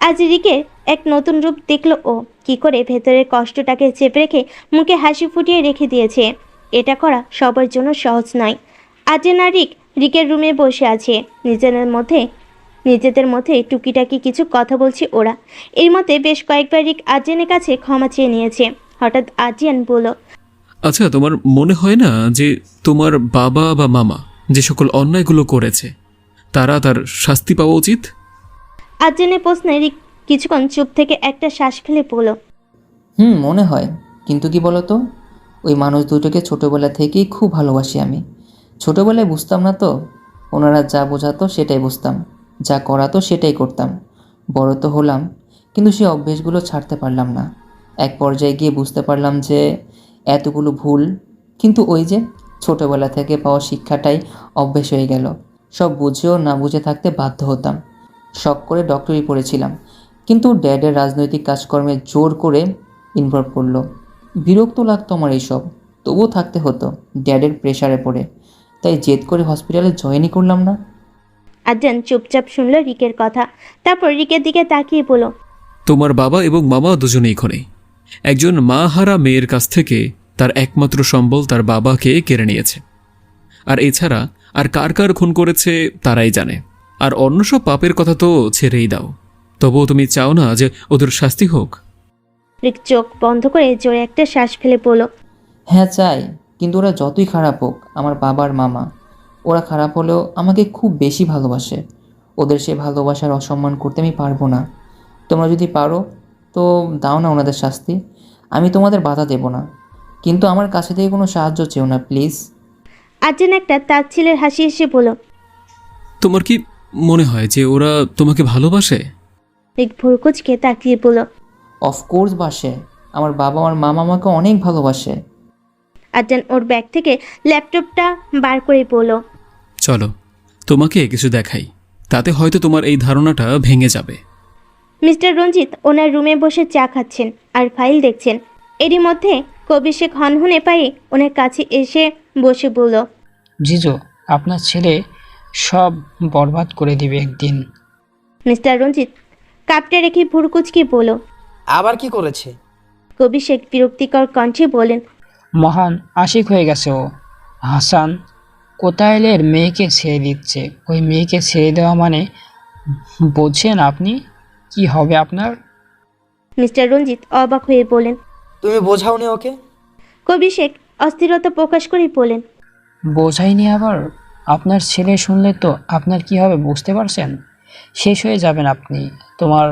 আজ রিকের এক নতুন রূপ দেখলো ও, কি করে ভেতরের কষ্টটাকে চেপে রেখে মুখে হাসি ফুটিয়ে রেখে দিয়েছে। এটা করা সবার জন্য সহজ নয়। আর্যেন আর রিকের রুমে বসে আছে, নিজেদের মধ্যে টুকিটাকি কিছু কথা বলছে ওরা। এর মধ্যে বেশ কয়েকবার রিক আর্যেনের কাছে ক্ষমা চেয়ে নিয়েছে। হঠাৎ আর্যেন বলল, আচ্ছা, তোমার মনে হয় না যে তোমার বাবা বা মামা যে সকল অন্যায়গুলো করেছে তারা তার শাস্তি পাওয়া উচিত? আর্যেনের প্রশ্নে রিক কিছুক্ষণ চুপ থেকে একটা শ্বাস ফেলে বলল, মনে হয়। কিন্তু কি বলতো, ওই মানুষ দুটোকে ছোটবেলা থেকেই খুব ভালোবাসি আমি। ছোটবেলায় বুঝতাম না তো, ওনারা যা বোঝাতো সেটাই বুঝতাম, যা করাতো সেটাই করতাম। বড় তো হলাম, কিন্তু সেই অভ্যেসগুলো ছাড়তে পারলাম না। এক পর্যায়ে গিয়ে বুঝতে পারলাম যে এতগুলো ভুল, কিন্তু ওই যে ছোটবেলা থেকে পাওয়া শিক্ষাটাই অভ্যেস হয়ে গেল। সব বুঝেও না বুঝে থাকতে বাধ্য হতাম। শখ করে ডক্টরি পড়েছিলাম, কিন্তু ড্যাডের রাজনৈতিক কাজকর্মে জোর করে ইনভলভ করলো। বিরক্ত লাগতো আমার এইসব, তবুও থাকতে হতো ড্যাডের প্রেশারে পড়ে। তাই জেদ করে হসপিটালে জয়েনই করলাম না। আর্যেন চুপচাপ শুনল রিকের কথা, তারপর রিকের দিকে তাকিয়ে বলল, তোমার বাবা এবং মামা দুজনেই খুনি। একজন মা হারা মেয়ের কাছ থেকে তার একমাত্র সম্বল তার বাবাকে কেড়ে নিয়েছে। আর এছাড়া আর কার কার খুন করেছে তারাই জানে। আর অন্য সব পাপের কথা তো ছেড়েই দাও, তবুও তুমি চাও না যে ওদের শাস্তি হোক? রিক চোখ বন্ধ করে জোরে একটা শ্বাস ফেলে বলল, হ্যাঁ চাই, কিন্তু ওরা যতই খারাপ হোক, আমার বাবার মামা, ওরা খারাপ হলেও আমাকে খুব বেশি ভালোবাসে। ওদের সে ভালোবাসার অসম্মান করতে আমি পারবো না। তোমরা যদি পারো তো দাও না ওনাদের শাস্তি, আমি তোমাদের বাধা দেব না, কিন্তু আমার কাছে থেকে কোনো সাহায্য চেও না প্লিজ। আর্যেন একটা তাচ্ছিলের হাসি হেসে বলল, তোমার কি মনে হয় যে ওরা তোমাকে ভালোবাসে? রিক ভুরকুচকে তাকিয়ে বলল, অফকোর্স বাসে, আমার বাবা আর মামা আমাকে অনেক ভালোবাসে। আর্যেন ওর ব্যাগ থেকে ল্যাপটপটা বার করে বলল, চলো তোমাকে কিছু দেখাই, তাতে হয়তো তোমার এই ধারণাটা ভেঙে যাবে। মিস্টার রঞ্জিত ওনার রুমে বসে চা খাচ্ছেন আর ফাইল দেখছেন। এরই মধ্যে কবিশেখ হনহনে পায়ে ওনার কাছে এসে বসে বলল, জিজু, আপনার ছেলে সব বরবাদ করে দিবে একদিন। মিস্টার রঞ্জিত কাপটা রেখে ভুরকুচকে বলল, আবার কি করেছে? কবিশেখ বিরক্তিকর কণ্ঠে বলেন, মহান আশিক হয়ে গেছে ও। হাসান কোতায়েলের মেয়েকে ছেড়ে দিচ্ছে। ওই মেয়েকে ছেড়ে দেওয়া মানে বোঝেন আপনি কি হবে আপনার? মিস্টার রঞ্জিত অবাক হয়ে বলেন। তুমি বোঝাওনি ওকে? কবিশেখ অস্থিরতা প্রকাশ করে বলেন, বোঝাইনি আবার? আপনার ছেলে শুনলে তো আপনার কি হবে বুঝতে পারছেন? শেষ হয়ে যাবেন আপনি। তোমার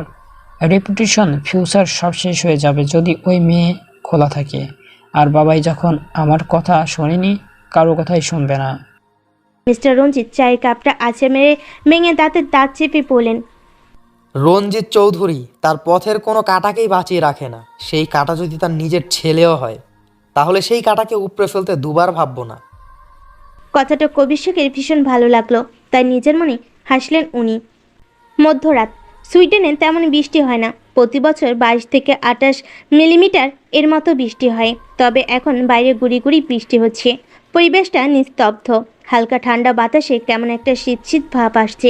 রেপুটেশন, ফিউচার সব শেষ হয়ে যাবে যদি ওই মেয়ে খোলা থাকে। আর বাবাই যখন আমার কথা শোনেনি, কারো কথাই শুনবে না। মিস্টার রঞ্জিত চায়ের কাপটা আছড়ে মেরে ভেঙে দাঁতের দাঁত চেপে বলেন, রঞ্জিত চৌধুরী তার পথের কোনো কাঁটাকেই বাঁচিয়ে রাখে না। সেই কাঁটা যদি তার নিজের ছেলেও হয়, তাহলে সেই কাঁটাকে উপড়ে ফেলতে দুবার ভাববো না। কথাটা কবিশেখের ভীষণ ভালো লাগলো, তাই নিজের মনে হাসলেন উনি। মধ্যরাত, সুইডেনে তেমন বৃষ্টি হয় না। প্রতি বছর 22 থেকে 28 মিলিমিটার এর মতো বৃষ্টি হয়, তবে এখন বাইরে গুড়ি গুড়ি বৃষ্টি হচ্ছে। পরিবেশটা নিস্তব্ধ, হালকা ঠান্ডা বাতাসে কেমন একটা শীত শীত ভাব আসছে।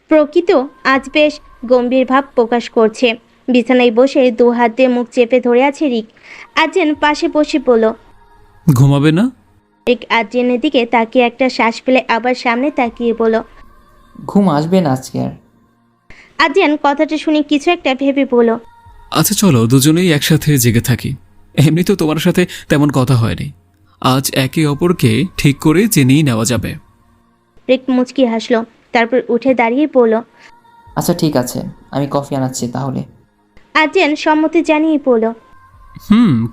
প্রকৃত আজ বেশ গম্ভীর ভাব প্রকাশ করছে। বিছানায় বসে 2 হাত দিয়ে মুখ চেপে ধরে আছে রিক। আর্যেন পাশে বসে বলল, ঘুমাবে না? রিক আর্যেনের দিকে তাকিয়ে একটা শ্বাস ফেলে আবার সামনে তাকিয়ে বলল, ঘুম আসবে না আজকে আর। আর্যেন কথাটা শুনে কিছু একটা ভেবে বলল, আচ্ছা চলো দুজনেই একসাথে জেগে থাকি। এমনি তো তোমার সাথে তেমন কথা হয়নি, আজ একে অপরকে ঠিক করে জেনেই নেওয়া যাবে। রিক মুচকি হাসলো, তারপর উঠে দাঁড়িয়ে বলল, আচ্ছা ঠিক আছে, আমি কফি আনাচ্ছি তাহলে। আর্যেন সম্মতি জানিয়ে বলল,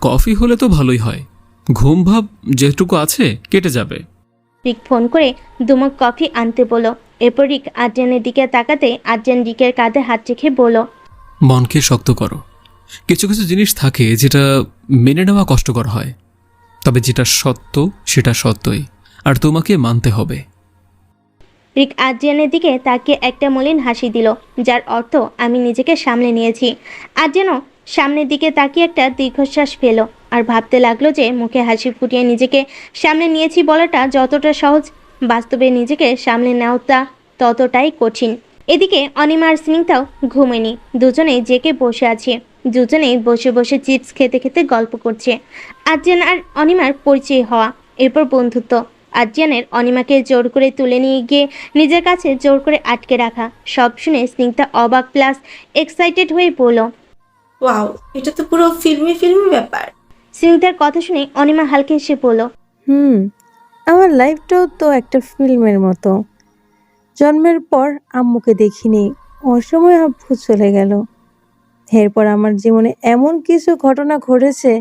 কফি হলে তো ভালোই হয়, ঘুম ভাব যেটুকু আছে কেটে যাবে। রিক ফোন করে 2 মগ কফি আনতে বলল। এরপর রিক আর্যেনের দিকে তাকাতে আর্যেন রিকের কাঁধে হাত রেখে বলল, মনকে শক্ত করো। কিছু কিছু জিনিস থাকে যেটা মেনে নেওয়া কষ্টকর হয়, তবে যেটা সত্য সেটা সত্যই। আর তোমাকে মানতে হবে। রিক আদ্রিয়ানের দিকে তাকিয়ে একটা মলিন হাসি দিল, যার অর্থ আমি নিজেকে সামলে নিয়েছি। আদ্রিয়ানও সামনের দিকে তাকিয়ে একটা দীর্ঘশ্বাস ফেল আর ভাবতে লাগলো যে মুখে হাসি ফুটিয়ে নিজেকে সামলে নিয়েছি বলাটা যতটা সহজ, বাস্তবে নিজেকে সামলে নেওয়াটা ততটাই কঠিন। এদিকে অনিমা আর স্নিগ্ধাও ঘুমেনি, দুজনেই জেগে বসে আছে। দুজনেই বসে বসে চিপস খেতে খেতে গল্প করছে। আদ্রিয়ান আর অনিমার পরিচয় হওয়া, এরপর বন্ধুত্ব। আদ্রিয়ানের অনিমাকে জোর করে তুলে নিয়ে গিয়ে নিজের কাছে জোর করে আটকে রাখা, সব শুনে স্নিগ্ধা অবাক প্লাস এক্সাইটেড হয়ে বলল, ওয়াও, এটা তো পুরো ফিল্মি ফিল্মি ব্যাপার। স্নিগ্ধার কথা শুনে অনিমা হালকা হেসে বলল, আমার লাইফটাও তো একটা ফিল্মের মতো। জন্মের পর আম্মুকে দেখিনি, ওই সময় আব্বু চলে গেল। এরপর আমার জীবনে এমন কিছু ঘটনা ঘটেছে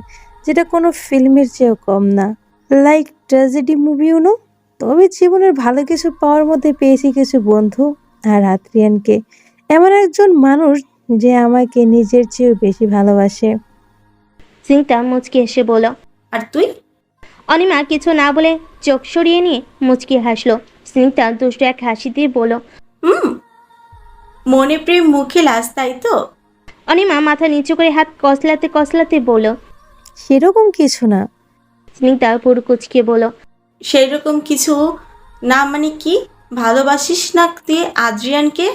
যেটা কোনো ফিল্মের চেয়েও কম না, লাইক ট্র্যাজেডি মুভিও নো। তবে জীবনের ভালো কিছু পাওয়ার মধ্যে পেয়েছি কিছু বন্ধু আর আদ্রিয়ানকে, এমন একজন মানুষ যে আমাকে নিজের চেয়েও বেশি ভালোবাসে। স্নিগ্ধা মুচকি হেসে বলল, আর তুই? অনিমা কিছু না বলে চোখ সরিয়ে নিয়ে মুচকি হাসলো। স্নিগ্ধা দুষ্ট এক হাসি দিয়ে বলল, মনে প্রেম মুখে লাজ, তাই তো? অনিমা মাথা নিচু করে হাত কসলাতে কসলাতে বলল, সেরকম কিছু না। স্নিগ্ধা পুরো কুচকিয়ে বলল, সেই রকম কিছু না মানে কি? ভালোবাসিস না তুই আদ্রিয়ানকে?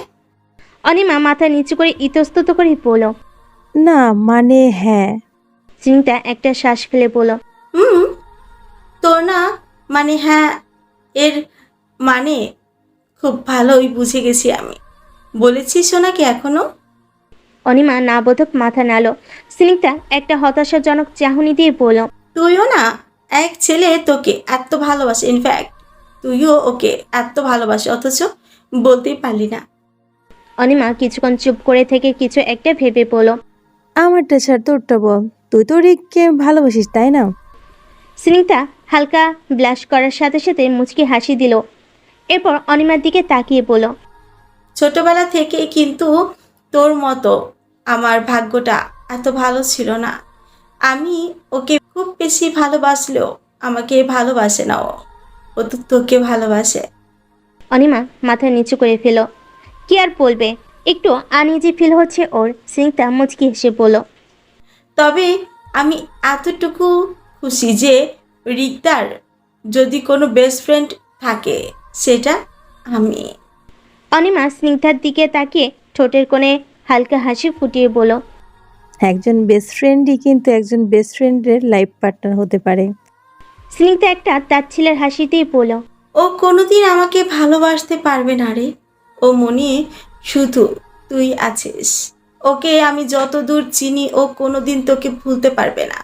অনিমা মাথা নিচু করে ইতস্তত করে বলল, না মানে হ্যাঁ। স্নিগ্ধা একটা শ্বাস ফেলে বলল, তোর না মানে হ্যাঁ এর মানে খুব ভালোই বুঝে গেছি আমি। বলেছিস ওনাকে এখনো? অনিমা না বোধক মাথা নাড়ল। স্নিগ্ধা একটা হতাশাজনক চাহনি দিয়ে বলল, তুইও না, এক ছেলে তোকে এত ভালোবাসে, ইনফ্যাক্ট তুইও ওকে এত ভালোবাসে, অথচ বলতেই পারলি না। অনিমা কিছুক্ষণ চুপ করে থেকে কিছু একটা ভেবে বলল, আমারটা ছাড়, তোরটা বল। তুই তো রিককে ভালোবাসিস, তাই না? স্নিগ্ধা হালকা ব্লাশ করার সাথে সাথে মুচকি হাসি দিল। এরপর অনিমার দিকে তাকিয়ে বলল, ছোটবেলা থেকে কিন্তু তোর মতো আমার ভাগ্যটা এত ভালো ছিল না। আমি ওকে খুব বেশি ভালোবাসলেও আমাকে ভালোবাসে না, ও তো তোকে ভালোবাসে। অনিমা মাথা নিচু করে ফেল। কি আর বলবে, একটু আনইজি ফিল হচ্ছে ওর। স্নিগ্ধা মুচকি হেসে বলল, তবে আমি এতটুকু খুশি যে রিক্তার যদি কোনো বেস্ট ফ্রেন্ড থাকে সেটা আমি। অনিমা স্নিগ্ধার দিকে তাকিয়ে ঠোঁটের কোণে হালকা হাসি ফুটিয়ে বলল, একজন বেস্ট ফ্রেন্ডই কিন্তু একজন বেস্ট ফ্রেন্ডের লাইফ পার্টনার হতে পারে। স্নিগ্ধা একটা তাচ্ছিলের হাসিতেই বলল, ও কোনোদিন আমাকে ভালোবাসতে পারবে না রে। ও মনে শুধু তুই আছিস। ওকে আমি যত দূর চিনি ও কোনোদিন তোকে ভুলতে পারবে না।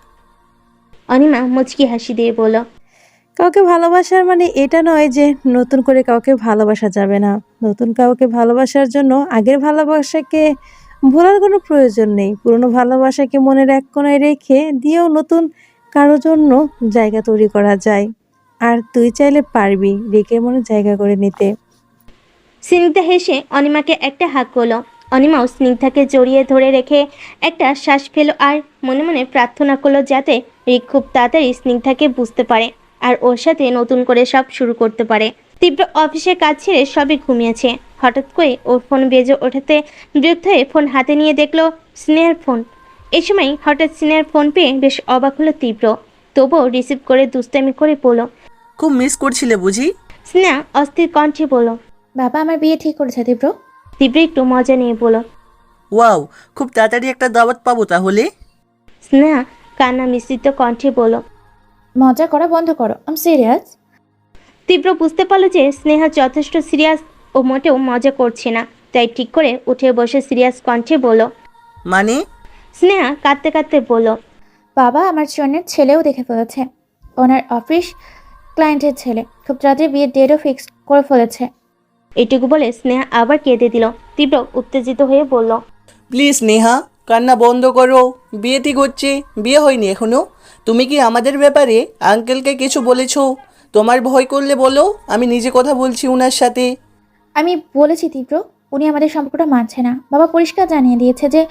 অনিমা মুচকি হাসি দিয়ে বলল, কাউকে ভালোবাসার মানে এটা নয় যে নতুন করে কাউকে ভালোবাসা যাবে না। নতুন কাউকে ভালোবাসার জন্য আগের ভালোবাসাকে ভোলার কোনো প্রয়োজন নেই। পুরনো ভালোবাসাকে মনের এক কোণায় রেখে দিয়েও নতুন কারোর জন্য জায়গা তৈরি করা যায়। আর তুই চাইলে পারবি রিকের মনে জায়গা করে নিতে। স্নিগ্ধা হেসে অনিমাকে একটা হাত করলো। অনিমাও স্নিগ্ধাকে জড়িয়ে ধরে রেখে একটা শ্বাস ফেলো আর মনে মনে প্রার্থনা করলো যাতে রিক খুব তাড়াতাড়ি স্নিগ্ধাকে বুঝতে পারে আর ওর সাথে নতুন করে সব শুরু করতে পারে। তীব্র অফিসের কাজ ছেড়ে সবই ঘুমিয়েছে। হঠাৎ করে ওর ফোন বেজে ওঠাতে বিরক্ত হয়ে ফোন হাতে নিয়ে দেখলো স্নেহার ফোন। এই সময় হঠাৎ স্নেহার ফোন পেয়ে বেশ অবাক হলো তীব্র, তবুও রিসিভ করে দুষ্টামি করে বলল, খুব মিস করছিলে বুঝি? স্নেহা অস্থির কণ্ঠে বলল, বাবা আমার বিয়ে ঠিক করেছে তীব্র। তীব্র একটু মজা নিয়ে বলল, ওয়াও, খুব তাড়াতাড়ি একটা দাওয়াত পাবো তাহলে। স্নেহা কান্না মিশ্রিত কণ্ঠে বলল, মজা করা বন্ধ করো, আম সিরিয়াস। তীব্র বুঝতে পারলো যে স্নেহা যথেষ্ট সিরিয়াস ও মোটেও মজা করছে না, তাই ঠিক করে উঠে বসে সিরিয়াস কণ্ঠে বলল, মানে? স্নেহা কাঁদতে কাঁদতে বলল, বাবা আমার জনের ছেলেও দেখে ফেলেছে, ওনার অফিস ক্লায়েন্টের ছেলে, খুব তাড়াতাড়ি বিয়ের ডেটও ফিক্স করে ফেলেছে। এটুকু বলে স্নেহা আবার কেঁদে দিল। তীব্র উত্তেজিত হয়ে বলল, প্লিজ নেহা, কান্না বন্ধ করো। বিয়ে ঠিক হচ্ছে, বিয়ে হয়নি এখনো। তুমি কি আমাদের ব্যাপারে আঙ্কেলকে কিছু বলেছো? তোমার ভয় করলে বলো, আমি নিজে কথা বলছি ওনার সাথে। আমি বলেছি তীব্র, উনি আমাদের সম্পর্কটা মানছে না। বাবা পরিষ্কার জানিয়ে দিয়েছে যে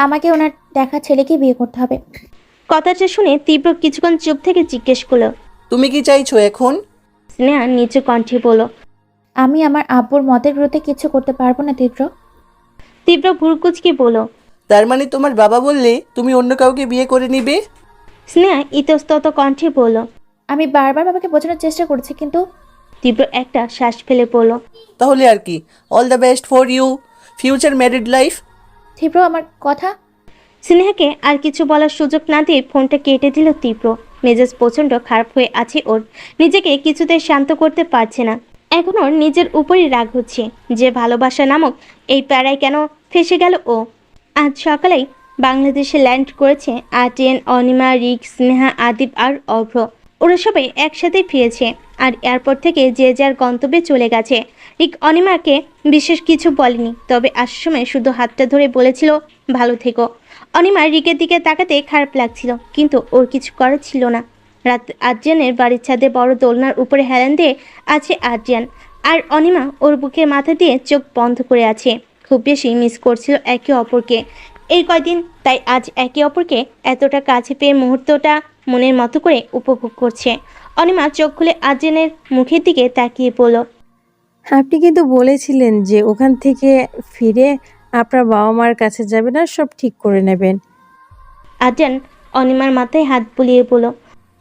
আমাকে ওনার দেখা ছেলেকে বিয়ে করতে হবে। কথাটা শুনে তীব্র কিছুক্ষণ চুপ থেকে জিজ্ঞেস করলো, তুমি কি চাইছো এখন? স্নেহা নিচু কণ্ঠে বলল। আমি আমার আব্বুর মতের বিরুদ্ধে কিছু করতে পারবো না তীব্র। তীব্র ভুরকুচকে বলল। তার মানে তোমার বাবা বললে তুমি অন্য কাউকে বিয়ে করে নিবে? স্নেহা ইতস্তত কণ্ঠে বলল। আমি বারবার বাবাকে বোঝানোর চেষ্টা করেছি কিন্তু তীব্র একটা শ্বাস ফেলে পড়ল। তাহলে আর কি, all the best for you future married life. তীব্র আমার কথা। স্নেহাকে আর কিছু বলার সুযোগ না দিয়ে ফোনটা কেটে দিল তীব্র। মেজাজ প্রচণ্ড খারাপ হয়ে আছে ওর, নিজেকে কিছুতেই শান্ত করতে পারছে না। এখন ওর নিজের উপরই রাগ হচ্ছে যে ভালোবাসা নামক এই প্যারায় কেন ফেসে গেল ও। আজ সকালেই বাংলাদেশে ল্যান্ড করেছে আর্টিয়ান, অনিমা, রিক, স্নেহা, আদিব আর অভ্র। ওরা সবাই একসাথে ফিরেছে আর এয়ারপোর্ট থেকে যে যার গন্তব্যে চলে গেছে। রিক অনিমাকে বিশেষ কিছু বলেনি, তবে আসার সময় শুধু হাতটা ধরে বলেছিল ভালো থেকো। অনিমা রিকের দিকে তাকাতে খারাপ লাগছিল, কিন্তু ওর কিছু করার ছিল না। রাত আর্জিয়ানের বাড়ির ছাদে বড় দোলনার উপরে হেলান দিয়ে আছে আর্জিয়ান, আর অনিমা ওর বুকের মাথা দিয়ে চোখ বন্ধ করে আছে। খুব বেশি মিস করছিল একে অপরকে এই কয়দিন, তাই আজ একে অপরকে এতটা কাছে পেয়ে মুহূর্তটা মনের মতো করে উপভোগ করছে। অনিমা চোখ খুলে আর্জিয়ানের মুখের দিকে তাকিয়ে পড়ল। আপনি কিন্তু বলেছিলেন যে ওখান থেকে ফিরে আপনার বাবা মার কাছে যাবেন আর সব ঠিক করে নেবেন। আর্জিয়ান অনিমার মাথায় হাত বুলিয়ে বলল।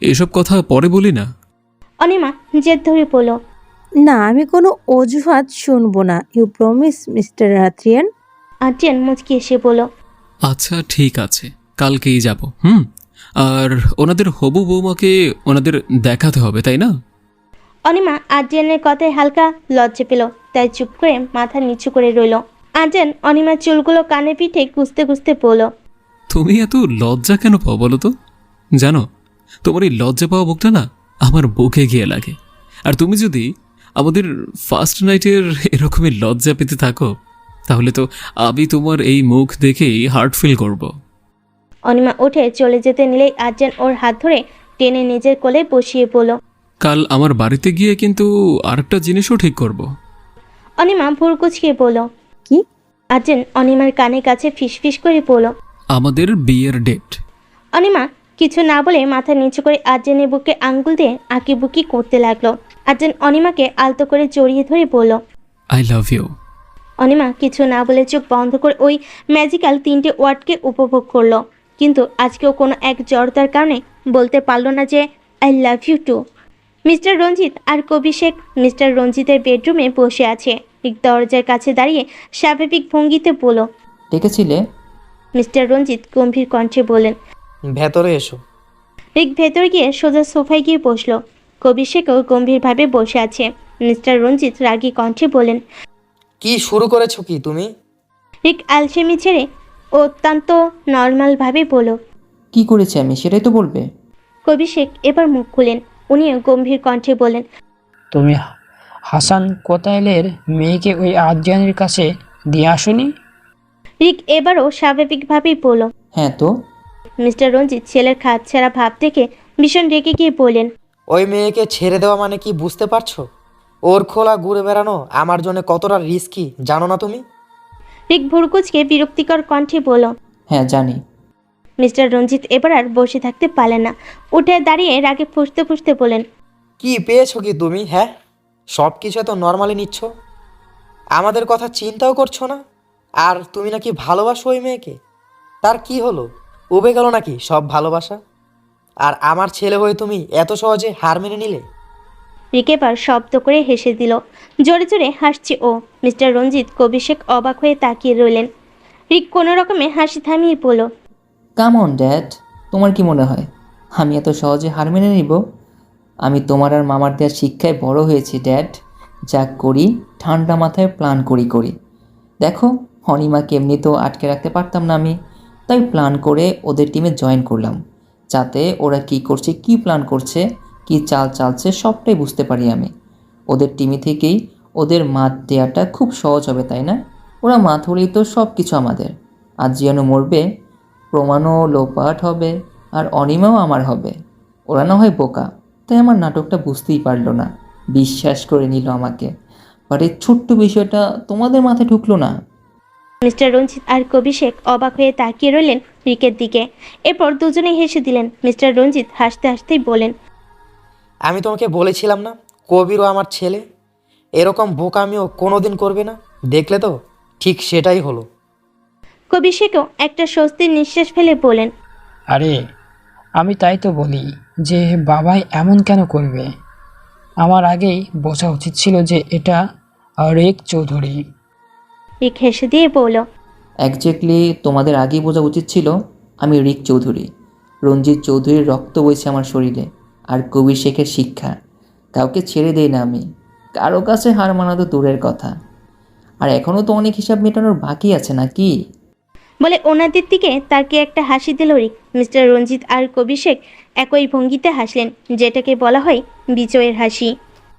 এসব কথা পরে বলি না। অনিমা জেদ ধরে বলল। না, আমি কোনো অজুহাত শুনবো না। You promise mister Arjian? Arjian মুচকি এসে বলল। আচ্ছা ঠিক আছে, কালকেই যাব। আর ওনাদের হবু বৌমাকে ওনাদের দেখাতে হবে, তাই না? অনিমা আর্জিয়ানের কথায় হালকা লজ্জা পেল, তাই চুপ করে মাথা নিচু করে রইল। আর্জিয়ান অনিমার চুলগুলো কানে পিঠে গুছতে গুছতে বলল। তুমি এত লজ্জা কেন পাও বলো তো? জানো, তোমার এই লজ্জা পাওয়া মুখটা না আমার বুকে গিয়ে লাগে। আর তুমি যদি আমাদের ফার্স্ট নাইটের এরকমই লজ্জা পেতে থাকো, তাহলে তো আমি তোমার এই মুখ দেখেই হার্ট ফিল করব। অনিমা উঠে চলে যেতে নিলেই আর্জিয়ান ওর হাত ধরে টেনে নিজের কোলে বসিয়ে পড়ল। কাল আমার বাড়িতে গিয়ে কিন্তু আরেকটা জিনিসও ঠিক করব। অনিমা ভুর কুচকে বলল। কি? আর্জিয়ান অনিমার কানে কাছে ফিসফিস করে বলল। আমাদের বিয়ের ডেট। অনিমা কিছু না বলে মাথা নিচু করে আর্জিয়ানের বুকে আঙ্গুল দিয়ে আঁকিবুকি করতে লাগলো। আর্জিয়ান অনিমাকে আলতো করে জড়িয়ে ধরে বলল। I love you. অনিমা কিছু না বলে চোখ বন্ধ করে ওই ম্যাজিক্যাল 3টে ওয়ার্ডকে উপভোগ করলো, কিন্তু আজকেও কোনো এক জড়তার কারণে বলতে পারলো না যে I love you too. Mister Ranjit আর কবি শেখ মিস্টার রঞ্জিতের বেডরুমে বসে আছে। ঠিক দরজার কাছে দাঁড়িয়ে স্বাভাবিক ভঙ্গিতে বলল। ডেকেছিলে? মিস্টার রঞ্জিত গম্ভীর কণ্ঠে বলেন। ভেতরে এসো। রিক ভেতরে গিয়ে সোজা সোফায় গিয়ে বসলো। কবি শেখও গম্ভীরভাবে বসে আছে। মিস্টার রঞ্জিত রাগী কণ্ঠে বলেন। কি শুরু করেছো কি তুমি? রিক আলসেমি ছেড়ে অত্যন্ত নর্মালভাবে বলল। কি করেছি আমি সেটাই তো বলবে। কবি শেখ এবার মুখ খুলেন। উনিও গম্ভীর কণ্ঠে বলেন। তুমি হাসান কোতাইলের মেয়েকে ওই আর্জিয়ানের কাছে দিয়ে আসোনি? রিক এবারও স্বাভাবিকভাবেই বলল। হ্যাঁ তো। মিস্টার রঞ্জিত ছেলের খাতছাড়া ভাব দেখে ভীষণ রেগে গিয়ে বললেন। ওই মেয়েকে ছেড়ে দেওয়া মানে কি বুঝতে পারছো? ওর খোলা ঘুরে বেড়ানো আমার জন্য কতটা রিস্কি জানো না তুমি? রিক ভুরকুচকে বিরক্তিকর কণ্ঠে বলল। হ্যাঁ জানি। মিস্টার রঞ্জিত এবার আর বসে থাকতে পারলেন না, উঠে দাঁড়িয়ে রাগে ফুঁসতে ফুঁসতে বলেন। কি পেয়েছো কি তুমি? হ্যাঁ, সব কিছু তো নর্মালি নিচ্ছ, আমাদের কথা চিন্তাও করছো না। আর তুমি নাকি ভালোবাসো ওই মেয়েকে, তার কি হলো? উবে গেল নাকি সব ভালোবাসা? আর আমার ছেলে হয়ে তুমি এত সহজে হার মেনে নিলে? রিক এবার শব্দ করে হেসে দিল। জোরে জোরে হাসছে ও। মিস্টার রঞ্জিত কবি শেখ অবাক হয়ে তাকিয়ে রইলেন। রিক কোনো রকমে হাসি থামিয়ে বলল। কাম অন ড্যাড, তোমার কি মনে হয় আমি এত সহজে হার মেনে নিব? আমি তোমার আর মামার দেওয়ার শিক্ষায় বড় হয়েছি ড্যাড। যা করি ঠান্ডা মাথায় প্ল্যান করি। দেখো অনিমাকে এমনিতেও আটকে রাখতে পারতাম না আমি, তাই প্ল্যান করে ওদের টিমে জয়েন করলাম, যাতে ওরা কি করছে, কি প্ল্যান করছে, কি চাল চালছে সবটাই বুঝতে পারি আমি। ওদের টিমে থেকেই ওদের মাত দেওয়াটা খুব সহজ হবে, তাই না? ওরা মাত হলেই তো সব কিছু আমাদের। আজ যেন মরবে, প্রমাণও লোপাট হবে, আর অনিমাও আমার হবে। ওরা না হয় বোকা, তাই আমার নাটকটা বুঝতেই পারলো না, বিশ্বাস করে নিল আমাকে। বাট এই ছোট্ট বিষয়টা তোমাদের মাথায় ঢুকলো না। মিস্টার রঞ্জিত আর কবি শেখ অবাক হয়ে তাকিয়ে রইলেন রিকের দিকে। এরপর দুজনেই হেসে দিলেন। মিস্টার রঞ্জিত হাসতে হাসতেই বলেন। আমি তোমাকে বলেছিলাম না কবিরও আমার ছেলে, এরকম বোকামিও কোনোদিন করবে না। দেখলে তো ঠিক সেটাই হলো। কবির শেখও একটা স্বস্তির নিঃশ্বাস ফেলে বলেন, আরে আমি তাই তো বলি যে বাবাই এমন কেন করবে। আমার আগেই বোঝা উচিত ছিল যে এটা রেক চৌধুরী। রিক হেসে দিয়ে বলল, একজ্যাক্টলি তোমাদের আগেই বোঝা উচিত ছিল আমি রিক চৌধুরী। রঞ্জিত চৌধুরীর রক্ত বইছে আমার শরীরে, আর কবির শেখের শিক্ষা। কাউকে ছেড়ে দেই না আমি, কারো কাছে হার মানা তো দূরের কথা। আর এখনও তো অনেক হিসাব মেটানোর বাকি আছে নাকি? বলে ওনাদের দিকে তাকিয়ে একটা হাসি দিল রিক। মিস্টার রঞ্জিত আর কবির শেখ একই ভঙ্গিতে হাসলেন, যেটাকে বলা হয় বিজয়ের হাসি।